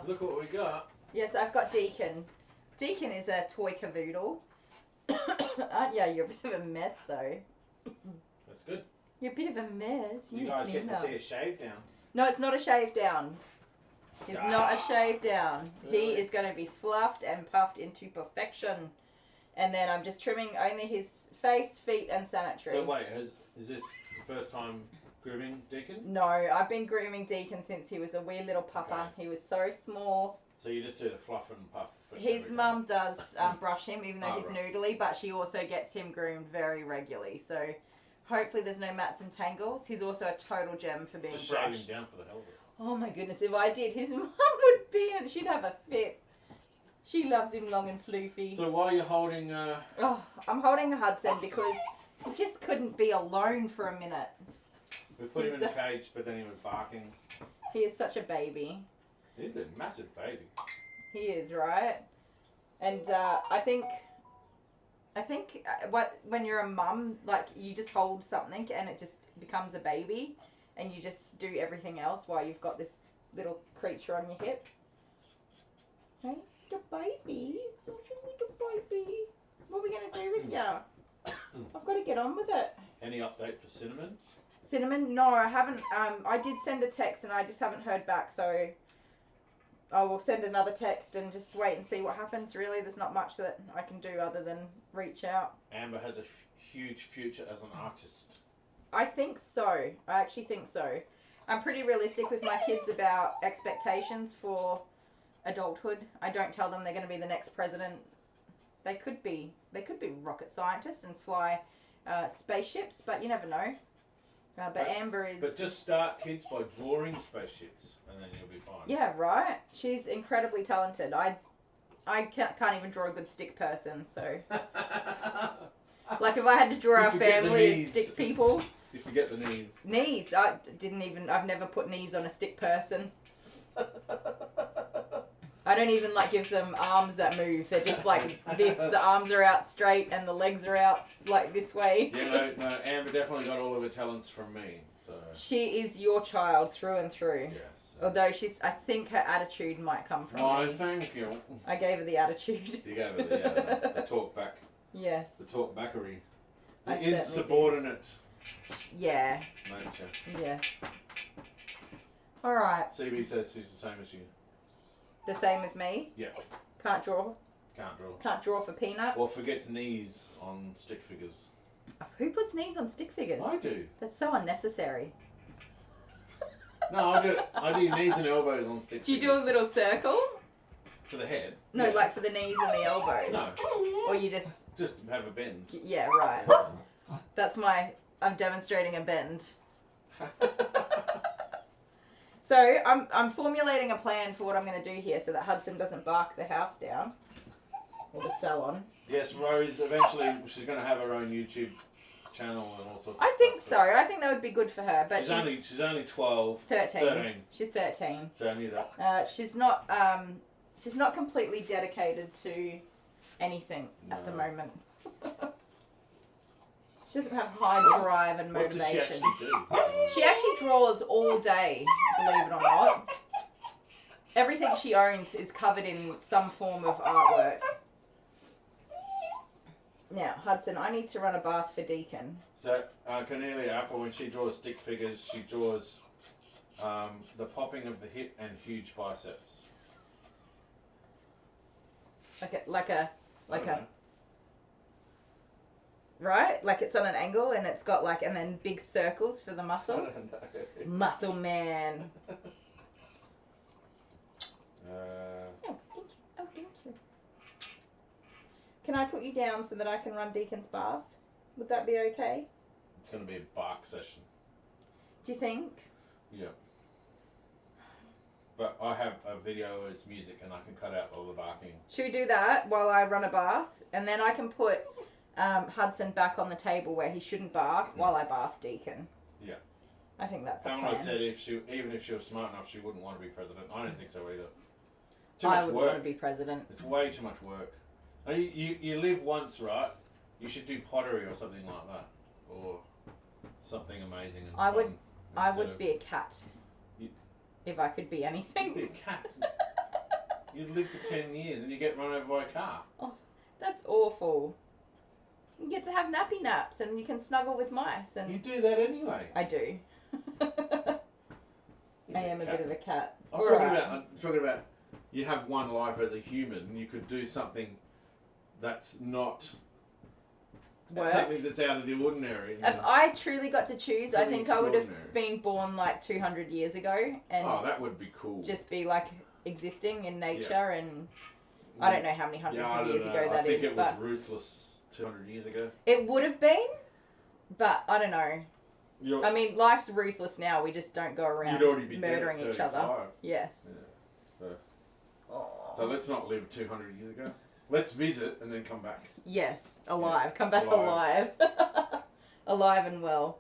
Look what we got. Yes, I've got Deacon. Deacon is a toy cavoodle. Aren't you? You're a bit of a mess, though. That's good. You're a bit of a mess. You guys get to see a shave down. No, it's not a shave down. It's not a shave down. Really? He is going to be fluffed and puffed into perfection. And then I'm just trimming only his face, feet, and sanitary. So wait, is this the first time grooming Deacon? No, I've been grooming Deacon since he was a wee little puppa. Okay. He was so small. So you just do the fluff and puff. His mum does brush him, even though he's right. noodly, but she also gets him groomed very regularly. So hopefully there's no mats and tangles. He's also a total gem for being just brushed. shave him down for the hell of it. Oh my goodness, if I did, his mum would be in. She'd have a fit. She loves him long and floofy. So while you're holding... Oh, I'm holding Hudson because he just couldn't be alone for a minute. We put him in a cage, but then he was barking. He is such a baby. He's a massive baby. He is, right? And I think when you're a mum, like, you just hold something and it just becomes a baby, and you just do everything else while you've got this little creature on your hip. Hey, the baby, the baby. What are we gonna do with you? I've got to get on with it. Any update for Cinnamon? Cinnamon? No, I haven't. I did send a text and I just haven't heard back, so I will send another text and just wait and see what happens. Really, there's not much that I can do other than reach out. Amber has a huge future as an artist. I think so. I actually think so. I'm pretty realistic with my kids about expectations for adulthood. I don't tell them they're going to be the next president. They could be rocket scientists and fly spaceships, but you never know. But Amber is... But just start kids by drawing spaceships, and then you'll be fine. Yeah, right? She's incredibly talented. I can't even draw a good stick person, so... Like, if I had to draw our family as stick people... You forget the knees. Knees. I've never put knees on a stick person. I don't even, like, give them arms that move. They're just like this. The arms are out straight and the legs are out, like, this way. Yeah, no, Amber definitely got all of her talents from me, so... She is your child through and through. Yes. Although I think her attitude might come from Why, me. thank you. I gave her the attitude. You gave her the talk back. Yes. The talk backery. I The certainly insubordinate Yeah. nature. Yes. Alright. CB says she's the same as you. The same as me? Yeah. Can't draw. Can't draw. Can't draw for peanuts. Or forgets knees on stick figures. Who puts knees on stick figures? I do. That's so unnecessary. No, I do knees and elbows on stick figures. Do you do a little circle? For the head? No, Yeah. like for the knees and the elbows. No. Or you just... Just have a bend. Yeah, right. That's I'm demonstrating a bend. So I'm formulating a plan for what I'm going to do here so that Hudson doesn't bark the house down. Or the salon. Yes, Rose, eventually she's going to have her own YouTube channel and all sorts of I think stuff. so. I think that would be good for her. But She's only 12. 13. She's 13. So I knew that. She's not completely dedicated to anything at the moment. She doesn't have high drive and motivation. What does she actually do? She actually draws all day, believe it or not. Everything she owns is covered in some form of artwork. Now, Hudson, I need to run a bath for Deacon. So, Cornelia Apple, when she draws stick figures, she draws the popping of the hip and huge biceps. Like a right? Like it's on an angle and it's got like, and then big circles for the muscles. I don't know. Muscle man. Oh, thank you. Can I put you down so that I can run Deacon's bath? Would that be okay? It's going to be a bark session. Do you think? Yeah. But I have a video, it's music, and I can cut out all the barking. Should we do that while I run a bath? And then I can put Hudson back on the table where he shouldn't bark while I bath Deacon. Yeah. I think that's a Pamela plan. said even if she was smart enough, she wouldn't want to be president. I don't think so either. I Too much would work. want to be president. It's way too much work. You live once, right? You should do pottery or something like that. Or something amazing and I fun. would be a cat. If I could be anything. You'd be a cat. You'd live for 10 years and you get run over by a car. Oh, that's awful. You get to have nappy naps and you can snuggle with mice and... You do that anyway. I do. I am a bit of a cat. I'm talking about you have one life as a human and you could do something that's not... Work. Something that's out of the ordinary. If I truly got to choose, I Something think I would have extraordinary. been born like 200 years ago and that would be cool. just be like existing in nature and I don't know how many hundreds of years ago that is. I think it was but ruthless 200 years ago. it would have been, but I don't know. I mean, life's ruthless now. We just don't go around You'd already be murdering dead at each other. 35. Yes. Yeah. So let's not live 200 years ago. Let's visit and then come back. Yes, alive. Yeah. Come back alive. Alive and well.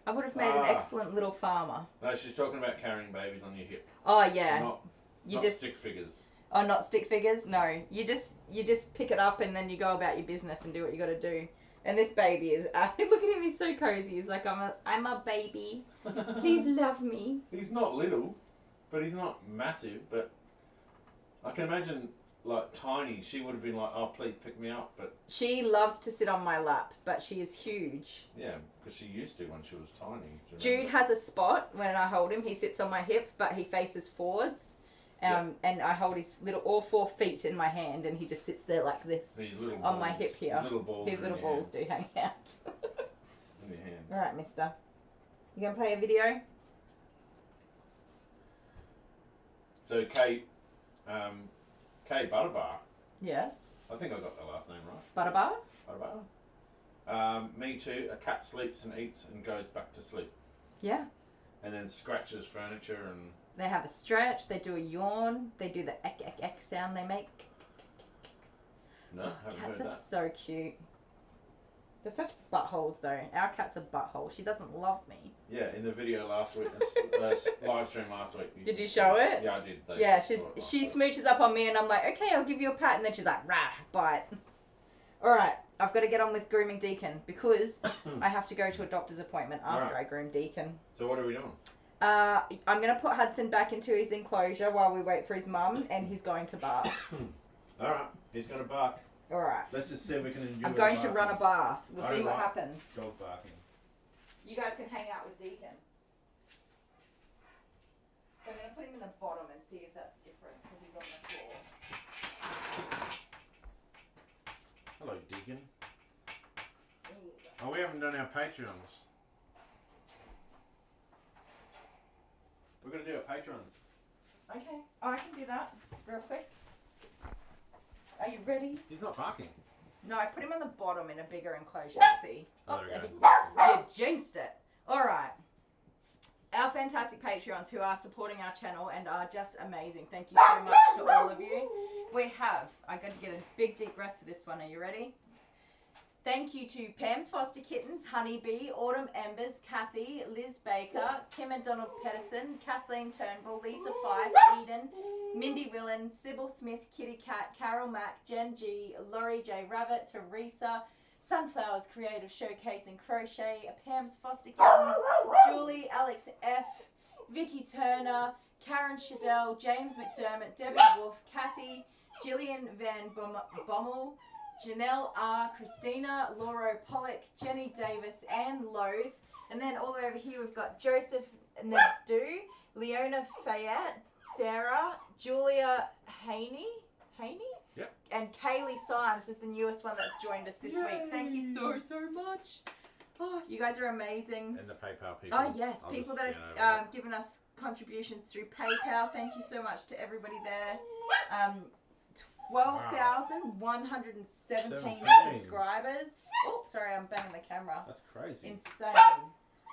I would have made an excellent little farmer. No, she's talking about carrying babies on your hip. Oh yeah. Not stick figures. Oh, not stick figures? No. You just pick it up and then you go about your business and do what you got to do. And this baby is look at him, he's so cozy. He's like, I'm a baby. Please love me. He's not little, but he's not massive, but I can imagine like tiny, she would have been like, oh please pick me up, but she loves to sit on my lap, but she is huge. yeah, because she used to when she was tiny. Jude has a spot when I hold him. He sits on my hip, but he faces forwards. And I hold his all 4 feet in my hand, and he just sits there like this on my hip here. His little balls do hang out. In your hand. All right, mister. You gonna play a video? So Kate Butterbar. Yes. I think I got the last name right. Butterbar? Butterbar. Me too. A cat sleeps and eats and goes back to sleep. Yeah. And then scratches furniture and... They have a stretch, they do a yawn, they do the ek ek ek sound they make. No, haven't Cats heard are that. so cute. They're such buttholes though. Our cat's a butthole. She doesn't love me. Yeah, in the video last week, live stream last week. Did you show it? Yeah, I did. Yeah, she smooches up on me and I'm like, okay, I'll give you a pat, and then she's like, rah, bite. Alright, I've got to get on with grooming Deacon because I have to go to a doctor's appointment after I groom Deacon. So what are we doing? I'm going to put Hudson back into his enclosure while we wait for his mum, and he's going to bark. Alright, he's going to bark. Alright. Let's just see if we can enjoy I'm going to run a bath. We'll see what happens. Dog barking. You guys can hang out with Deacon. So I'm going to put him in the bottom and see if that's different because he's on the floor. Hello, Deacon. Oh, we haven't done our Patreons. We're going to do our Patrons. Okay. Oh, I can do that real quick. Are you ready? He's not barking. No, I put him on the bottom in a bigger enclosure, see? Oh, there we go. You jinxed it. Alright. Our fantastic Patreons who are supporting our channel and are just amazing. Thank you so much to all of you. We have, I got to get a big deep breath for this one. Are you ready? Thank you to Pam's Foster Kittens, Honeybee, Autumn Embers, Kathy, Liz Baker, Kim and Donald Pedersen, Kathleen Turnbull, Lisa Fife, Eden, Mindy Willen, Sybil Smith, Kitty Cat, Carol Mack, Jen G, Laurie J. Rabbit, Teresa, Sunflowers Creative Showcase and Crochet, Pam's Foster Kittens, Julie, Alex F, Vicky Turner, Karen Shadell, James McDermott, Debbie Wolf, Kathy, Gillian Van Bommel, Janelle R, Christina, Laura Pollock, Jenny Davis, and Loath. And then all over here we've got Joseph Nadu, Leona Fayette, Sarah, Julia Haney? Yep. And Kylie Symes is the newest one that's joined us this week. Thank you so much. Oh, you guys are amazing. And the PayPal people. Oh yes, people that have given us contributions through PayPal. Thank you so much to everybody there. 12,117 subscribers. Oh, sorry, I'm banging the camera. That's crazy. Insane.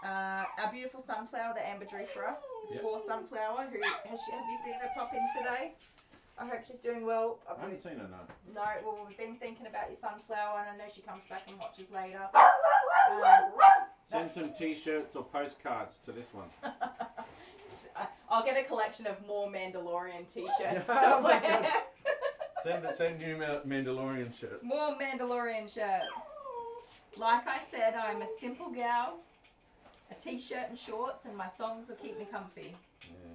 Our beautiful Sunflower that Amber drew for us. Yep. For Sunflower, who have you seen her pop in today? I hope she's doing well. I haven't seen her, no. No, well, we've been thinking about your Sunflower, and I know she comes back and watches later. Send some t-shirts or postcards to this one. I'll get a collection of more Mandalorian t-shirts. Oh my God. Send new Mandalorian shirts. More Mandalorian shirts. Like I said, I'm a simple gal. A t-shirt and shorts, and my thongs will keep me comfy. Yeah.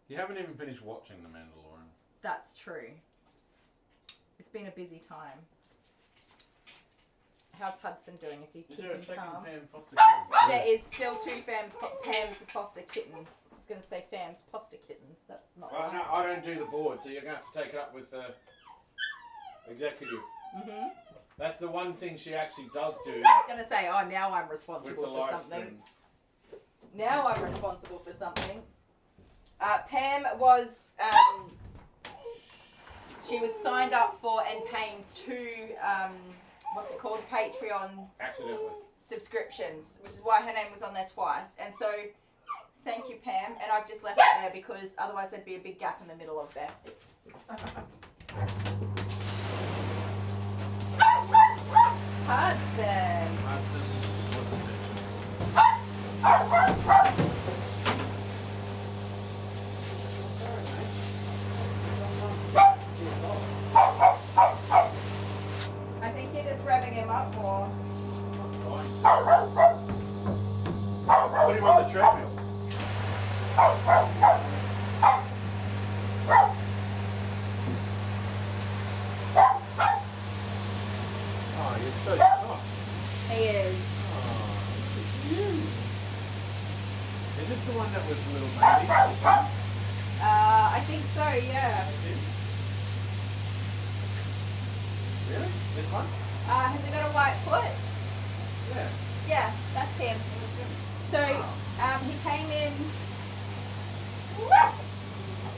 You haven't even finished watching The Mandalorian. That's true. It's been a busy time. How's Hudson doing? Is he keeping Is there a second calm? Pam Foster Kitten? There is still two Pam's Foster Kittens. I was going to say Fam's Foster Kittens. That's not Well, right. no, I don't do the board, so you're going to have to take it up with the executive. Mm-hmm. That's the one thing she actually does do I was going to say, oh, now I'm with responsible the for live something. stream. Now I'm responsible for something. Pam was, she was signed up for and paying two, what's it called, Patreon Accidentally. subscriptions, which is why her name was on there twice. And so, thank you, Pam. And I've just left it there because otherwise there'd be a big gap in the middle of there. Hudson. I think you're just revving him up more. Put him on the treadmill. Oh, you're so soft. He is. Is this the one that was a little baby? I think so, yeah. Really? This one? Has he got a white foot? Yeah. Yeah, that's him. So, he came in.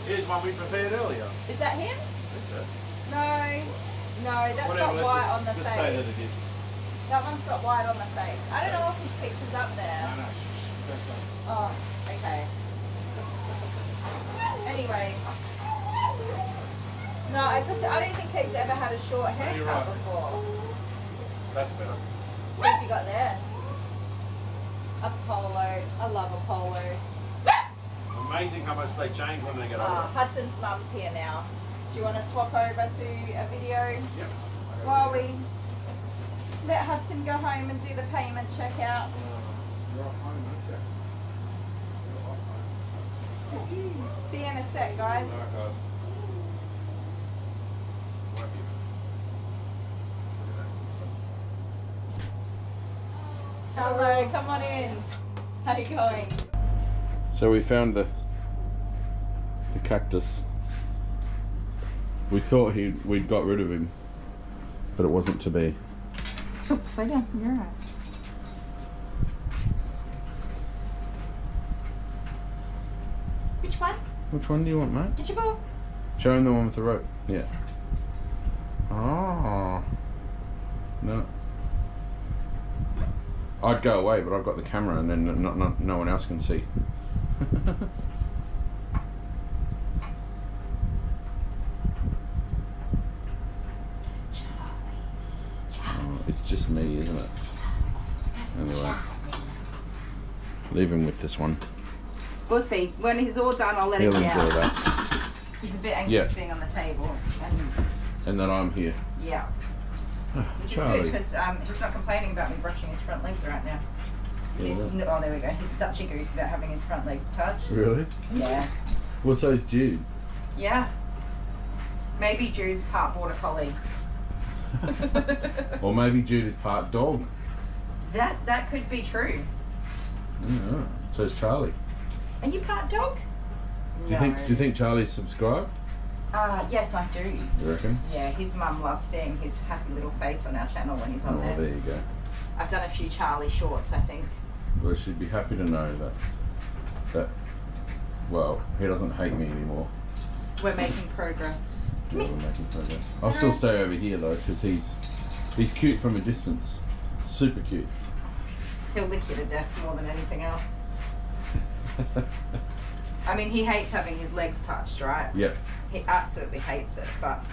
Here's one we prepared earlier. Is that him? No, that's Whatever, not white on the let's say that face. it is. That one's got white on the face. I don't know if his picture's up there. No, Oh, okay. Anyway. No, I don't think he's ever had a short haircut right. before. that's better. What have you got there? A polo. I love a polo. Amazing how much they change when they get older. Hudson's mum's here now. Do you want to swap over to a video Yep. while we let Hudson go home and do the payment checkout? You're off home, aren't you? You're off home. See you in a sec, guys. Alright, guys. Love you. Hello, come on in. How you going? So we found the cactus. We thought we'd got rid of him, but it wasn't to be. Oops, lay down. You're right. Which one? Which one do you want, mate? Get your ball. Show him the one with the rope. Yeah. Oh. No. I'd go away, but I've got the camera, and then no one else can see. Oh, it's just me, isn't it? Anyway, leave him with this one. We'll see. When he's all done, I'll let He'll him enjoy out. that. He's a bit anxious Yeah. being on the table. And then I'm here. Yeah. Which is good Charlie. because he's not complaining about me brushing his front legs right now. He's, Yeah. oh, there we go. He's such a goose about having his front legs touched. Really? Yeah. Well, so's Jude. Yeah. Maybe Jude's part border collie. Or maybe Jude is part dog. That could be true. Yeah. So's Charlie. Are you part dog? Do you think Charlie's subscribed? Yes, I do. You reckon? Yeah, his mum loves seeing his happy little face on our channel when he's on Oh, there. there you go. I've done a few Charlie shorts, I think. Well, she'd be happy to know that well, he doesn't hate me anymore. We're making progress. Yeah, we're making progress. I'll still stay over here though, because he's cute from a distance. Super cute. He'll lick you to death more than anything else. I mean, he hates having his legs touched, right? Yep. He absolutely hates it, but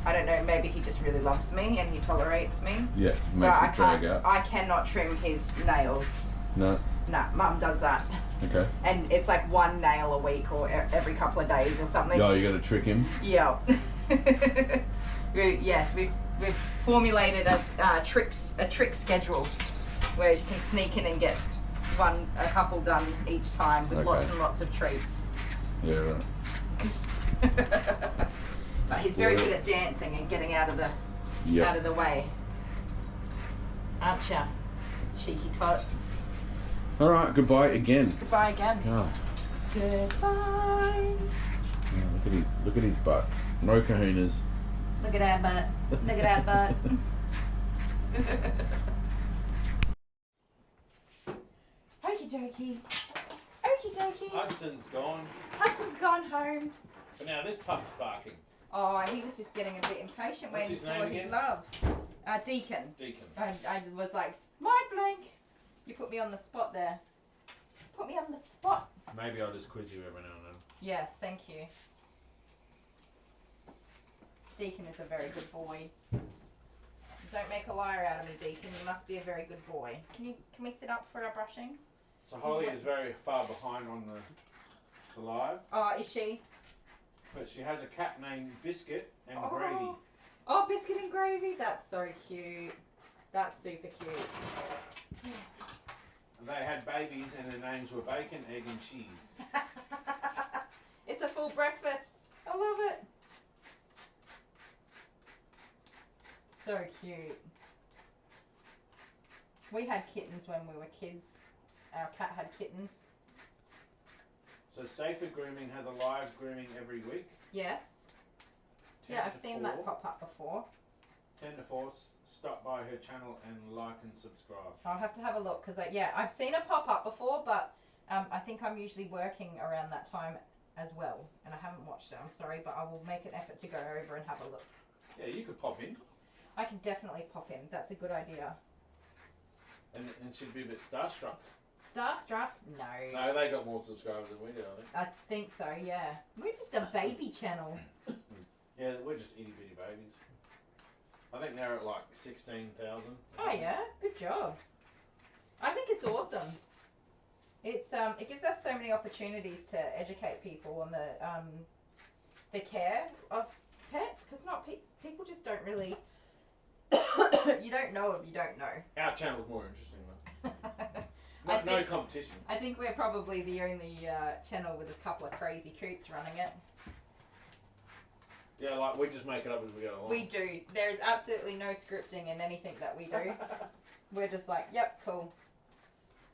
I don't know, maybe he just really loves me and he tolerates me. Yeah, But makes I it drag can't, out. I cannot trim his nails. No? Nah, Mum does that. Okay. And it's like one nail a week or every couple of days or something. Oh, you gotta trick him? Yeah. Yes, we've formulated a trick schedule where you can sneak in and get a couple done each time with lots Okay. and lots of treats. Yeah, right. But he's very good at dancing and getting out of the way. Aren't ya? Cheeky tot. Alright, goodbye again. Goodbye again. God. Goodbye. Yeah, look at his butt. No kahunas. Look at that butt. Look at that butt. Okie dokie. Okie dokie. Hudson's gone. Hudson's gone home. But now this pup's barking. Oh, he was just getting a bit impatient What's waiting his for name his again? love. Deacon. Deacon. I was like, mind blank. You put me on the spot there. Put me on the spot. Maybe I'll just quiz you every now and then. Yes, thank you. Deacon is a very good boy. Don't make a liar out of me, Deacon. You must be a very good boy. Can we sit up for our brushing? So Holly is very far behind on the live, Oh, is she? but she has a cat named Biscuit and Gravy. Oh, Biscuit and Gravy. That's so cute. That's super cute. And they had babies and their names were Bacon, Egg and Cheese. It's a full breakfast. I love it. So cute. We had kittens when we were kids. Our cat had kittens. So Safer Grooming has a live grooming every week. Yes. 10 Yeah, I've to seen 4. that pop up before. 10 to 4. Stop by her channel and like and subscribe. I'll have to have a look because I've seen it pop up before, but I think I'm usually working around that time as well, and I haven't watched it. I'm sorry, but I will make an effort to go over and have a look. Yeah, you could pop in. I can definitely pop in. That's a good idea. And she'd be a bit starstruck. Starstruck? No. No, they got more subscribers than we do, I think. I think so, yeah. We're just a baby channel. Yeah, we're just itty bitty babies. I think they're at like 16,000. Oh yeah, good job. I think it's awesome. It's it gives us so many opportunities to educate people on the care of pets, because people just don't really. You don't know if you don't know. Our channel's more interesting though. No competition. I think we're probably the only channel with a couple of crazy coots running it. Yeah, like we just make it up as we go along. We do. There's absolutely no scripting in anything that we do. We're just like, yep, cool.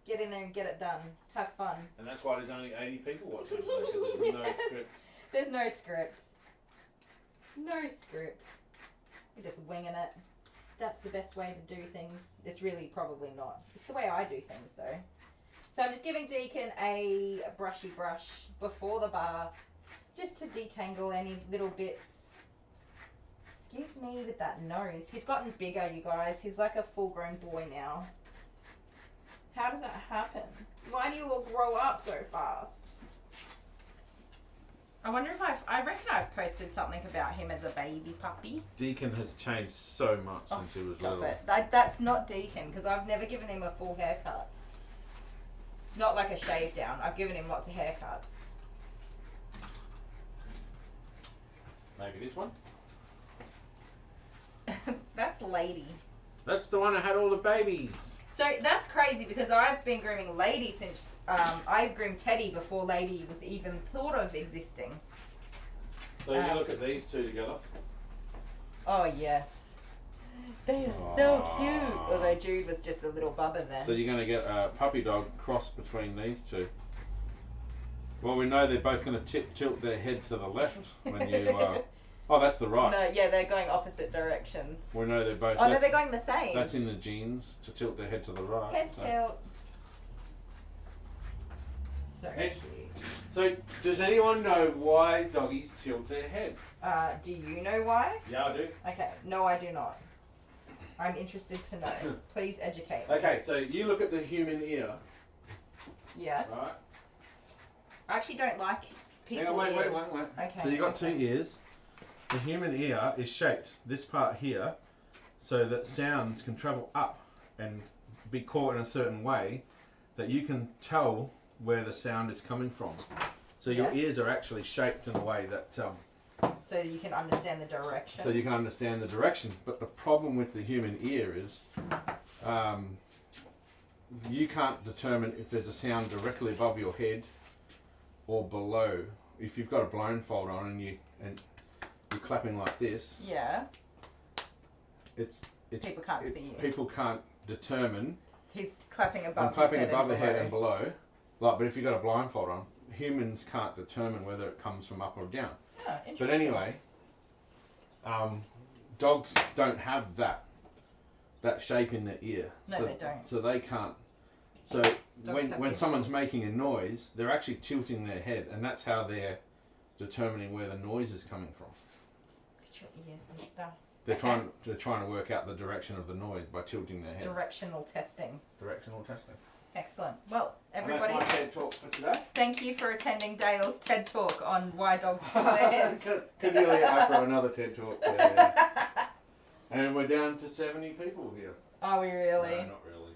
Get in there and get it done. Have fun. And that's why there's only 80 people watching. Because there's no script. There's no script. No script. We're just winging it. That's the best way to do things. It's really probably not. It's the way I do things though. So I'm just giving Deacon a brushy brush before the bath, just to detangle any little bits. Excuse me with that nose. He's gotten bigger, you guys. He's like a full-grown boy now. How does that happen? Why do you all grow up so fast? I wonder if I reckon I've posted something about him as a baby puppy. Deacon has changed so much since he was little. Stop it. That's not Deacon, because I've never given him a full haircut. Not like a shave down. I've given him lots of haircuts. Maybe this one? That's Lady. That's the one that had all the babies. So that's crazy, because I've been grooming Lady since I groomed Teddy before Lady was even thought of existing. So you look at these two together. Oh yes, they are so cute. Although Jude was just a little bubba then. So you're going to get a puppy dog cross between these two. Well, we know they're both going to tilt their head to the left when you. Oh, that's the right. No, yeah, they're going opposite directions. We know they're both. Oh no, they're going the same. That's in the genes to tilt their head to the right. Head tilt. So Hey. cute. So, does anyone know why doggies tilt their head? Do you know why? Yeah, I do. Okay, no, I do not. I'm interested to know. Please educate me. Okay, so you look at the human ear, Yes. right? I actually don't like people Hang on, wait. Okay. So you got two ears. The human ear is shaped, this part here, so that sounds can travel up and be caught in a certain way that you can tell where the sound is coming from. So your Yes. ears are actually shaped in a way that So you can understand the direction. so you can understand the direction. But the problem with the human ear is you can't determine if there's a sound directly above your head or below. If you've got a blindfold on and you're clapping like this, Yeah. it's People can't see you. People can't determine. He's clapping above I'm clapping his head above the and head below. and below. Like, but if you've got a blindfold on, humans can't determine whether it comes from up or down. Oh, interesting. But anyway, dogs don't have that shape in their ear. No, so, they don't. So they can't. So Dogs have when this someone's making a noise, they're actually tilting their head, and that's how they're determining where the noise is coming from. Look at your ears and stuff. They're Okay. trying to work out the direction of the noise by tilting their head. Directional testing. Directional testing. Excellent. Well, And everybody, that's my TED talk for today. thank you for attending Dale's TED Talk on why dogs tilt their heads. Could nearly go for another TED talk. Yeah. And we're down to 70 people here. Are we really? No, not really.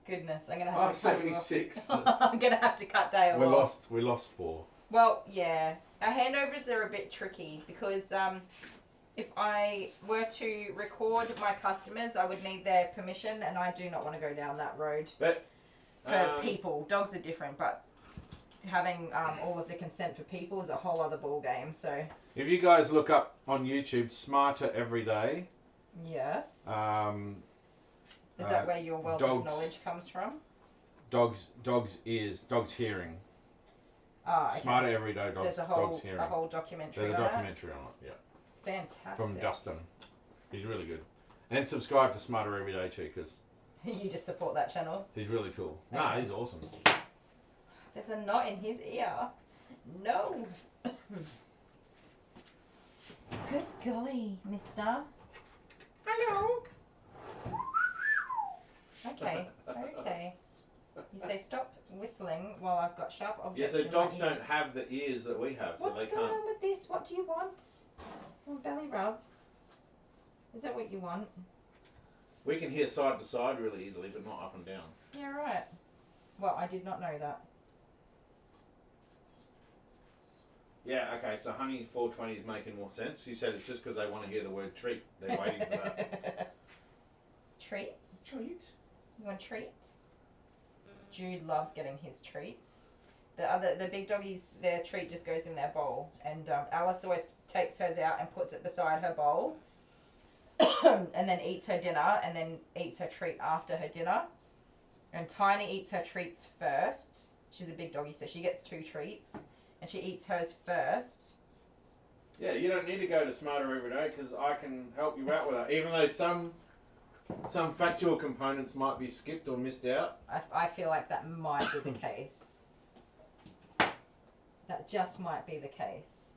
Goodness, I'm gonna have Oh, to cut you off. 76. I'm gonna have to cut Dale off. We lost 4. Well, yeah. Our handovers are a bit tricky because if I were to record my customers, I would need their permission, and I do not want to go down that road. But For people, dogs are different, but having all of the consent for people is a whole other ball game. So if you guys look up on YouTube, Smarter Every Day. yes, is uh, that where your wealth dogs- of knowledge comes from? Dogs ears, dogs hearing. Ah, okay. Smarter Every Day, There's dogs hearing. a whole documentary. There's a on documentary on it, yeah. It. Fantastic. From Dustin. He's really good. And subscribe to Smarter Every Day too, because You just support that channel. he's really cool. Nah, Okay. he's awesome. There's a knot in his ear. No. Good golly, mister. Hello. say stop whistling while I've got sharp Yeah, objects so in dogs my ears. don't have the ears that we have, so What's they going can't. on with this? What do you want? Oh, belly rubs. Is that what you want? We can hear side to side really easily, but not up and down. Yeah, right. Well, I did not know that. Yeah, okay, so Honey 420 is making more sense. You said it's just because they want to hear the word treat. They're waiting for that. Treat? Treat? You want a treat? Jude loves getting his treats. The big doggies, their treat just goes in their bowl, and Alice always takes hers out and puts it beside her bowl, and then eats her dinner, and then eats her treat after her dinner. And Tiny eats her treats first. She's a big doggy, so she gets 2 treats, and she eats hers first. Yeah, you don't need to go to Smarter every day because I can help you out with that. Even though some factual components might be skipped or missed out. I feel like that might be the case. That just might be the case.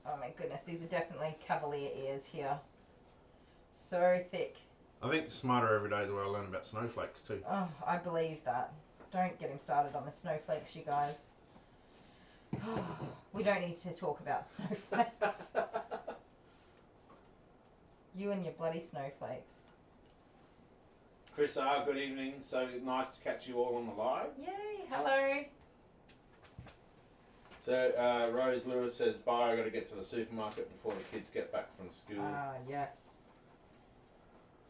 Oh my goodness, these are definitely cavalier ears here. So thick. I think Smarter every day is where I learn about snowflakes too. Oh, I believe that. Don't get him started on the snowflakes, you guys. We don't need to talk about snowflakes. You and your bloody snowflakes. Chris R, good evening. So nice to catch you all on the live. Yay, hello. So Rose Lewis says, bye, I got to get to the supermarket before the kids get back from school. Ah, yes.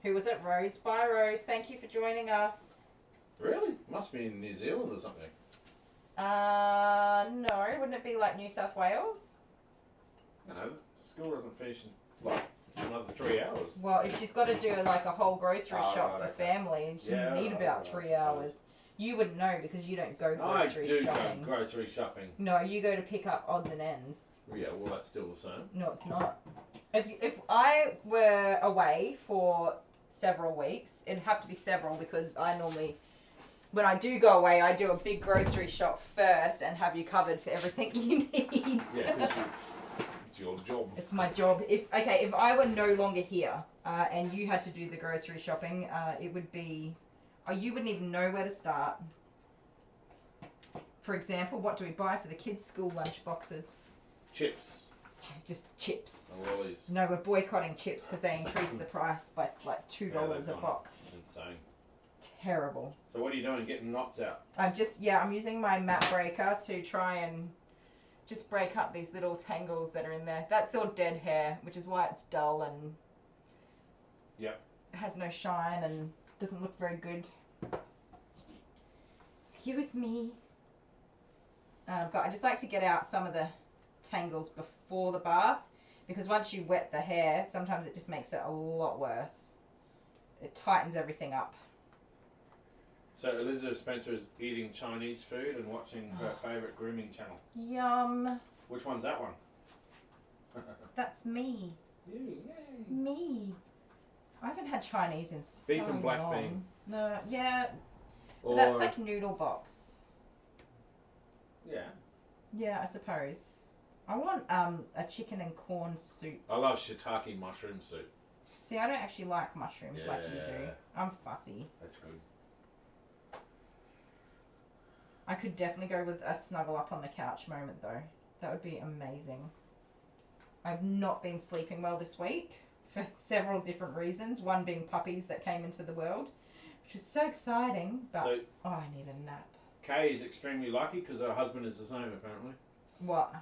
Who was it? Rose. Bye, Rose. Thank you for joining us. Really? Must be in New Zealand or something. No. Wouldn't it be like New South Wales? No, school doesn't finish in like another 3 hours. Well, if she's got to do like a whole grocery Oh, shop right, for okay. family, she Yeah, need right, about right, 3 hours. You wouldn't know because you don't go grocery I do shopping. go grocery shopping. No, you go to pick up odds and ends. Yeah, well that's still the same. No, it's not. If I were away for several weeks, it'd have to be several because I normally, when I do go away, I do a big grocery shop first and have you covered for everything you need. Yeah, because it's your job. It's my job. If I were no longer here and you had to do the grocery shopping, it would be, you wouldn't even know where to start. For example, what do we buy for the kids' school lunch boxes? Chips Just chips. and lollies. No, we're boycotting chips because they increased the price by like $2 Yeah, a they've gone box. Insane. Terrible. So what are you doing? Getting knots out? I'm using my mat breaker to try and just break up these little tangles that are in there. That's all dead hair, which is why it's dull and Yep. has no shine and doesn't look very good. Excuse me. But I just like to get out some of the tangles before the bath because once you wet the hair, sometimes it just makes it a lot worse. It tightens everything up. So Elizabeth Spencer is eating Chinese food and watching her favourite grooming channel. Yum. Which one's that one? That's me. You, yay. Me. I haven't had Chinese in so Beef and black long. bean. No, yeah. Or, But that's like noodle box. yeah. Yeah, I suppose. I want a chicken and corn soup. I love shiitake mushroom soup. See, I don't actually like mushrooms like you do. Yeah. I'm fussy. That's good. I could definitely go with a snuggle up on the couch moment though. That would be amazing. I've not been sleeping well this week for several different reasons. One being puppies that came into the world, which was so exciting. But So I need a nap. Kay is extremely lucky because her husband is the same apparently What?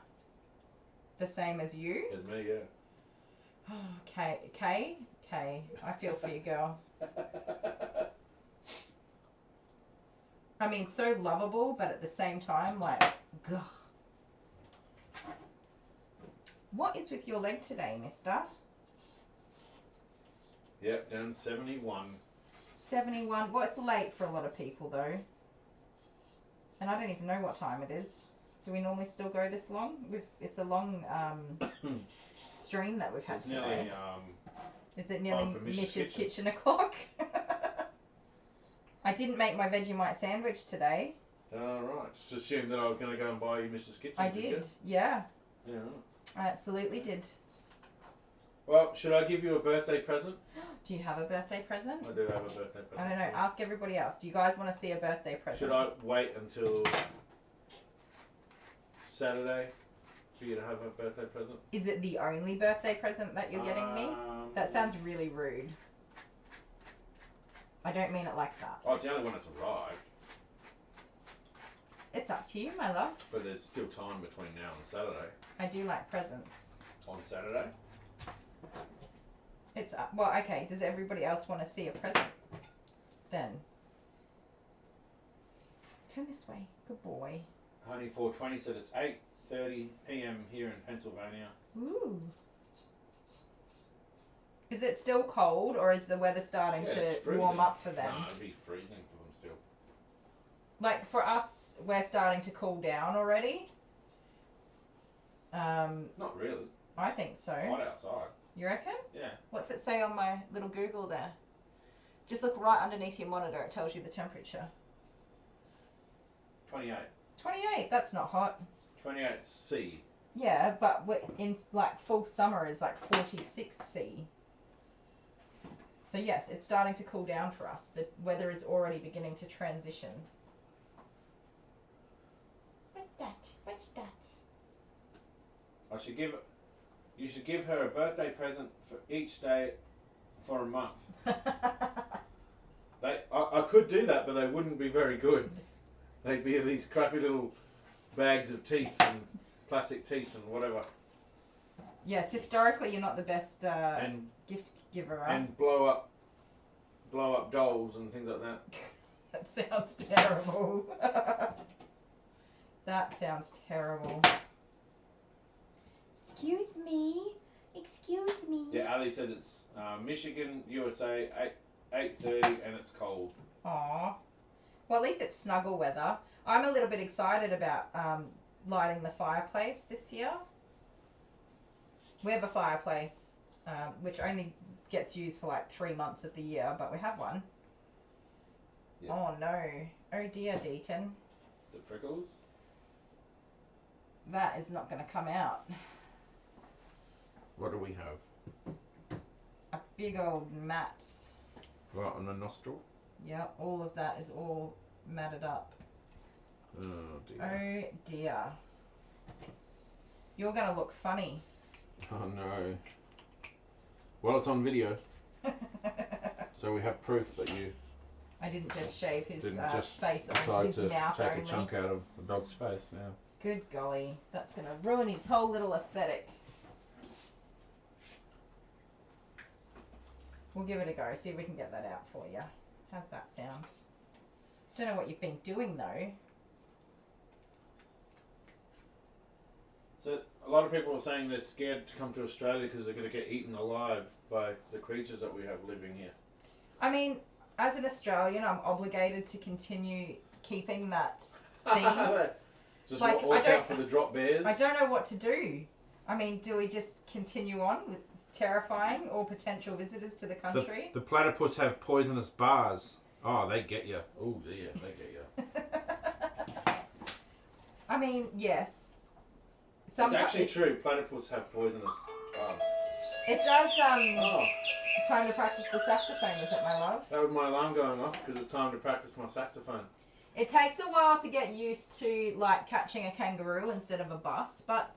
The same as you? as me. Yeah. Kay. I feel for you, girl. I mean, so lovable, but at the same time, like, ugh. What is with your leg today, mister? Yep, down 71. 71. Well, it's late for a lot of people, though. And I don't even know what time it is. Do we normally still go this long? It's a long stream that we've had It's today. nearly Is it nearly time for Mish's Kitchen o'clock? I didn't make my Vegemite sandwich today. Alright, just assumed that I was going to go and buy you Mrs. Kitchen. I you? did, yeah. Yeah. I absolutely did. Well, should I give you a birthday present? Do you have a birthday present? I do have a birthday present. I don't know. Ask everybody else. Do you guys want to see a birthday present? Should I wait until Saturday for you to have a birthday present? Is it the only birthday present that you're getting me? That sounds really rude. I don't mean it like that. Oh, it's the only one that's arrived. It's up to you, my love. But there's still time between now and Saturday. I do like presents. On Saturday? It's well, okay. Does everybody else want to see a present? Then turn this way. Good boy. Honey 420 said it's 8:30 p.m. here in Pennsylvania. Ooh. Is it still cold, or is the weather starting it's to warm up for them? No, it'd be freezing for them still. Like for us, we're starting to cool down already. Not really. I think so. Hot outside. You reckon? Yeah. What's it say on my little Google there? Just look right underneath your monitor. It tells you the temperature. 28. 28. That's not hot. 28 C. Yeah, but in like full summer is like 46 C. So yes, it's starting to cool down for us. The weather is already beginning to transition. What's that? What's that? You should give her a birthday present for each day for a month. I could do that, but they wouldn't be very good. They'd be these crappy little bags of teeth and plastic teeth and whatever. Yes, historically you're not the best gift giver. Right? And blow up dolls and things like that. That sounds terrible. That sounds terrible. Excuse me. Excuse me. Yeah, Ali said it's Michigan, USA, 8:30, and it's cold. Aw. Well, at least it's snuggle weather. I'm a little bit excited about lighting the fireplace this year. We have a fireplace, which only gets used for like 3 months of the year, but we have one. Yeah. Oh no. Oh dear, Deacon. The prickles? That is not going to come out. What do we have? A big old mat. Right on the nostril? Yeah, all of that is all matted up. Oh dear. Oh dear. You're going to look funny. Oh no. Well, it's on video. So we have proof that you I didn't just shave his didn't just face decide on his to mouth take only. a chunk out of the dog's face. Yeah. Good golly. That's going to ruin his whole little aesthetic. We'll give it a go. See if we can get that out for you. How's that sound? Don't know what you've been doing though. So a lot of people are saying they're scared to come to Australia because they're going to get eaten alive by the creatures that we have living here. I mean, as an Australian, I'm obligated to continue keeping that theme. Just like, watch out for the drop bears. I don't know what to do. I mean, do we just continue on with terrifying or potential visitors to the country? The platypus have poisonous bars. Oh, they get you. Oh, yeah, they get you. I mean, yes. It's actually true. Platypus have poisonous bars. It does, time to practice the saxophone, is it, my love? That was my alarm going off because it's time to practice my saxophone. It takes a while to get used to, like, catching a kangaroo instead of a bus, but,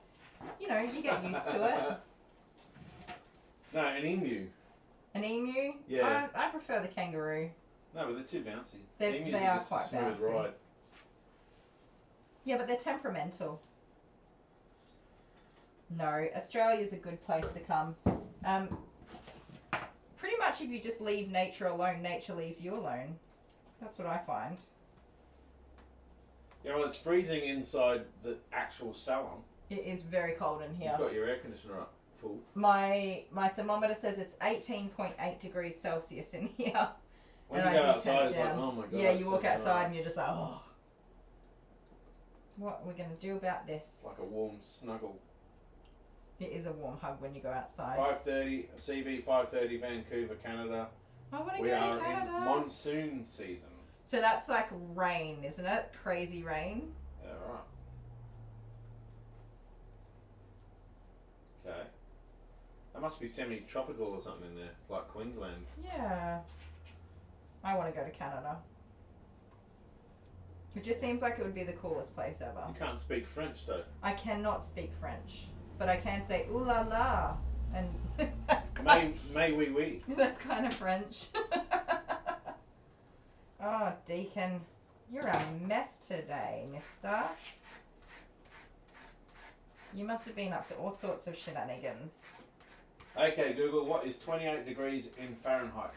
you know, you get used to it. No, an emu. An emu? Yeah. I prefer the kangaroo. No, but they're too bouncy. They Emus are just quite a smooth bouncy. ride. Yeah, but they're temperamental. No, Australia's a good place to come. Pretty much if you just leave nature alone, nature leaves you alone. That's what I find. Yeah, well, it's freezing inside the actual salon. It is very cold in here. You've got your air conditioner up full. My thermometer says it's 18.8 degrees Celsius in here. When and you I go did outside, turn it it's down. like, oh my god. Yeah, you it's walk so outside nice. and you're just like, oh. What are we going to do about this? Like a warm snuggle. It is a warm hug when you go outside. 5:30 CB, 5:30 Vancouver, Canada. I want to We go are to Canada. in monsoon season. So that's like rain, isn't it? Crazy rain. Yeah, right. Okay. That must be semi-tropical or something in there, like Queensland. Yeah. I want to go to Canada. It just seems like it would be the coolest place ever. You can't speak French though. I cannot speak French, but I can say ooh la la, and that's May oui oui. that's kind of French. Oh, Deacon, you're a mess today, mister. You must have been up to all sorts of shenanigans. Okay, Google, what is 28 degrees in Fahrenheit?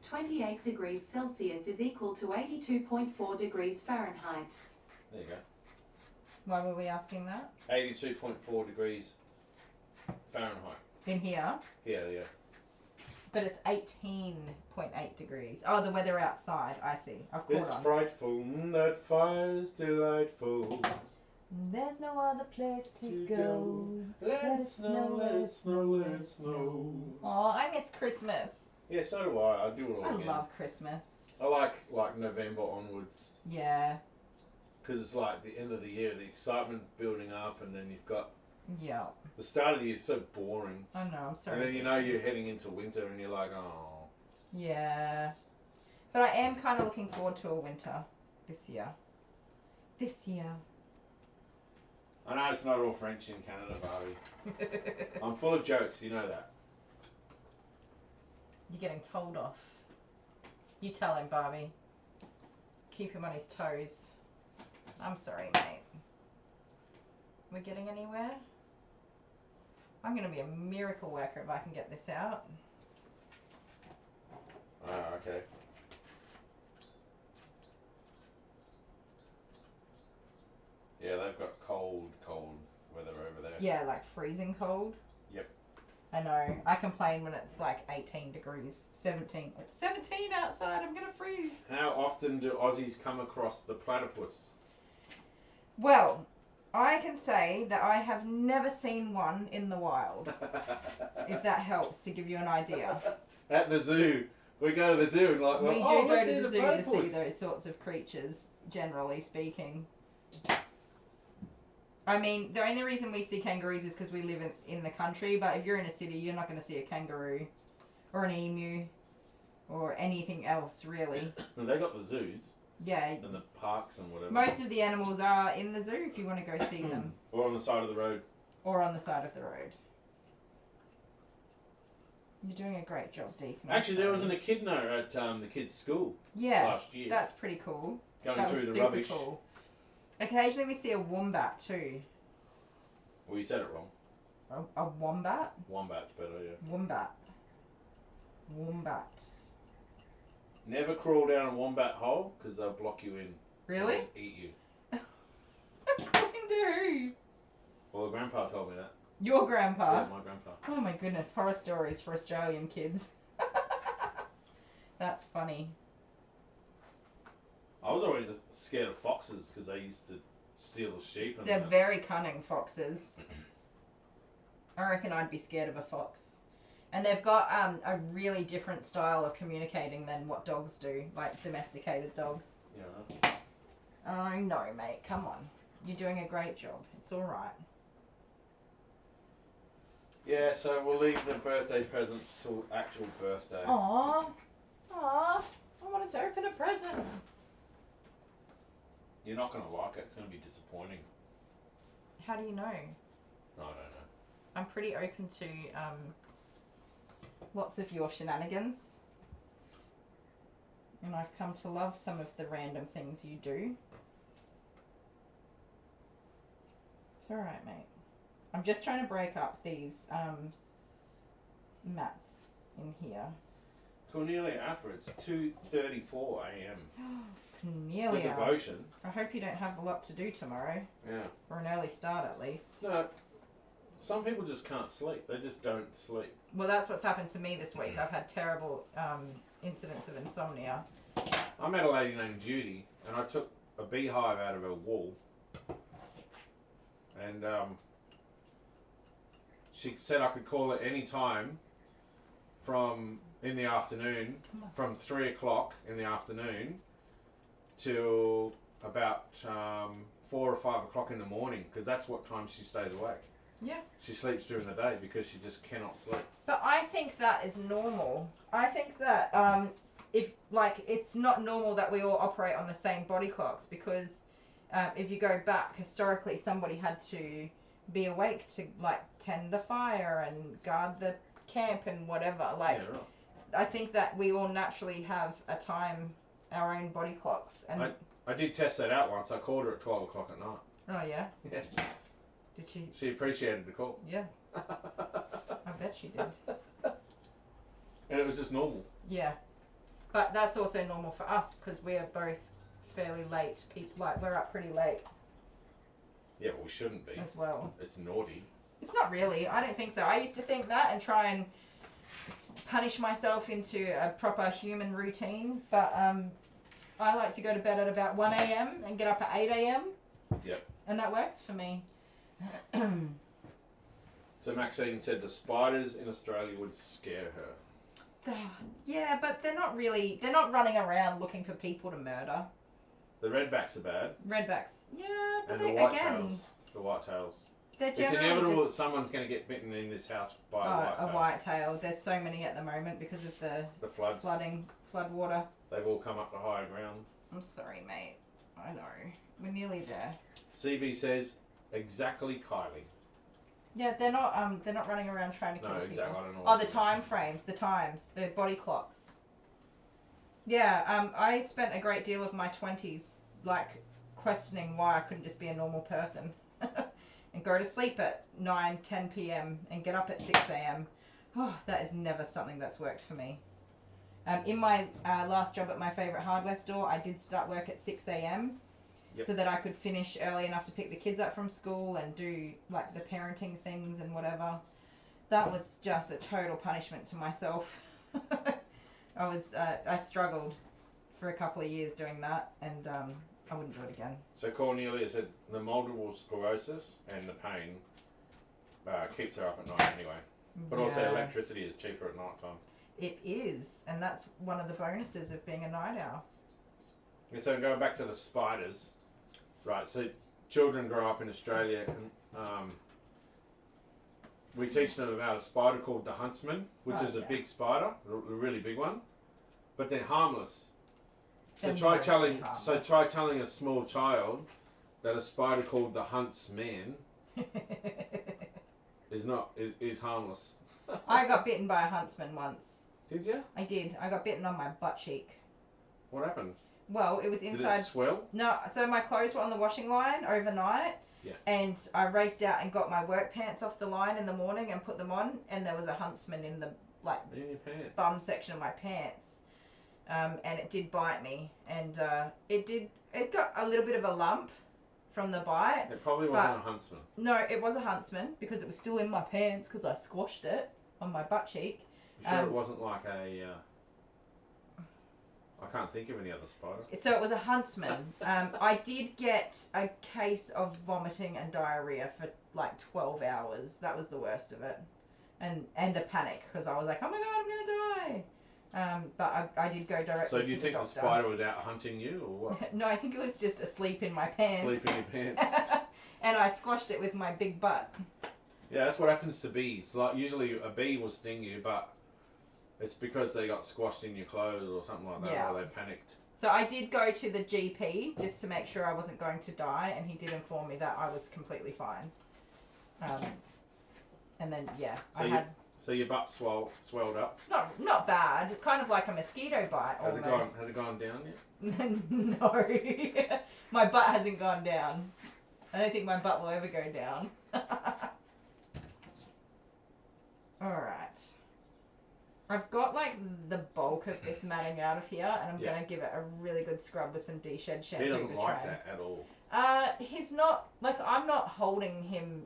28 degrees Celsius is equal to 82.4 degrees Fahrenheit. There you go. Why were we asking that? 82.4 degrees Fahrenheit. In here? Yeah, yeah. But it's 18.8 degrees. Oh, the weather outside. I see. I've caught It's on. frightful, that fire's delightful. There's no other place to go. Let it snow, let it snow, let it snow. Oh, I miss Christmas. Yeah, so do I. I do it all I again. love Christmas. I like November onwards. Yeah. Because it's like the end of the year, the excitement building up, and then you've got Yeah. the start of the year is so boring. I know, I'm sorry. And then you know you're heading into winter, and you're like, oh. Yeah. But I am kind of looking forward to a winter this year. This year. I know it's not all French in Canada, Barbie. I'm full of jokes, you know that. You're getting told off. You tell him, Barbie. Keep him on his toes. I'm sorry, mate. We're getting anywhere? I'm going to be a miracle worker if I can get this out. Okay. Yeah, they've got cold weather over there. Yeah, like freezing cold. Yep. I know. I complain when it's like 18 degrees, 17. It's 17 outside. I'm going to freeze. How often do Aussies come across the platypus? Well, I can say that I have never seen one in the wild. If that helps to give you an idea. At the zoo. We go to the zoo and like, We do oh, go look, to there's the a zoo to platypus. see those sorts of creatures, generally speaking. I mean, the only reason we see kangaroos is because we live in the country, but if you're in a city, you're not going to see a kangaroo or an emu or anything else, really. And they got the zoos Yeah, and the parks and whatever. most of the animals are in the zoo if you want to go see them. Or on the side of the road. Or on the side of the road. You're doing a great job, Deacon. Actually, there was an echidna at the kids' school Yes, last year. that's pretty cool. Going That through was the super rubbish. cool. Occasionally we see a wombat too. Well, you said it wrong. A wombat? Wombat's better, yeah. Wombat. Wombat. Never crawl down a wombat hole because they'll block you in. Really? And eat you. According to who? Well, Grandpa told me that. Your grandpa? Yeah, my grandpa. Oh my goodness, horror stories for Australian kids. That's funny. I was always scared of foxes because they used to steal the sheep. And They're very cunning foxes. I reckon I'd be scared of a fox. And they've got a really different style of communicating than what dogs do, like domesticated dogs. Yeah. I know, mate. Come on. You're doing a great job. It's all right. Yeah, so we'll leave the birthday presents till actual birthday. Aww. Aww. I wanted to open a present. You're not going to like it. It's going to be disappointing. How do you know? I don't know. I'm pretty open to lots of your shenanigans. And I've come to love some of the random things you do. It's alright, mate. I'm just trying to break up these mats in here. Cornelia Afra, it's 2:34 a.m. The Cornelia. devotion. I hope you don't have a lot to do tomorrow. Yeah. Or an early start at least. No, some people just can't sleep. They just don't sleep. Well, that's what's happened to me this week. I've had terrible incidents of insomnia. I met a lady named Judy, and I took a beehive out of her wall. And she said I could call at any time from in the afternoon, from 3 o'clock in the afternoon till about 4 or 5 o'clock in the morning, because that's what time she stays awake. Yeah. She sleeps during the day because she just cannot sleep. But I think that is normal. I think that if like it's not normal that we all operate on the same body clocks because if you go back historically, somebody had to be awake to like tend the fire and guard the camp and whatever. Like, Yeah, right. I think that we all naturally have a time, our own body clocks. And I did test that out once. I called her at 12 o'clock at night. oh yeah. Yeah. Did she? She appreciated the call. Yeah. I bet she did. And it was just normal. Yeah, but that's also normal for us because we are both fairly late people. Like we're up pretty late Yeah, but we shouldn't be. as well. It's naughty. It's not really. I don't think so. I used to think that and try and punish myself into a proper human routine. But I like to go to bed at about 1 a.m. and get up at 8 a.m. Yep. And that works for me. So Maxine said the spiders in Australia would scare her. Yeah, but they're not running around looking for people to murder. The redbacks are bad. Redbacks. Yeah, but And they, the again, whitetails. The whitetails. they're It's generally inevitable just... that someone's going to get bitten in this house by a whitetail. a whitetail. There's so many at the moment because of the The floods. flood water. They've all come up to higher ground. I'm sorry, mate. I know. We're nearly there. CB says, exactly Kylie. Yeah, they're not running around trying to kill No, people. exactly. I don't know. Oh, the time frames, the body clocks. Yeah, I spent a great deal of my 20s like questioning why I couldn't just be a normal person and go to sleep at 9, 10 p.m. and get up at 6 a.m. Oh, that is never something that's worked for me. In my last job at my favourite hardware store, I did start work at 6 a.m. Yep. so that I could finish early enough to pick the kids up from school and do like the parenting things and whatever. That was just a total punishment to myself. I struggled for a couple of years doing that, and I wouldn't do it again. So Cornelia said the multiple sclerosis and the pain keeps her up at night anyway. But also Yeah. electricity is cheaper at night time. It is, and that's one of the bonuses of being a night owl. And so going back to the spiders, right, so children grow up in Australia and we teach them about a spider called the huntsman, which is a big spider, a really big one, but they're harmless. So They're try mostly telling a small child that a spider called the huntsman is harmless. I got bitten by a huntsman once. Did you? I did. I got bitten on my butt cheek. What happened? Well, it was inside. Did it swell? No, so my clothes were on the washing line overnight. Yeah. And I raced out and got my work pants off the line in the morning and put them on, and there was a huntsman in the In your pants. bum section of my pants. And it did bite me, and it got a little bit of a lump from the bite. It probably wasn't a huntsman. No, it was a huntsman because it was still in my pants because I squashed it on my butt cheek. You sure it wasn't like a... I can't think of any other spiders. So it was a huntsman. I did get a case of vomiting and diarrhea for like 12 hours. That was the worst of it. And a panic because I was like, oh my God, I'm going to die. But I did go directly to the doctor. So do you think the spider was out hunting you or what? No, I think it was just asleep in my pants. Sleep in your pants. And I squashed it with my big butt. Yeah, that's what happens to bees. Like usually a bee will sting you, but it's because they got squashed in your clothes or something like that, Yeah. or they panicked. So I did go to the GP just to make sure I wasn't going to die, and he did inform me that I was completely fine. And then So your butt swelled up. not bad, kind of like a mosquito bite almost. Has it gone down yet? No, my butt hasn't gone down. I don't think my butt will ever go down. All right. I've got like the bulk of this matting out of here, and I'm gonna give it a really good scrub with some D-Shed shampoo. He doesn't to like try. that at all. He's not like I'm not holding him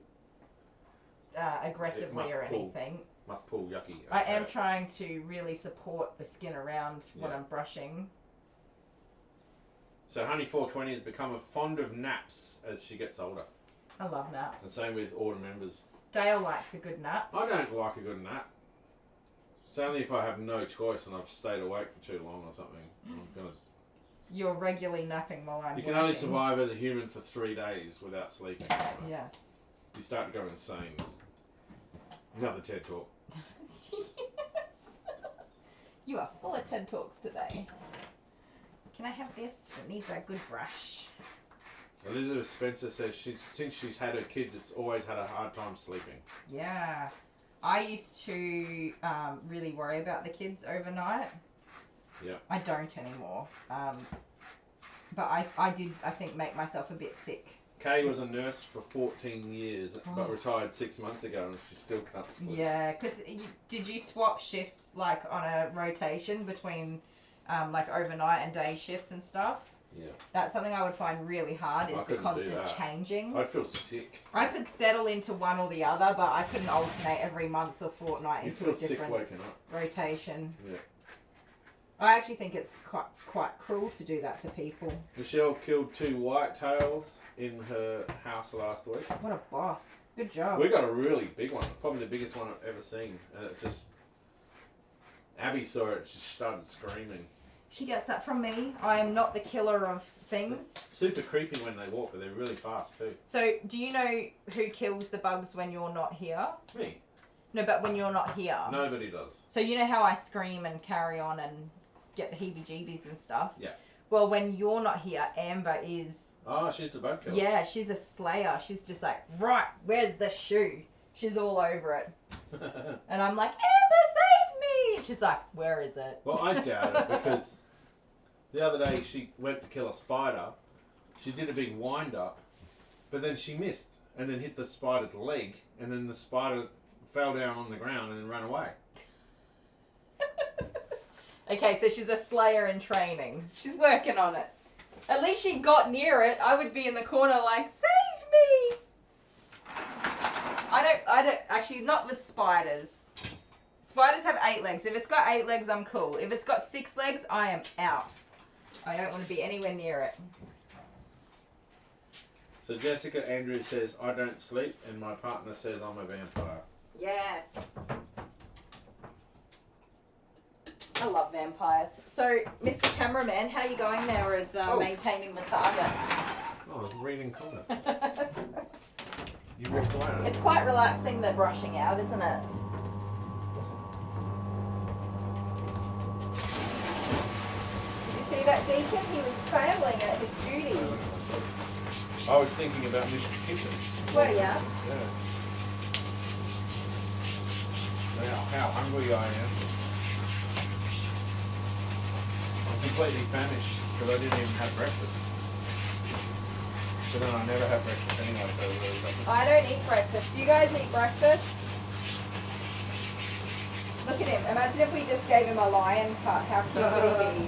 aggressively or pull. anything. Must pull yucky. I am trying to really support the skin around when I'm brushing. So Honey 420 has become fond of naps as she gets older. I love naps. And same with all the members. Dale likes a good nap. I don't like a good nap. It's only if I have no choice and I've stayed awake for too long or something. I'm gonna. You're regularly napping while I'm You can only survive as a human for 3 days without sleeping. Yes. You start to go insane. Another TED talk. Yes. You are full of TED Talks today. Can I have this? It needs a good brush. Elizabeth Spencer says since she's had her kids, it's always had a hard time sleeping. Yeah. I used to really worry about the kids overnight. Yeah. I don't anymore. But I did, I think, make myself a bit sick. Kay was a nurse for 14 years, but retired 6 months ago, and she still can't sleep. Yeah, because did you swap shifts, like, on a rotation between, like, overnight and day shifts and stuff? Yeah. That's something I would find really hard, is the constant changing. I'd feel sick. I could settle into one or the other, but I couldn't alternate every month or fortnight into a different rotation. Yeah. I actually think it's quite cruel to do that to people. Michelle killed 2 whitetails in her house last week. What a boss. Good job. We got a really big one, probably the biggest one I've ever seen. And it just... Abby saw it, she started screaming. She gets that from me. I am not the killer of things. Super creepy when they walk, but they're really fast too. So, do you know who kills the bugs when you're not here? Me. No, but when you're not here. Nobody does. So you know how I scream and carry on and get the heebie-jeebies and stuff? Yeah. Well, when you're not here, Amber is... Oh, she's the bug killer. Yeah, she's a slayer. She's just like, right, where's the shoe? She's all over it. And I'm like, Amber, save me! And she's like, where is it? Well, I doubt it, because the other day she went to kill a spider. She did a big wind-up, but then she missed and then hit the spider's leg, and then the spider fell down on the ground and then ran away. Okay, so she's a slayer in training. She's working on it. At least she got near it. I would be in the corner like, save me! I don't, actually, not with spiders. Spiders have 8 legs. If it's got 8 legs, I'm cool. If it's got 6 legs, I am out. I don't want to be anywhere near it. So Jessica Andrews says, I don't sleep, and my partner says I'm a vampire. Yes. I love vampires. So, Mr. Cameraman, how are you going there with maintaining the target? Oh, I'm reading comments. You walked away. It's quite relaxing, the brushing out, isn't it? Did you see that, Deacon? He was failing at his duty. I was thinking about Mrs. Kitchen. Were ya? Yeah. How hungry I am. I'm completely famished because I didn't even have breakfast. So then I never have breakfast anyway, so really nothing. I don't eat breakfast. Do you guys eat breakfast? Look at him. Imagine if we just gave him a lion cut. How cute would he be?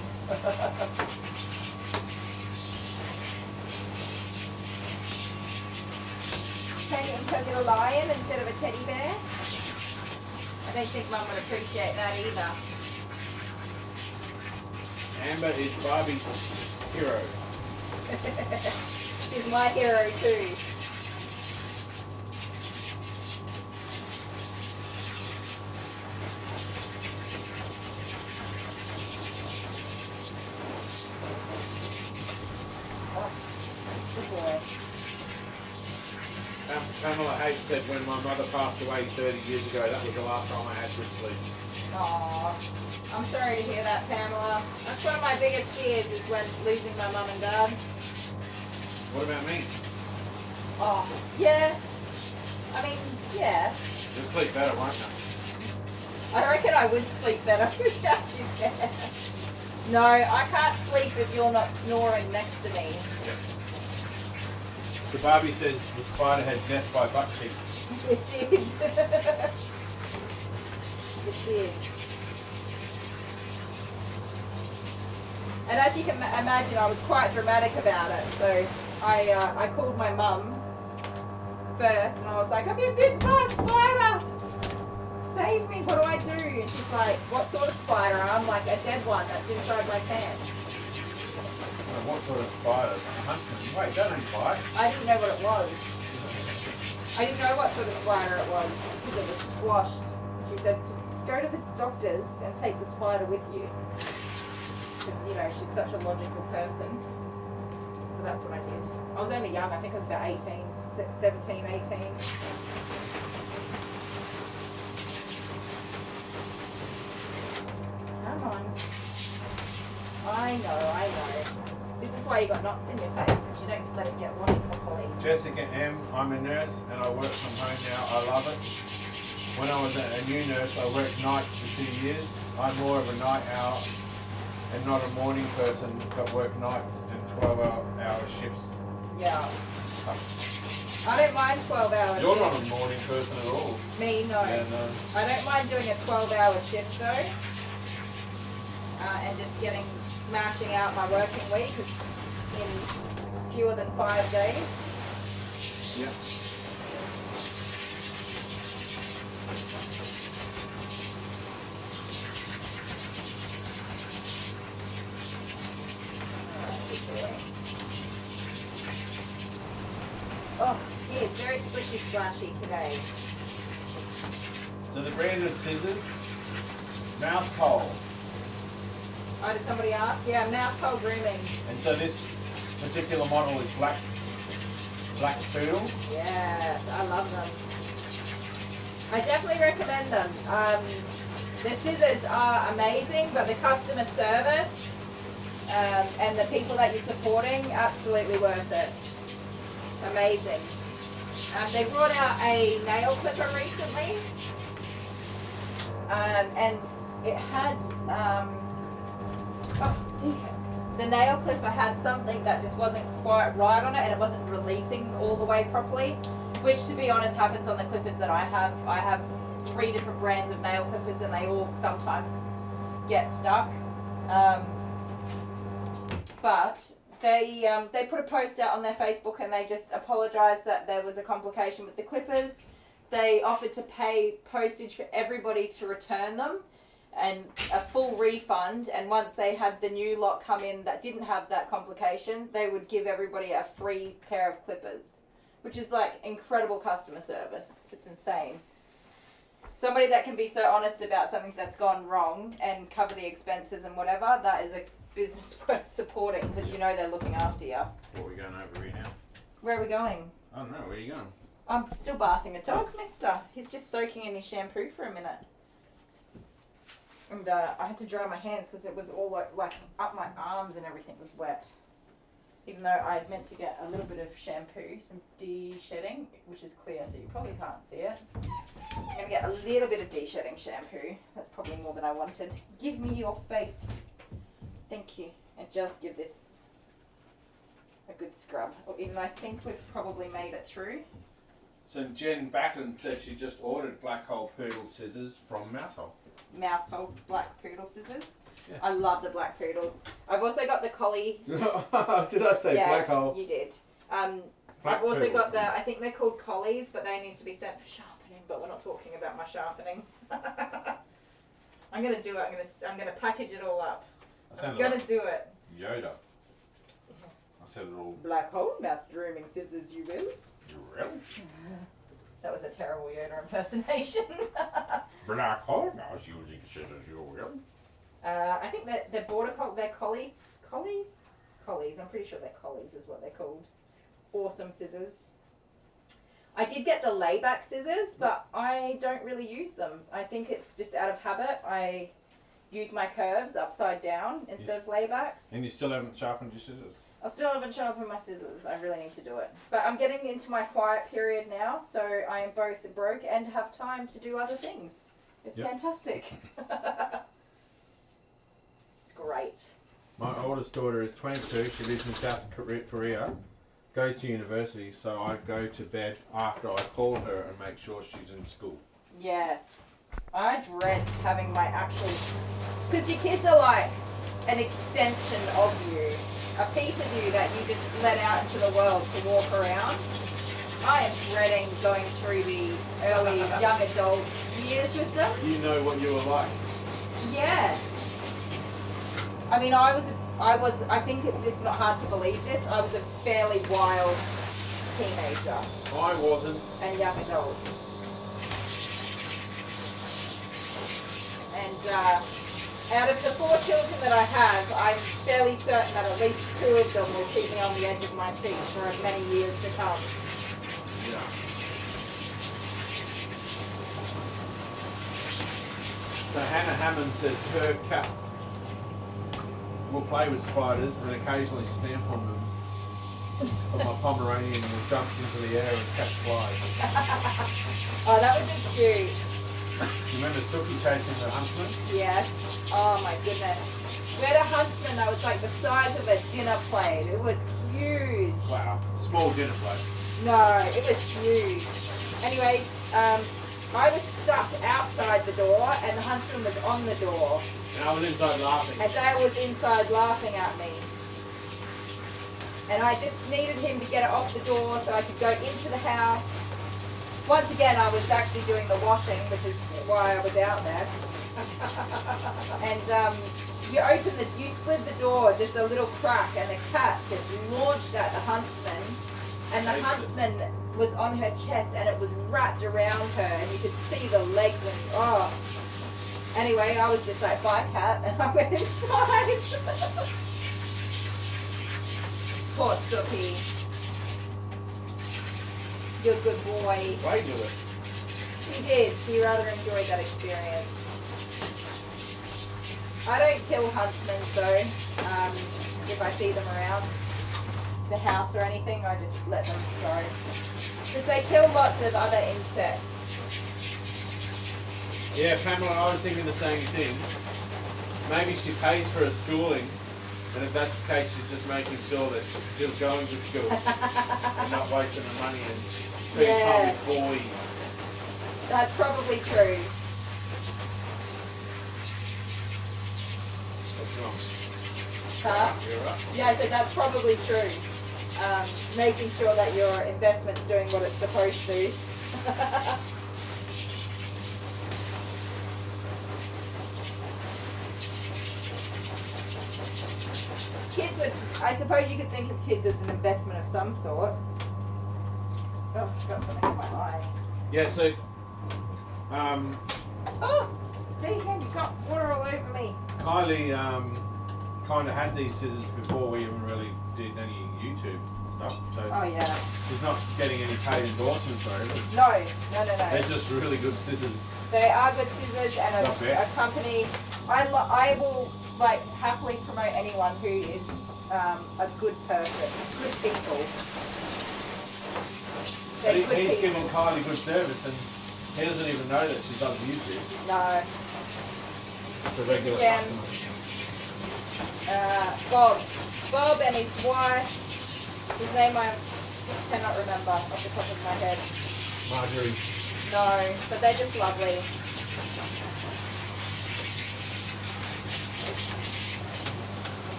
Turn it into a little lion instead of a teddy bear. I don't think Mum would appreciate that either. Amber is Barbie's hero. She's my hero too. Oh, good boy. Pamela Hayes said when my mother passed away 30 years ago, that was the last time I had good sleep. Aww. I'm sorry to hear that, Pamela. That's one of my biggest fears is when losing my mum and dad. What about me? Oh, yeah. I mean, yeah. You'll sleep better, won't you? I reckon I would sleep better without you there. No, I can't sleep if you're not snoring next to me. Yep. So Barbie says the spider had death by butt cheeks. It did. It did. And as you can imagine, I was quite dramatic about it. So I called my mum first, and I was like, "I've been bitten by a spider. Save me! What do I do?" And she's like, "What sort of spider?" I'm like, "A dead one that's inside my pants." What sort of spider? A huntsman. Wait, that ain't bite. I didn't know what it was. I didn't know what sort of spider it was because it was squashed. She said, "Just go to the doctors and take the spider with you." Because, you know, she's such a logical person. So that's what I did. I was only young, I think I was about 18. 17, 18. Come on. I know. This is why you got knots in your face, because you don't let it get washed properly. Jessica M, I'm a nurse and I work from home now. I love it. When I was a new nurse, I worked nights for 2 years. I'm more of a night owl and not a morning person, but work nights and 12-hour shifts. Yeah. I don't mind 12 hours. You're not a morning person at all. Me, no. Yeah, no. I don't mind doing a 12-hour shift though. And just smashing out my working week in fewer than 5 days. Yeah. Oh, yes, very splishy splashy today. So the brand of scissors, mouse hole. Oh, did somebody ask? Yeah, Marital grooming. And so this particular model is black poodle. Yes, I love them. I definitely recommend them. The scissors are amazing, but the customer service and the people that you're supporting, absolutely worth it. Amazing. They brought out a nail clipper recently, and it had Deacon. The nail clipper had something that just wasn't quite right on it, and it wasn't releasing all the way properly, which to be honest happens on the clippers that I have. I have 3 different brands of nail clippers and they all sometimes get stuck. But they put a post out on their Facebook and they just apologised that there was a complication with the clippers. They offered to pay postage for everybody to return them and a full refund, and once they had the new lot come in that didn't have that complication, they would give everybody a free pair of clippers, which is like incredible customer service. It's insane. Somebody that can be so honest about something that's gone wrong and cover the expenses and whatever, that is a business worth supporting, because you know they're looking after you. What are we going over here now? Where are we going? I don't know, where are you going? I'm still bathing a dog, mister. He's just soaking in his shampoo for a minute. And I had to dry my hands because it was all like up my arms and everything was wet. Even though I had meant to get a little bit of shampoo, some de-shedding, which is clear so you probably can't see it. I'm going to get a little bit of de-shedding shampoo. That's probably more than I wanted. Give me your face. Thank you. And just give this a good scrub. Or even though I think we've probably made it through. So Jen Batten said she just ordered black hole poodle scissors from Marital. Mousehole black poodle scissors. Yeah. I love the black poodles. I've also got the collie. Did I say black hole? You did. Black I've also poodle. got I think they're called collies, but they need to be sent for sharpening, but we're not talking about my sharpening. I'm going to do it. I'm going to package it all up. I'm going to do it. Yoda. I said it all. Black hole mouth grooming scissors, you will. You will? That was a terrible Yoda impersonation. Black hole mouse using scissors, you will. I think that they're they're collies. Collies. I'm pretty sure they're collies is what they're called. Awesome scissors. I did get the layback scissors, but I don't really use them. I think it's just out of habit. I use my curves upside down instead of laybacks. And you still haven't sharpened your scissors? I still haven't sharpened my scissors. I really need to do it. But I'm getting into my quiet period now, so I am both broke and have time to do other things. It's fantastic. It's great. My oldest daughter is 22. She lives in South Korea. Goes to university, so I go to bed after I call her and make sure she's in school. Yes. I dread having my actual... Because your kids are like an extension of you. A piece of you that you just let out into the world to walk around. I am dreading going through the early young adult years with them. You know what you were like. Yes. I mean, I think it's not hard to believe this, I was a fairly wild teenager. I wasn't. And young adult. And out of the 4 children that I have, I'm fairly certain that at least 2 of them will keep me on the edge of my seat for many years to come. So Hannah Hammond says her cat will play with spiders and occasionally stamp on them. But my Pomeranian will jump into the air and catch flies. Oh, that would be cute. You remember Sookie chasing the huntsman? Yes. Oh my goodness. We had a huntsman that was like the size of a dinner plate. It was huge. Wow. Small dinner plate. No, it was huge. Anyways, I was stuck outside the door and the huntsman was on the door. And I was inside laughing. And Dale was inside laughing at me. And I just needed him to get it off the door so I could go into the house. Once again, I was actually doing the washing, which is why I was out there. And you slid the door just a little crack and the cat just launched at the huntsman. And the huntsman was on her chest and it was wrapped around her and you could see the legs and oh. Anyway, I was just like, bye cat, and I went inside. Poor Sookie. You're a good boy. Why do it? She did. She rather enjoyed that experience. I don't kill huntsmen though. If I see them around the house or anything, I just let them go. Because they kill lots of other insects. Yeah, Pamela, I was thinking the same thing. Maybe she pays for her schooling, and if that's the case, she's just making sure that she's still going to school and not wasting her money and being public boys. That's probably true. What's wrong? Huh? You're right. Yeah, I said that's probably true. Making sure that your investment's doing what it's supposed to. Kids would, I suppose you could think of kids as an investment of some sort. Oh, I've got something in my eye. Yeah, so, Oh, Deacon, you got water all over me. Kylie kind of had these scissors before we even really did any YouTube stuff, so Oh yeah. she's not getting any paid endorsements or anything. No. They're just really good scissors. They are good scissors and Not bad. a company. I will like happily promote anyone who is a good person, good people. They're good He's people. giving Kylie good service and he doesn't even know that she does YouTube. No. It's a regular Yeah. customer. Bob and his wife. His name I cannot remember off the top of my head. Marjorie. No, but they're just lovely.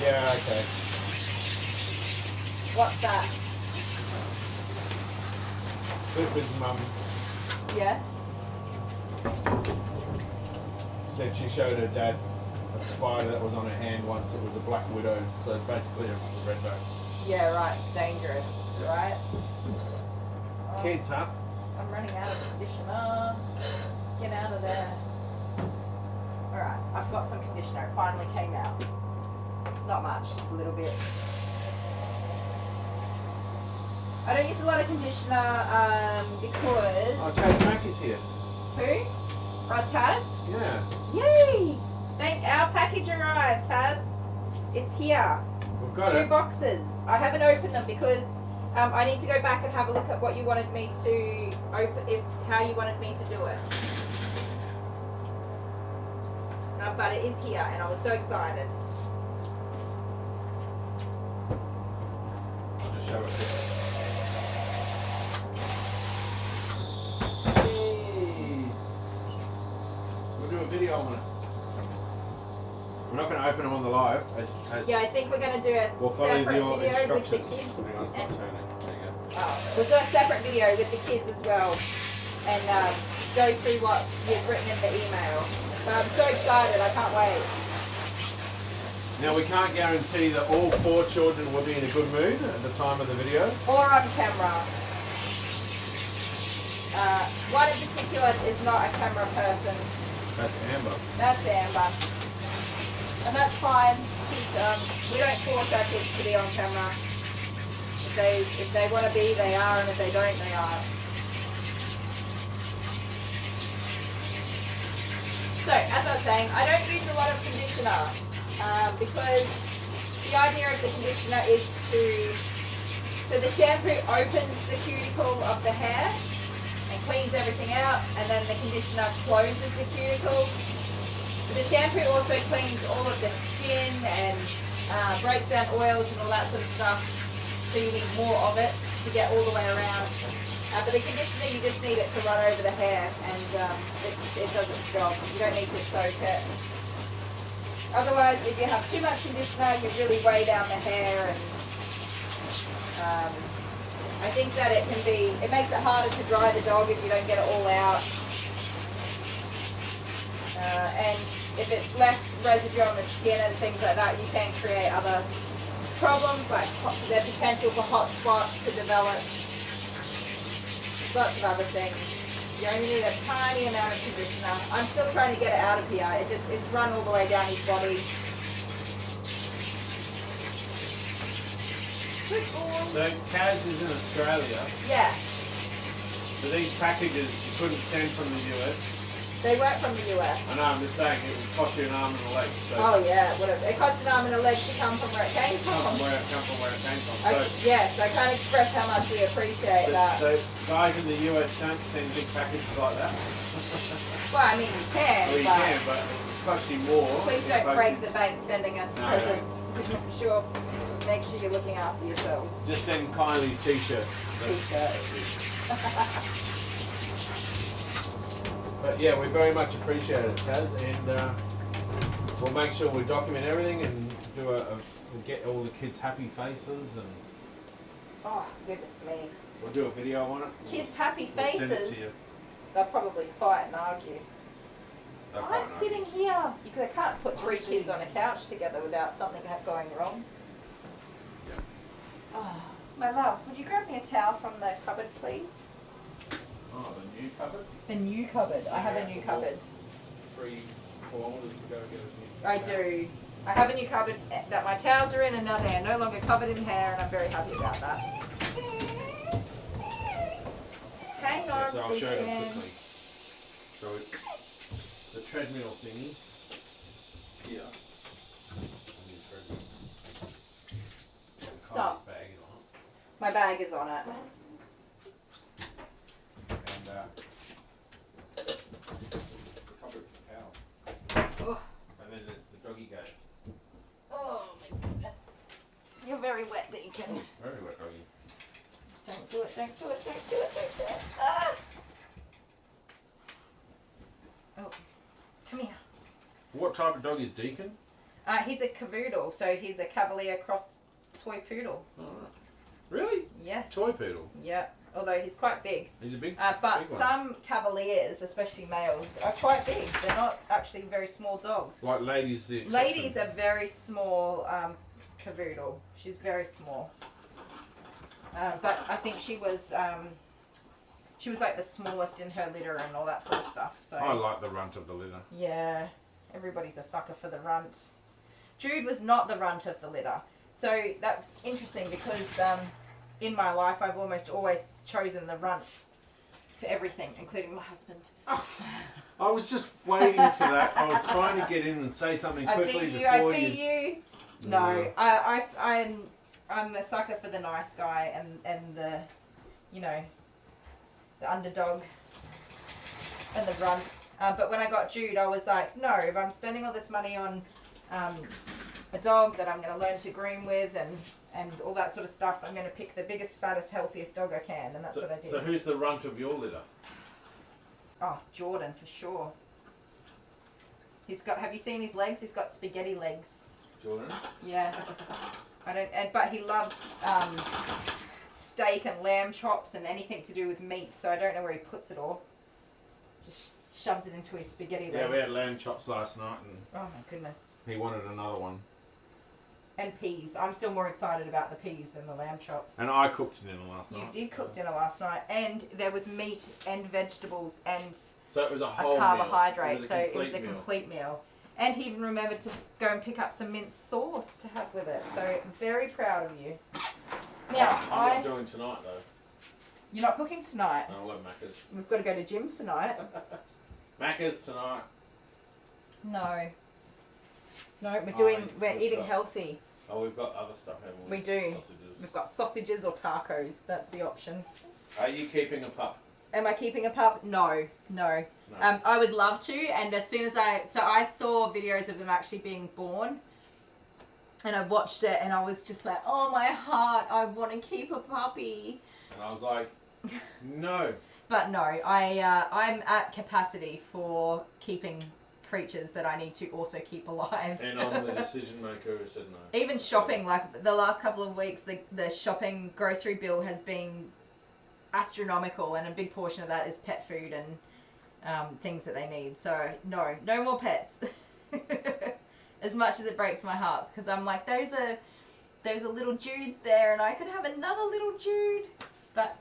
Yeah, okay. What's that? Clifford's mum Yes. said she showed her dad a spider that was on her hand once. It was a black widow, so it's basically a redback. Yeah, right. Dangerous, right? Oh, Kids, huh? I'm running out of conditioner. Get out of there. Alright, I've got some conditioner. It finally came out. Not much, just a little bit. I don't use a lot of conditioner because... Oh, Chase Mack is here. Who? Oh, Taz? Yeah. Yay! Our package arrived, Taz. It's here. We've got 2 it. boxes. I haven't opened them because I need to go back and have a look at what you wanted me to open, how you wanted me to do it. But it is here, and I was so excited. I'll just show it here. We'll do a video on it. We're not going to open them on the live. As Yeah, I think we're going to do a we'll follow separate your video with the instructions. kids. Hang on, it's And, not turning. There you go. we'll do a separate video with the kids as well, and go through what you've written in the email. But I'm so excited, I can't wait. Now we can't guarantee that all 4 children will be in a good mood at the time of the video. Or on camera. One in particular is not a camera person. That's Amber. That's Amber. And that's fine. We don't force our kids to be on camera. If they want to be, they are, and if they don't, they are. So, as I was saying, I don't use a lot of conditioner because the idea of the conditioner is so the shampoo opens the cuticle of the hair and cleans everything out, and then the conditioner closes the cuticle. But the shampoo also cleans all of the skin and breaks down oils and all that sort of stuff, so you need more of it to get all the way around. But the conditioner, you just need it to run over the hair, and it does its job. You don't need to soak it. Otherwise, if you have too much conditioner, you really weigh down the hair, and I think that it makes it harder to dry the dog if you don't get it all out. And if it's left residue on the skin and things like that, you can create other problems, like the potential for hot spots to develop. Lots of other things. You only need a tiny amount of conditioner. I'm still trying to get it out of here. It's run all the way down his body. Good boy. So Kaz is in Australia. Yeah. So these packages you couldn't send from the US. They weren't from the US. I know, I'm just saying it would cost you an arm and a leg. So Oh yeah, whatever. It cost an arm and a leg to come from where it came from. come from where it came from. Yes, I can't express how much we appreciate that. So guys in the US don't send big packages like that. Well, I mean, you can, Well, you but can, but it costs you more. please don't break the bank sending us No, presents. Make sure you're looking after yourselves. Just send Kylie t-shirt. But yeah, we very much appreciate it, Kaz, and we'll make sure we document everything and do we'll get all the kids' happy faces, and Oh, goodness me. we'll do a video on it. Kids' happy We'll send it to faces. you. They'll probably fight and argue. They'll I'm find out. sitting here. I can't put three kids on a couch together without something going wrong. Yeah. Oh, my love, would you grab me a towel from the cupboard, please? Oh, the new cupboard? The new cupboard. I have a new cupboard. 3 kilometres to go get a new I do. I have a new cupboard that my towels are in, and now they are no longer covered in hair, and I'm very happy about that. Hang on, So I'll show you Deacon. quickly. So it's the treadmill thingy here. Stop. Bag is on it. My bag is on it. And cupboard towel. Oh, And then there's the doggy gate. oh my goodness. You're very wet, Deacon. Very wet doggy. Don't do it, don't do it, don't do it, don't do it. Ah! Oh, come here. What type of dog is Deacon? He's a cavoodle, so he's a Cavalier cross toy poodle. Alright. Really? Yes. Toy poodle. Yeah, although he's quite big. He's a big, But big one. some Cavaliers, especially males, are quite big. They're not actually very small dogs. Like ladies. The exception. Lady's a very small cavoodle. She's very small. But I think she was like the smallest in her litter and all that sort of stuff. So I like the runt of the litter. yeah, everybody's a sucker for the runt. Jude was not the runt of the litter. So that's interesting because in my life I've almost always chosen the runt for everything, including my husband. I was just waiting for that. I was trying to get in and say something I quickly beat you, before I beat you. No, I'm a sucker for the nice guy and the, you know, the underdog and the runt. But when I got Jude, I was like, no, if I'm spending all this money on a dog that I'm going to learn to groom with and all that sort of stuff, I'm going to pick the biggest, fattest, healthiest dog I can, and that's what I did. So who's the runt of your litter? Oh, Jordan for sure. He's got. Have you seen his legs? He's got spaghetti legs. Jordan? Yeah. But he loves steak and lamb chops and anything to do with meat, so I don't know where he puts it all. Just shoves it into his spaghetti legs. Yeah, we had lamb chops last night and Oh my goodness. he wanted another one. And peas. I'm still more excited about the peas than the lamb chops. And I cooked dinner last You night. did cook dinner last night, and there was meat and vegetables and So it was a a whole carbohydrate, meal. so it was a complete meal. And he even remembered to go and pick up some minced sauce to have with it. So very proud of you. Now, I'm not doing tonight though. You're not cooking tonight. No, I'll have Macca's. We've got to go to gym tonight. Macca's tonight. No. No, we're eating healthy. Oh, we've got other stuff, haven't we? We do. Sausages. We've got sausages or tacos. That's the options. Are you keeping a pup? Am I keeping a pup? No. I would love to, and as soon as I saw videos of them actually being born, and I watched it, and I was just like, oh my heart, I want to keep a puppy. And I was like, no. But no, I'm at capacity for keeping creatures that I need to also keep alive. And I'm the decision maker who said no. Even shopping, like the last couple of weeks, the shopping grocery bill has been astronomical, and a big portion of that is pet food and things that they need. So no more pets. As much as it breaks my heart, because I'm like, there's a little Judes there, and I could have another little Jude, but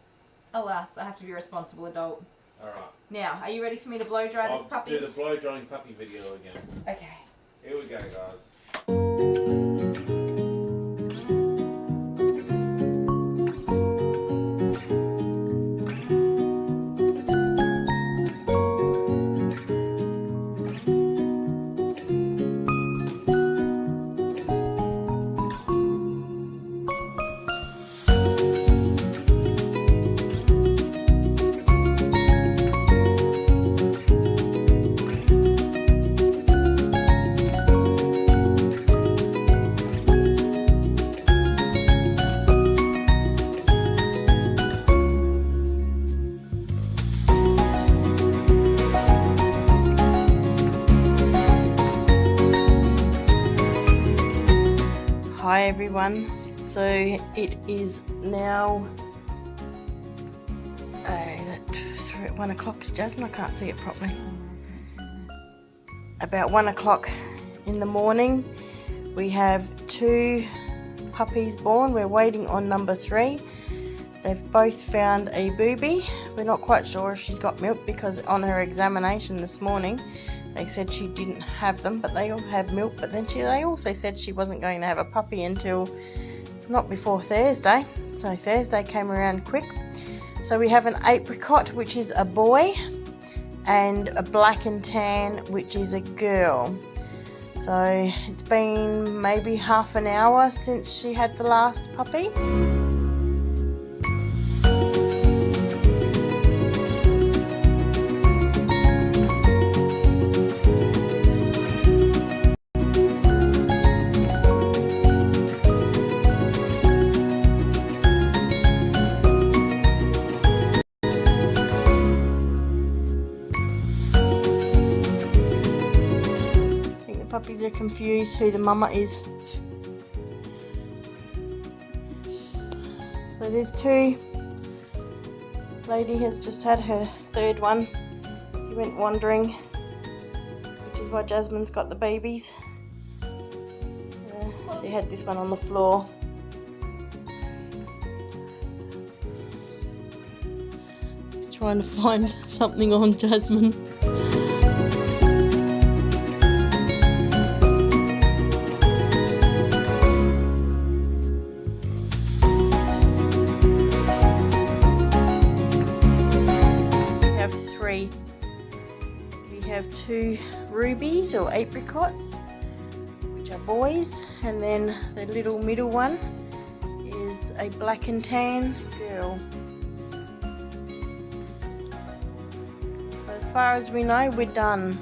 alas, I have to be a responsible adult. All right. Now, are you ready for me to blow dry this puppy? I'll do the blow drying puppy video again. Okay. Here we go, guys. Hi everyone, so it is now, is it 1 o'clock, Jasmine? I can't see it properly. About 1 o'clock in the morning. We have 2 puppies born. We're waiting on number 3. They've both found a booby. We're not quite sure if she's got milk, because on her examination this morning they said she didn't have them, but they all have milk. But then they also said she wasn't going to have a puppy until not before Thursday. So Thursday came around quick. So we have an apricot, which is a boy, and a black and tan, which is a girl. So it's been maybe half an hour since she had the last puppy. Puppies are confused who the mama is. So there's 2. Lady has just had her 3rd one. He went wandering, which is why Jasmine's got the babies. She had this one on the floor. Just trying to find something on Jasmine. We have 2 rubies or apricots, which are boys, and then the little middle one is a black and tan girl. So as far as we know, we're done.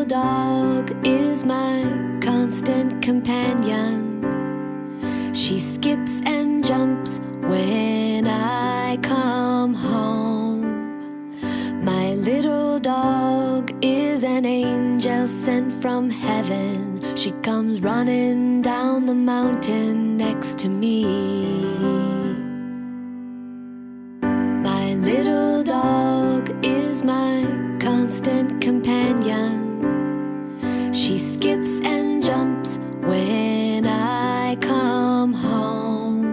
dog is my constant companion. She skips and jumps when I come home. My little dog is an angel sent from heaven. She comes running down the mountain next to me. My little dog is my constant companion. She skips and jumps when I come home.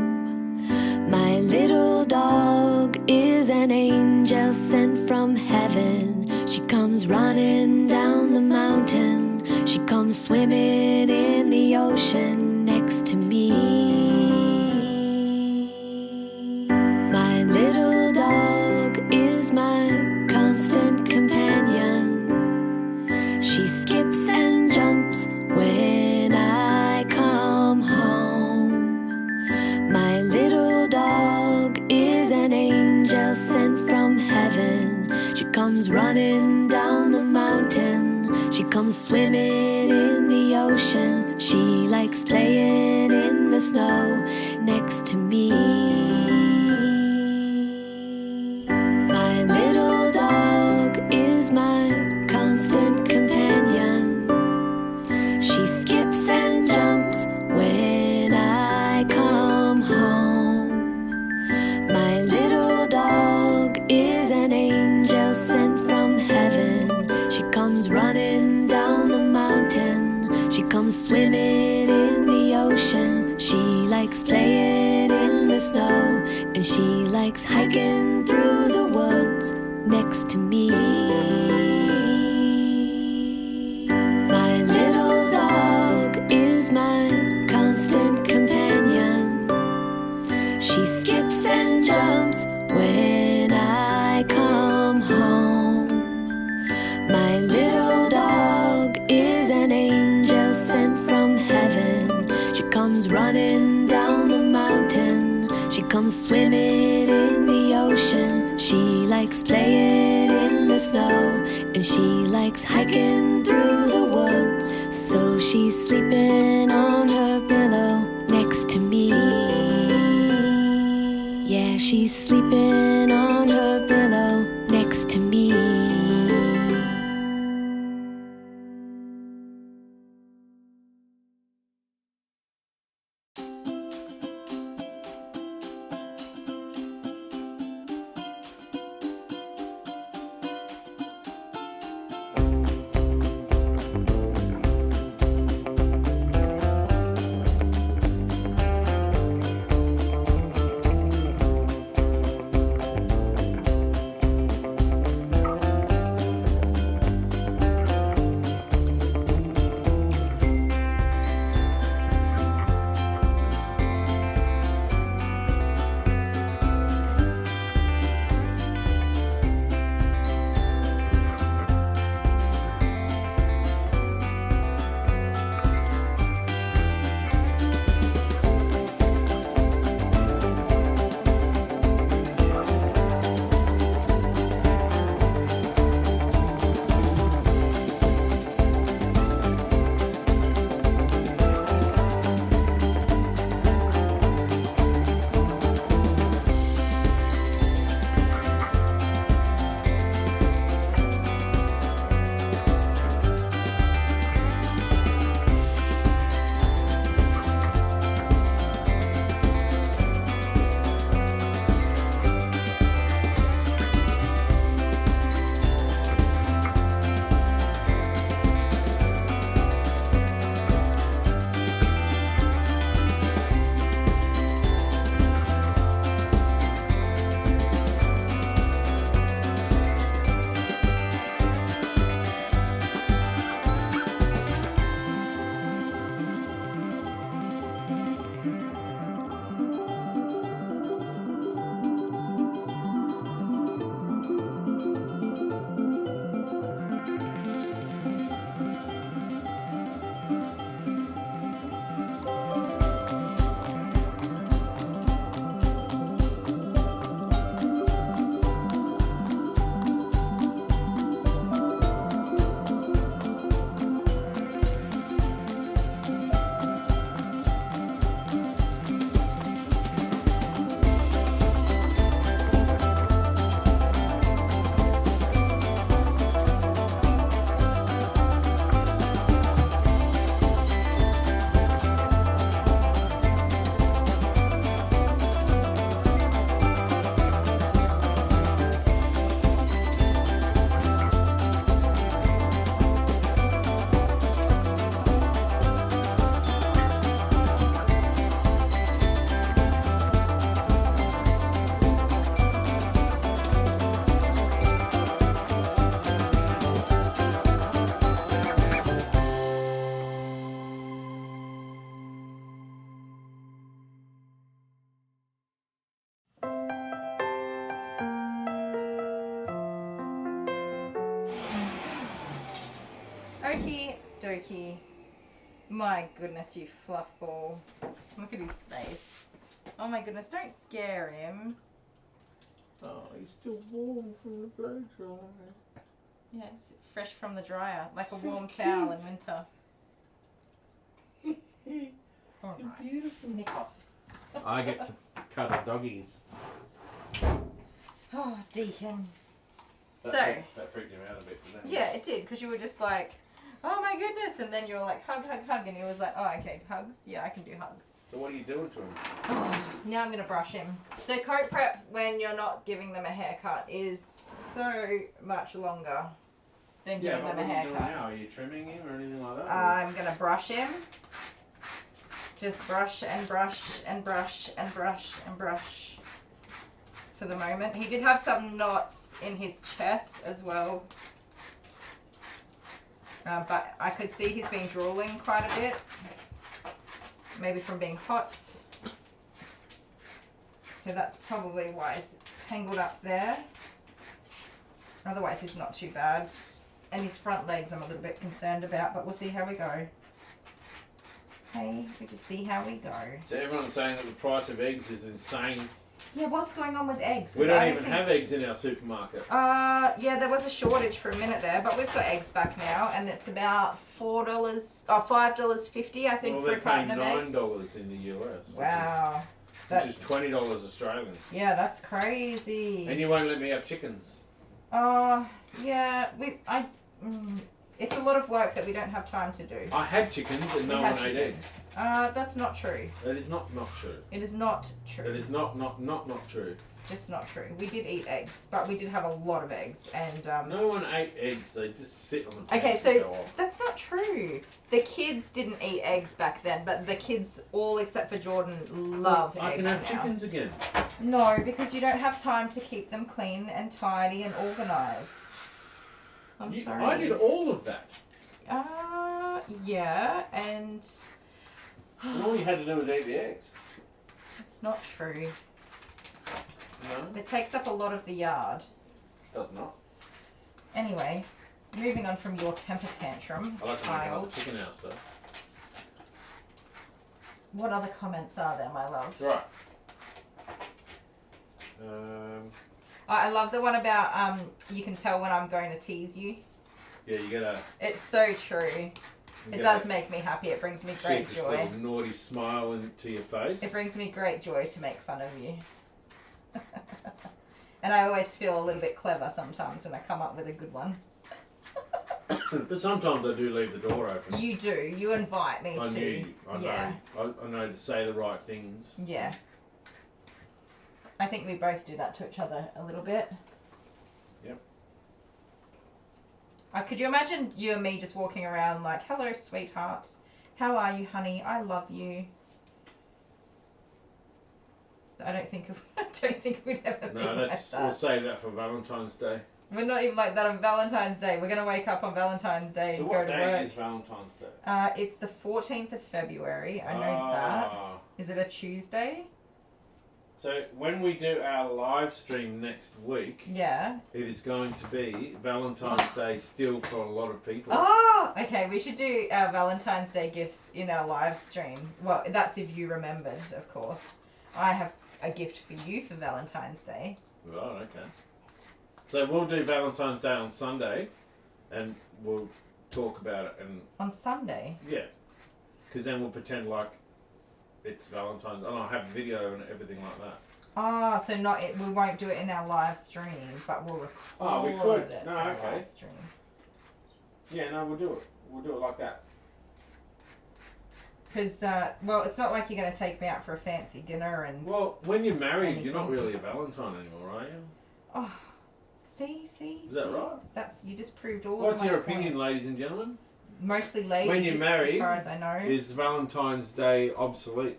My little dog is an angel sent from heaven. She comes running down the mountain. She comes swimming in the ocean next to me. My little dog is my constant companion. She skips and jumps when I come home. My little dog is an angel sent from heaven. She comes running down the mountain. She comes swimming in the ocean. She likes playing in the snow next to me. My little dog is my constant companion. She skips and jumps when I come home. My little dog is an angel sent from heaven. She comes running down the mountain. She comes swimming in the ocean. She likes playing in the snow. And she likes hiking through the woods next to me. My little dog is my constant companion. She skips and jumps when I come home. My little dog is an angel sent from heaven. She comes running down the mountain. She comes swimming in the ocean. She likes playing in the snow. And she likes hiking through the woods. So she's sleeping on her pillow next to me. Yeah, she's sleeping on her pillow next to me. Okie dokie. My goodness, you fluff ball. Look at his face. Oh my goodness, don't scare him. Oh, he's still warm from the blow dry. Yeah, it's fresh from the dryer, like a warm towel in winter. Alright. Beautiful. Nick off. I get to cuddle doggies. Oh, Deacon. That freaked him out a bit, didn't it? Yeah, it did, because you were just like, oh my goodness, and then you were like, hug, hug, hug, and he was like, oh, okay, hugs? Yeah, I can do hugs. So what are you doing to him? Oh, now I'm going to brush him. The coat prep, when you're not giving them a haircut, is so much longer than giving them a what are you doing haircut. now? Are you trimming him or anything like that? I'm going to brush him. Just brush and brush and brush and brush and brush for the moment. He did have some knots in his chest as well. But I could see he's been drooling quite a bit. Maybe from being hot. So that's probably why he's tangled up there. Otherwise he's not too bad. And his front legs I'm a little bit concerned about, but we'll see how we go. Okay, we just see how we go. So everyone's saying that the price of eggs is insane. Yeah, what's going on with eggs? We don't even have eggs in our supermarket. Yeah, there was a shortage for a minute there, but we've got eggs back now, and it's about $5.50, I think, Well, for a they're carton paying of eggs. $9 in the US. Wow. Which is $20 Australian. Yeah, that's crazy. And you won't let me have chickens. Yeah, it's a lot of work that we don't have time to do. I had chickens and no one ate eggs. That's not true. That is not true. It is not true. That is not true. It's just not true. We did eat eggs, but we did have a lot of eggs, and no one ate eggs. They just sit on the okay, fence and go so off. that's not true. The kids didn't eat eggs back then, but the kids, all except for Jordan, love I eggs can have now. chickens again. No, because you don't have time to keep them clean and tidy and organised. I'm sorry. I did all of that. Yeah, and And all you had to do was eat the eggs. it's not true. No, It takes up a lot of the yard. does not. Anyway, moving on from your temper tantrum, I like to make another child. chicken house though. What other comments are there, my love? Right. I love the one about you can tell when I'm going to tease you. Yeah, you gotta. It's so true. It does make me happy. It brings me great This joy. little naughty smile into your face. It brings me great joy to make fun of you. And I always feel a little bit clever sometimes when I come up with a good one. But sometimes I do leave the door open. You do. You invite me I to. knew. I Yeah. know. I know to say the right things. Yeah. I think we both do that to each other a little bit. Yep. Could you imagine you and me just walking around like, hello, sweetheart. How are you, honey? I love you. I don't think we'd ever be No, like we'll that. save that for Valentine's Day. We're not even like that on Valentine's Day. We're going to wake up on Valentine's Day So and what go to day work. is Valentine's Day? It's the 14th of February. I know that. Is it a Tuesday? So when we do our live stream next week, Yeah. it is going to be Valentine's Day still for a lot of people. Oh, okay. We should do our Valentine's Day gifts in our live stream. Well, that's if you remembered, of course. I have a gift for you for Valentine's Day. Right, okay. So we'll do Valentine's Day on Sunday, and we'll talk about it, and On Sunday? yeah, because then we'll pretend like it's Valentine's, and I'll have video and everything like that. Ah, so we won't do it in our live stream, but we'll record Oh, we could. it No, for our okay. live stream. Yeah, no, we'll do it. We'll do it like that. Because, well, it's not like you're going to take me out for a fancy dinner and... Well, when you're married, you're not Anything. really a Valentine anymore, are you? Oh, see? Is that right? You just proved all What's of my your opinion, points. ladies and gentlemen? Mostly ladies, When you're married, as far as I know. Is Valentine's Day obsolete?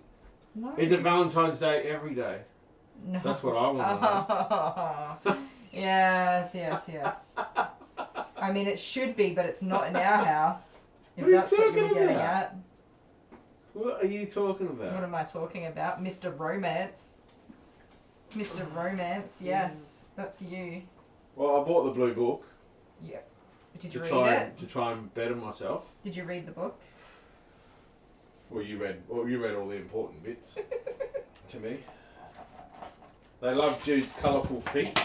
No. Is it Valentine's Day every day? No. That's what I want to know. Yes. I mean, it should be, but it's not in our house. If What are you that's what you were talking getting about? at. What are you talking What about? am I talking about? Mr. Romance. Mr. Romance, yes. That's you. Well, I bought the blue book. Yep. Did you read it? To try and better myself. Did you read the book? Well, you read all the important bits to me. They love Jude's colourful feet.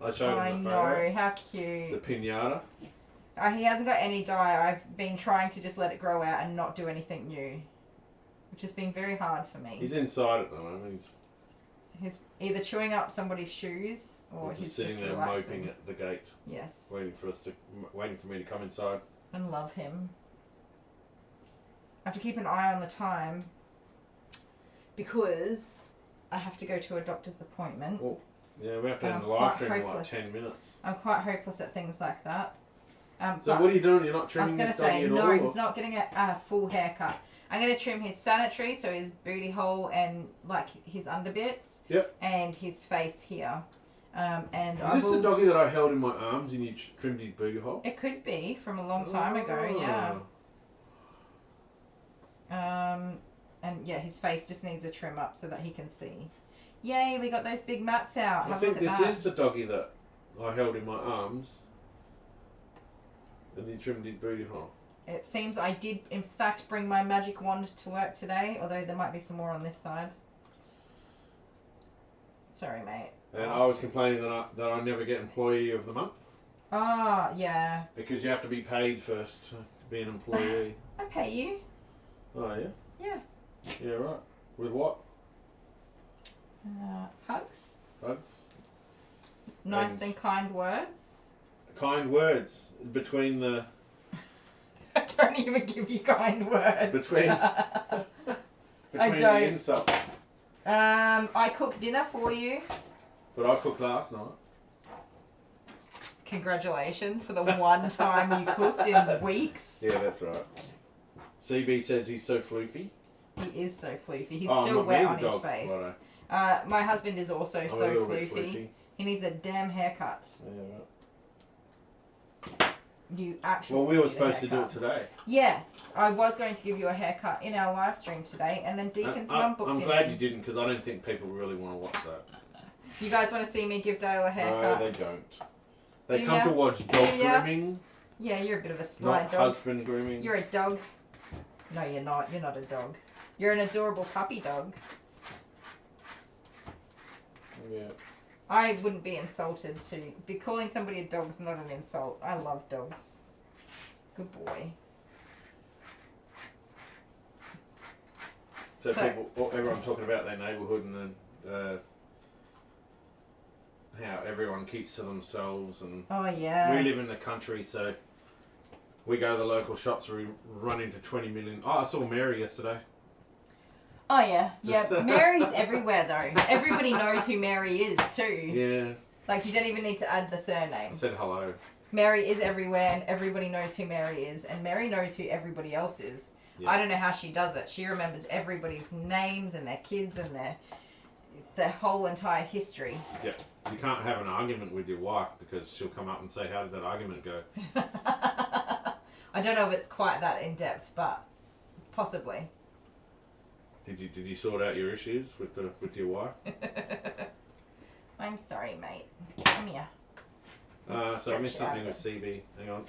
I showed them the photo. I know, how cute. The pinata. He hasn't got any dye. I've been trying to just let it grow out and not do anything new, which has been very hard for me. He's inside at the moment. He's either chewing up somebody's shoes or he's just sitting there relaxing. moping at the gate. Yes. Waiting for me to come inside. And love him. I have to keep an eye on the time because I have to go to a doctor's appointment. Oh, yeah, we have to end the live stream in like 10 minutes. I'm quite hopeless at things like that. So what are you doing? You're not trimming his doggy at all? No, he's not getting a full haircut. I'm going to trim his sanitary, so his booty hole and like his underbits. Yep. And his face here. And is this the doggy that I held in my arms and you trimmed his booty hole? It could be from a long time ago, yeah. And yeah, his face just needs a trim up so that he can see. Yay, we got those big mats out. I think this is the doggy that I held in my arms and you trimmed his booty hole. It seems I did, in fact, bring my magic wand to work today, although there might be some more on this side. Sorry, mate. And I was complaining that I never get employee of the month. Ah, yeah. Because you have to be paid first to be an employee. I pay you. Oh, yeah? Yeah. Yeah, right. With what? Hugs. Hugs. Nice and kind words. Kind words between the... I don't even give you kind words. Between the insults. I cooked dinner for you. But I cooked last night. Congratulations for the one time you cooked in weeks. Yeah, that's right. CB says he's so floofy. He is so floofy. He's still wet on his face. Right. My husband is also so floofy. He needs a damn haircut. Yeah, right. You actually. Well, we were supposed to do it today. Yes, I was going to give you a haircut in our live stream today, and then Deacon's mum booked I'm in. glad you didn't, because I don't think people really want to watch that. You guys want to see me give Dale a haircut? No, they don't. They come to watch dog grooming. Yeah, you're a bit of a sly not dog. Husband grooming. You're a dog. No, you're not. You're not a dog. You're an adorable puppy dog. Yeah. I wouldn't be insulted to be calling somebody a dog's not an insult. I love dogs. Good boy. So everyone talking about their neighbourhood and then how everyone keeps to themselves and we live in the country, so we go to the local shops, we run into 20 million. Oh, I saw Mary yesterday. Oh yeah, Mary's everywhere though. Everybody knows who Mary is too. Yeah. Like you don't even need to add the surname. I said hello. Mary is everywhere and everybody knows who Mary is and Mary knows who everybody else is. Yeah. I don't know how she does it. She remembers everybody's names and their kids and their whole entire history. Yeah. You can't have an argument with your wife because she'll come up and say, how did that argument go? I don't know if it's quite that in depth, but possibly. Did you sort out your issues with your wife? I'm sorry, mate. Come here. So I missed something with CB. Hang on.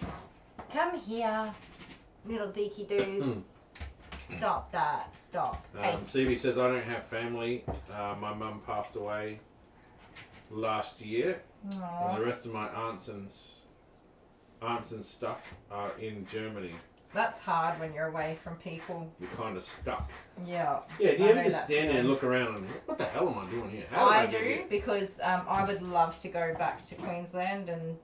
Come here, little deaky doos. Stop that. Stop. CB says I don't have family. My mum passed away last year. Aww. And the rest of my aunts and stuff are in Germany. That's hard when you're away from people. You're kind of stuck. Yeah. Yeah, do you ever just stand there and look around and what the hell am I doing here? I do, because I would love to go back to Queensland and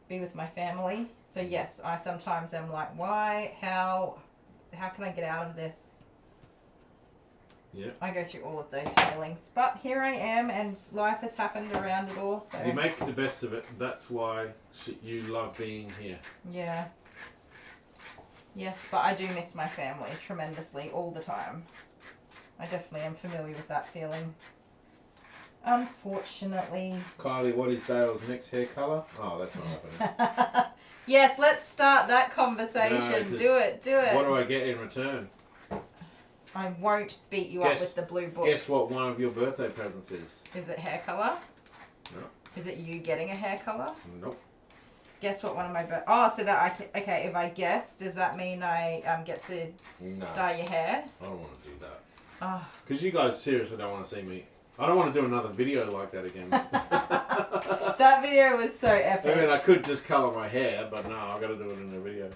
be with my family. So yes, I sometimes am like, why? How can I get out of this? Yeah. I go through all of those feelings. But here I am and life has happened around it all. So you make the best of it. That's why you love being here. Yeah. Yes, but I do miss my family tremendously all the time. I definitely am familiar with that feeling. Unfortunately. Kylie, what is Dale's next hair colour? Oh, that's not happening. Yes, let's start that conversation. No, do it. What do I get in return? I won't beat you up with the blue book. Guess what one of your birthday presents is? Is it hair colour? No. Is it you getting a hair colour? Nope. Guess what one of my Oh, so that I can... Okay, if I guess, does that mean I get to No, dye your hair? I don't want to do that. Oh. Because you guys seriously don't want to see me. I don't want to do another video like that again. That video was so epic. I mean, I could just colour my hair, but no, I've got to do it in a video.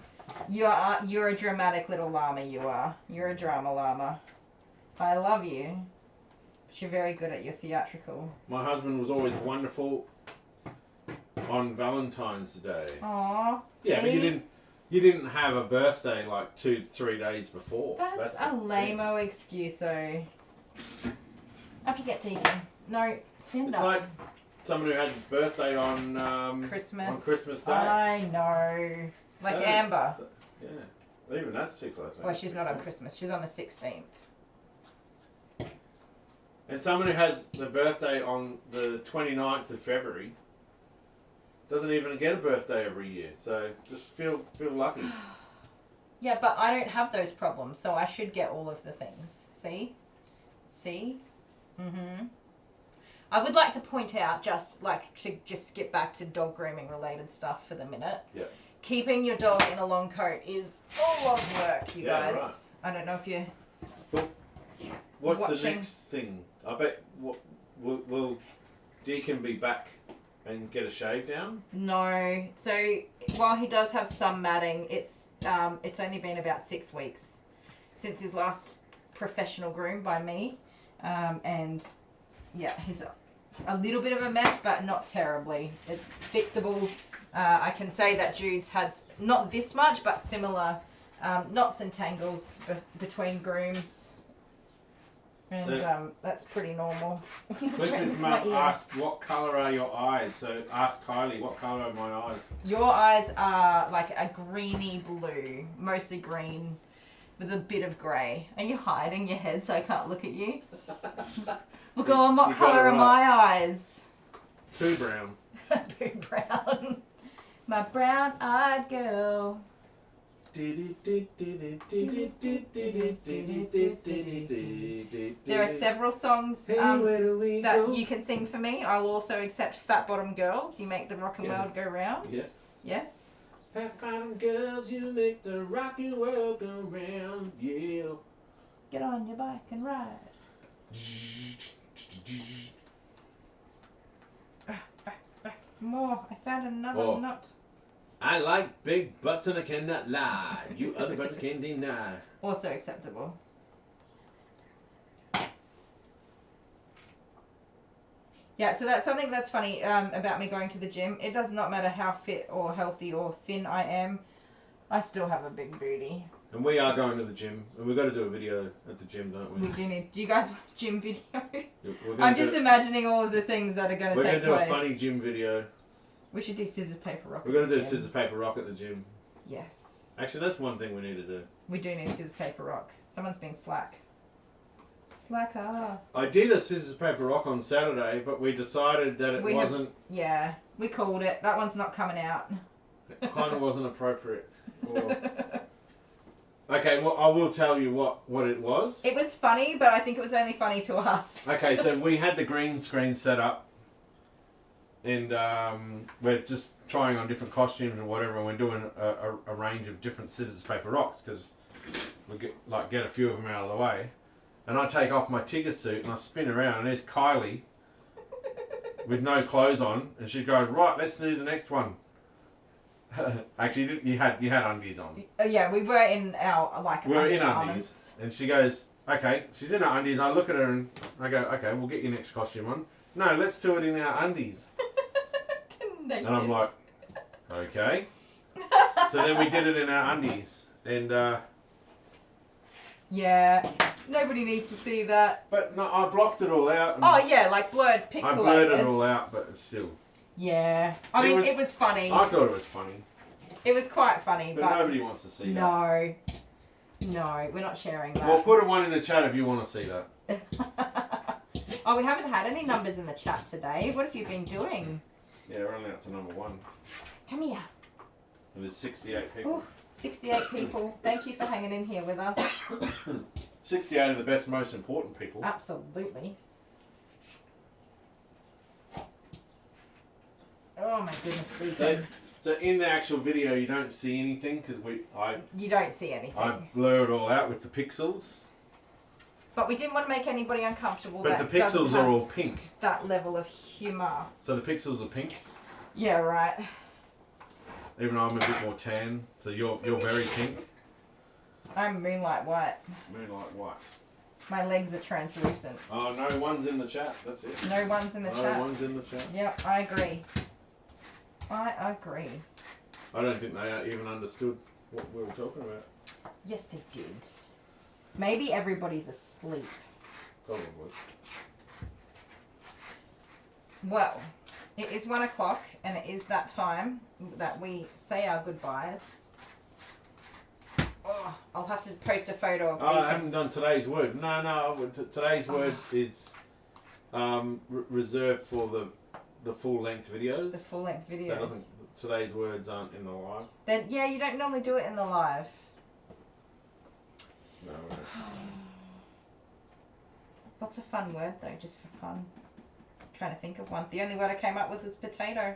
You're a dramatic little llama, you are. You're a drama llama. I love you. But you're very good at your theatrical. My husband was always wonderful on Valentine's Day. Aww. Yeah, see? but you didn't have a birthday like 2-3 days before. That's a lame-o excuse, so... Up you get, Deacon. No, stand It's up. like someone who had a birthday on Christmas Day. I know. Like Amber. Yeah. Even that's too close. Well, she's not on Christmas. She's on the 16th. And someone who has the birthday on the 29th of February doesn't even get a birthday every year. So just feel lucky. Yeah, but I don't have those problems, so I should get all of the things. See? See? Mm-hmm. I would like to point out, just skip back to dog grooming related stuff for the minute. Yeah. Keeping your dog in a long coat is a lot of work, you guys. Right. I don't know if you... What's the watching. next thing? I bet will Deacon be back and get a shave down? No. So while he does have some matting, it's only been about 6 weeks since his last professional groom by me. And yeah, he's a little bit of a mess, but not terribly. It's fixable. I can say that Judes had not this much, but similar knots and tangles between grooms. And So- that's pretty normal. Clifford's mum asked, what colour are your eyes? So ask Kylie, what colour are my eyes? Your eyes are like a greeny blue, mostly green, with a bit of grey. Are you hiding your head so I can't look at you? Look on, what You got colour it are right. my eyes? Poo brown. Poo brown. My brown-eyed girl. There are several songs that you can sing for me. I'll also accept Fat Bottom Girls. You make the rock and world go round. Yeah. Yes. Fat bottom girls, you make the rocky world go round, yeah. Get on your bike and ride. More. I found another Oh. knot. I like big butts and I cannot lie. You other butts can't deny. Also acceptable. Yeah, so that's something that's funny about me going to the gym. It does not matter how fit or healthy or thin I am. I still have a big booty. And we are going to the gym, and we've got to do a video at the gym, don't we? We do need... Do you guys watch gym video? We're gonna I'm do- just imagining all of the things that are going to We're take going to do place. a funny gym video. We should do scissors, paper, rock. We're going at to the do gym. scissors, paper, rock at the gym. Yes. Actually, that's one thing we need to do. We do need scissors, paper, rock. Someone's been slack. Slacker. I did a scissors, paper, rock on Saturday, but we decided that it wasn't... Yeah, we called it. That one's not coming out. It kind of wasn't appropriate. Okay, well, I will tell you what it was. It was funny, but I think it was only funny to us. Okay, so we had the green screen set up, and we're just trying on different costumes or whatever, and we're doing a range of different scissors, paper, rocks, because we get a few of them out of the way. And I take off my Tigger suit and I spin around, and there's Kylie with no clothes on, and she goes, right, let's do the next one. Actually, you had undies on. Yeah, we were in our We're in undergarments. undies, and she goes, okay, she's in her undies. I look at her and I go, okay, we'll get your next costume on. No, let's do it in our undies. And I'm like, okay. So then we did it in our undies, and yeah, nobody needs to see that. but no, I blocked it all out. And Oh yeah, like blurred, pixelated. I blurred it all out, but still. Yeah, I mean it was funny. I thought it was funny, It was quite funny, but but nobody wants to see that. no, we're not sharing that. Well, put a one in the chat if you want to see that. Oh, we haven't had any numbers in the chat today. What have you been doing? Yeah, we're only up to number 1. Come here. There's 68 people. Ooh, 68 people. Thank you for hanging in here with us. 68 are the best, most important people. Absolutely. Oh my goodness, Deacon. So in the actual video, you don't see anything because You don't see anything. I blur it all out with the pixels. But we didn't want to make anybody uncomfortable. But that the pixels are all pink. That level of humour. So the pixels are pink. Yeah, right. Even though I'm a bit more tan, so you're very pink. I'm moonlight white. Moonlight white. My legs are translucent. Oh, no one's in the chat. That's it. No one's in the chat. No one's in the chat. Yep, I agree. I agree. I don't think they even understood what we were talking about. Yes, they did. Maybe everybody's asleep. Probably. Well, it is 1 o'clock and it is that time that we say our goodbyes. Oh, I'll have to post a photo of Deacon. I haven't done today's word. No. Today's word is reserved for the full length videos. The full length videos. Today's words aren't in the live. Then yeah, you don't normally do it in the live. No. We don't. What's a fun word though, just for fun? I'm trying to think of one. The only word I came up with was potato.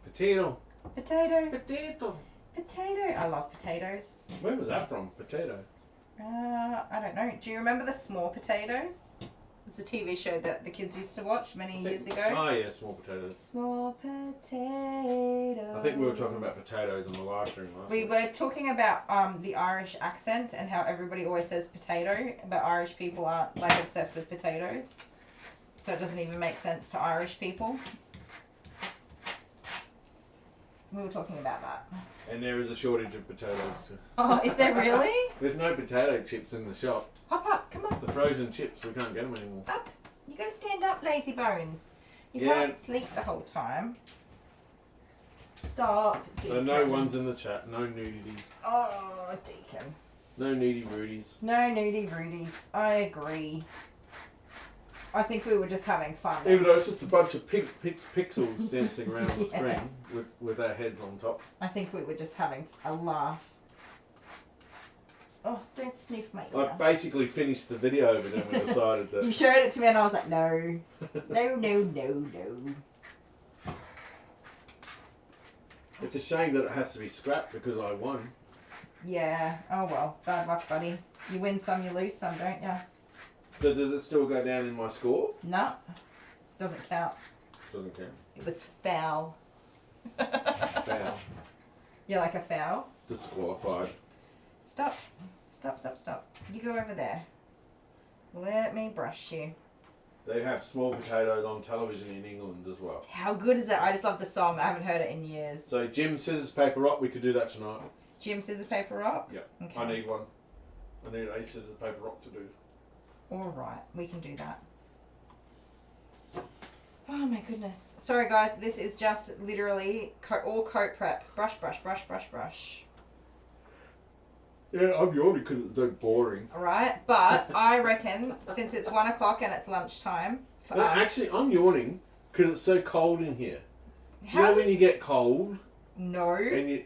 Potato. Potato. Potato. Potato. I love potatoes. Where was that from? Potato. I don't know. Do you remember the Small Potatoes? It's a TV show that the kids used to watch many years ago. Oh yeah, small potatoes. Small potatoes. I think we were talking about potatoes on the live stream last We week. were talking about the Irish accent and how everybody always says potato, but Irish people aren't like obsessed with potatoes. So it doesn't even make sense to Irish people. We were talking about that. And there is a shortage of potatoes too. Oh, is there really? There's no potato chips in the shop. Hop up, come on. The frozen chips, we can't get them anymore. Up. You gotta stand up, lazy bones. You Yeah. can't sleep the whole time. Stop. So Deacon. no one's in the chat, no nudity. Oh, Deacon. No nudie rudies. No nudie rudies. I agree. I think we were just having fun. Even though it's just a bunch of pixels dancing around the Yes. screen with our heads on top. I think we were just having a laugh. Oh, don't sniff my I ear. basically finished the video, but then we decided You that. showed it to me and I was like, no. No. It's a shame that it has to be scrapped because I won. Yeah. Oh well. Bad luck, buddy. You win some, you lose some, don't you? So does it still go down in my score? No. Doesn't count. Doesn't count. It was foul. Foul. You like a foul? Disqualified. Stop. You go over there. Let me brush you. They have small potatoes on television in England as well. How good is it? I just love the song. I haven't heard it in years. So Jim, scissors, paper, rock. We could do that tonight. Jim, scissors, paper, rock? Yep. Okay. I need one. I need a scissors, paper, rock to do. Alright, we can do that. Oh my goodness. Sorry guys, this is just literally all coat prep. Brush. Yeah, I'm yawning because it's so boring. Alright, but I reckon since it's 1 o'clock and it's lunchtime for No, us. actually, I'm yawning because it's so cold in here. Do you know when you get cold No. and you...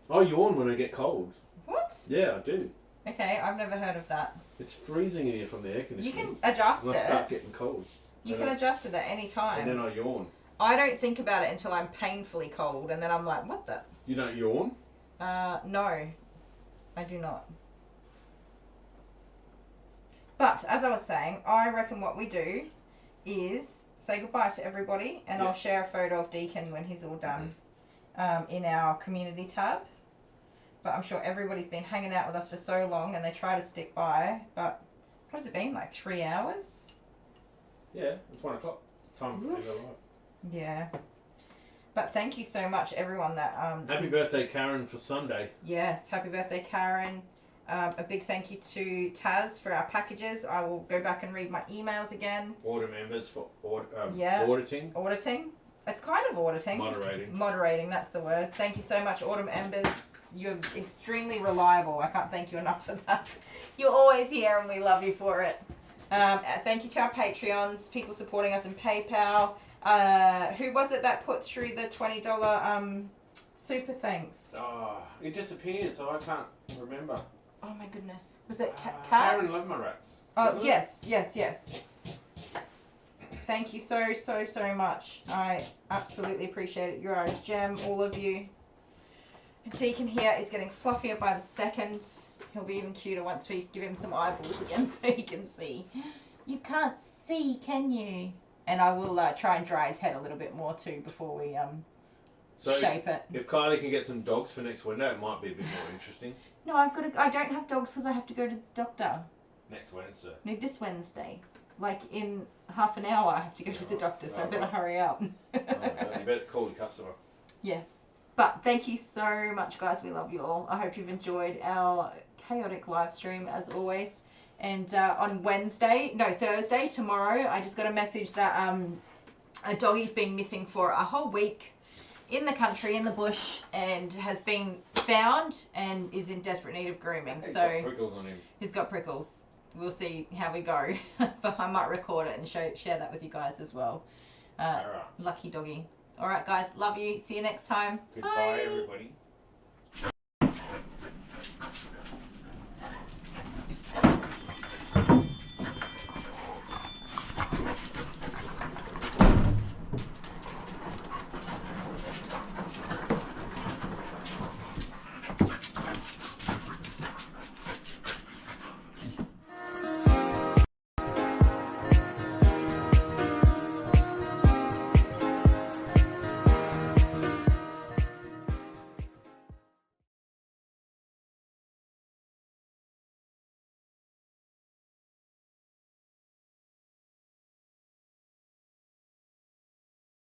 I yawn when I get cold. What? Yeah, I do. Okay, I've never heard of that. It's freezing in here from the air conditioning. You can adjust and I start it. getting cold. You can adjust it at any And time. then I yawn. I don't think about it until I'm painfully cold and then I'm like, what the? You don't yawn? No. I do not. But, as I was saying, I reckon what we do is say goodbye to everybody and Yeah. I'll share a photo of Deacon when he's all done in our community tab. But I'm sure everybody's been hanging out with us for so long and they try to stick by. But, what has it been, like 3 hours? Yeah, it's 1 o'clock. Time for you to live. Yeah. But thank you so much, everyone that... Happy birthday, Karen, for Sunday. Yes, happy birthday, Karen. A big thank you to Taz for our packages. I will go back and read my emails again. Order members for Yeah. auditing. Auditing. It's kind of auditing. Moderating. Moderating, that's the word. Thank you so much, Autumn Embers. You're extremely reliable. I can't thank you enough for that. You're always here and we love you for it. Thank you to our Patreons, people supporting us in PayPal. Who was it that put through the $20 super thanks? Oh, it disappeared, so I can't remember. Oh my goodness. Was it Kat? Karen Love My Rats. Oh, wasn't it? yes. Thank Thank you so much. I absolutely appreciate it. You're a gem, all of you. Deacon here is getting fluffier by the second. He'll be even cuter once we give him some eyeballs again so he can see. You can't see, can you? And I will try and dry his head a little bit more too before we shape it. If Kylie can get some dogs for next window, it might be a bit more interesting. No, I don't have dogs because I have to go to the doctor. Next Wednesday. No, this Wednesday. Like in half an hour I have to go to the doctor, so I better hurry up. You better call the customer. Yes. But thank you so much, guys. We love you all. I hope you've enjoyed our chaotic live stream as always. And on Thursday, tomorrow, I just got a message that a doggie's been missing for a whole week in the country, in the bush, and has been found and is in desperate need of grooming. He's got prickles on him. He's got prickles. We'll see how we go. But I might record it and share that with you guys as well. Lucky doggy. All right, guys. Love you. See you next time. Goodbye, everybody.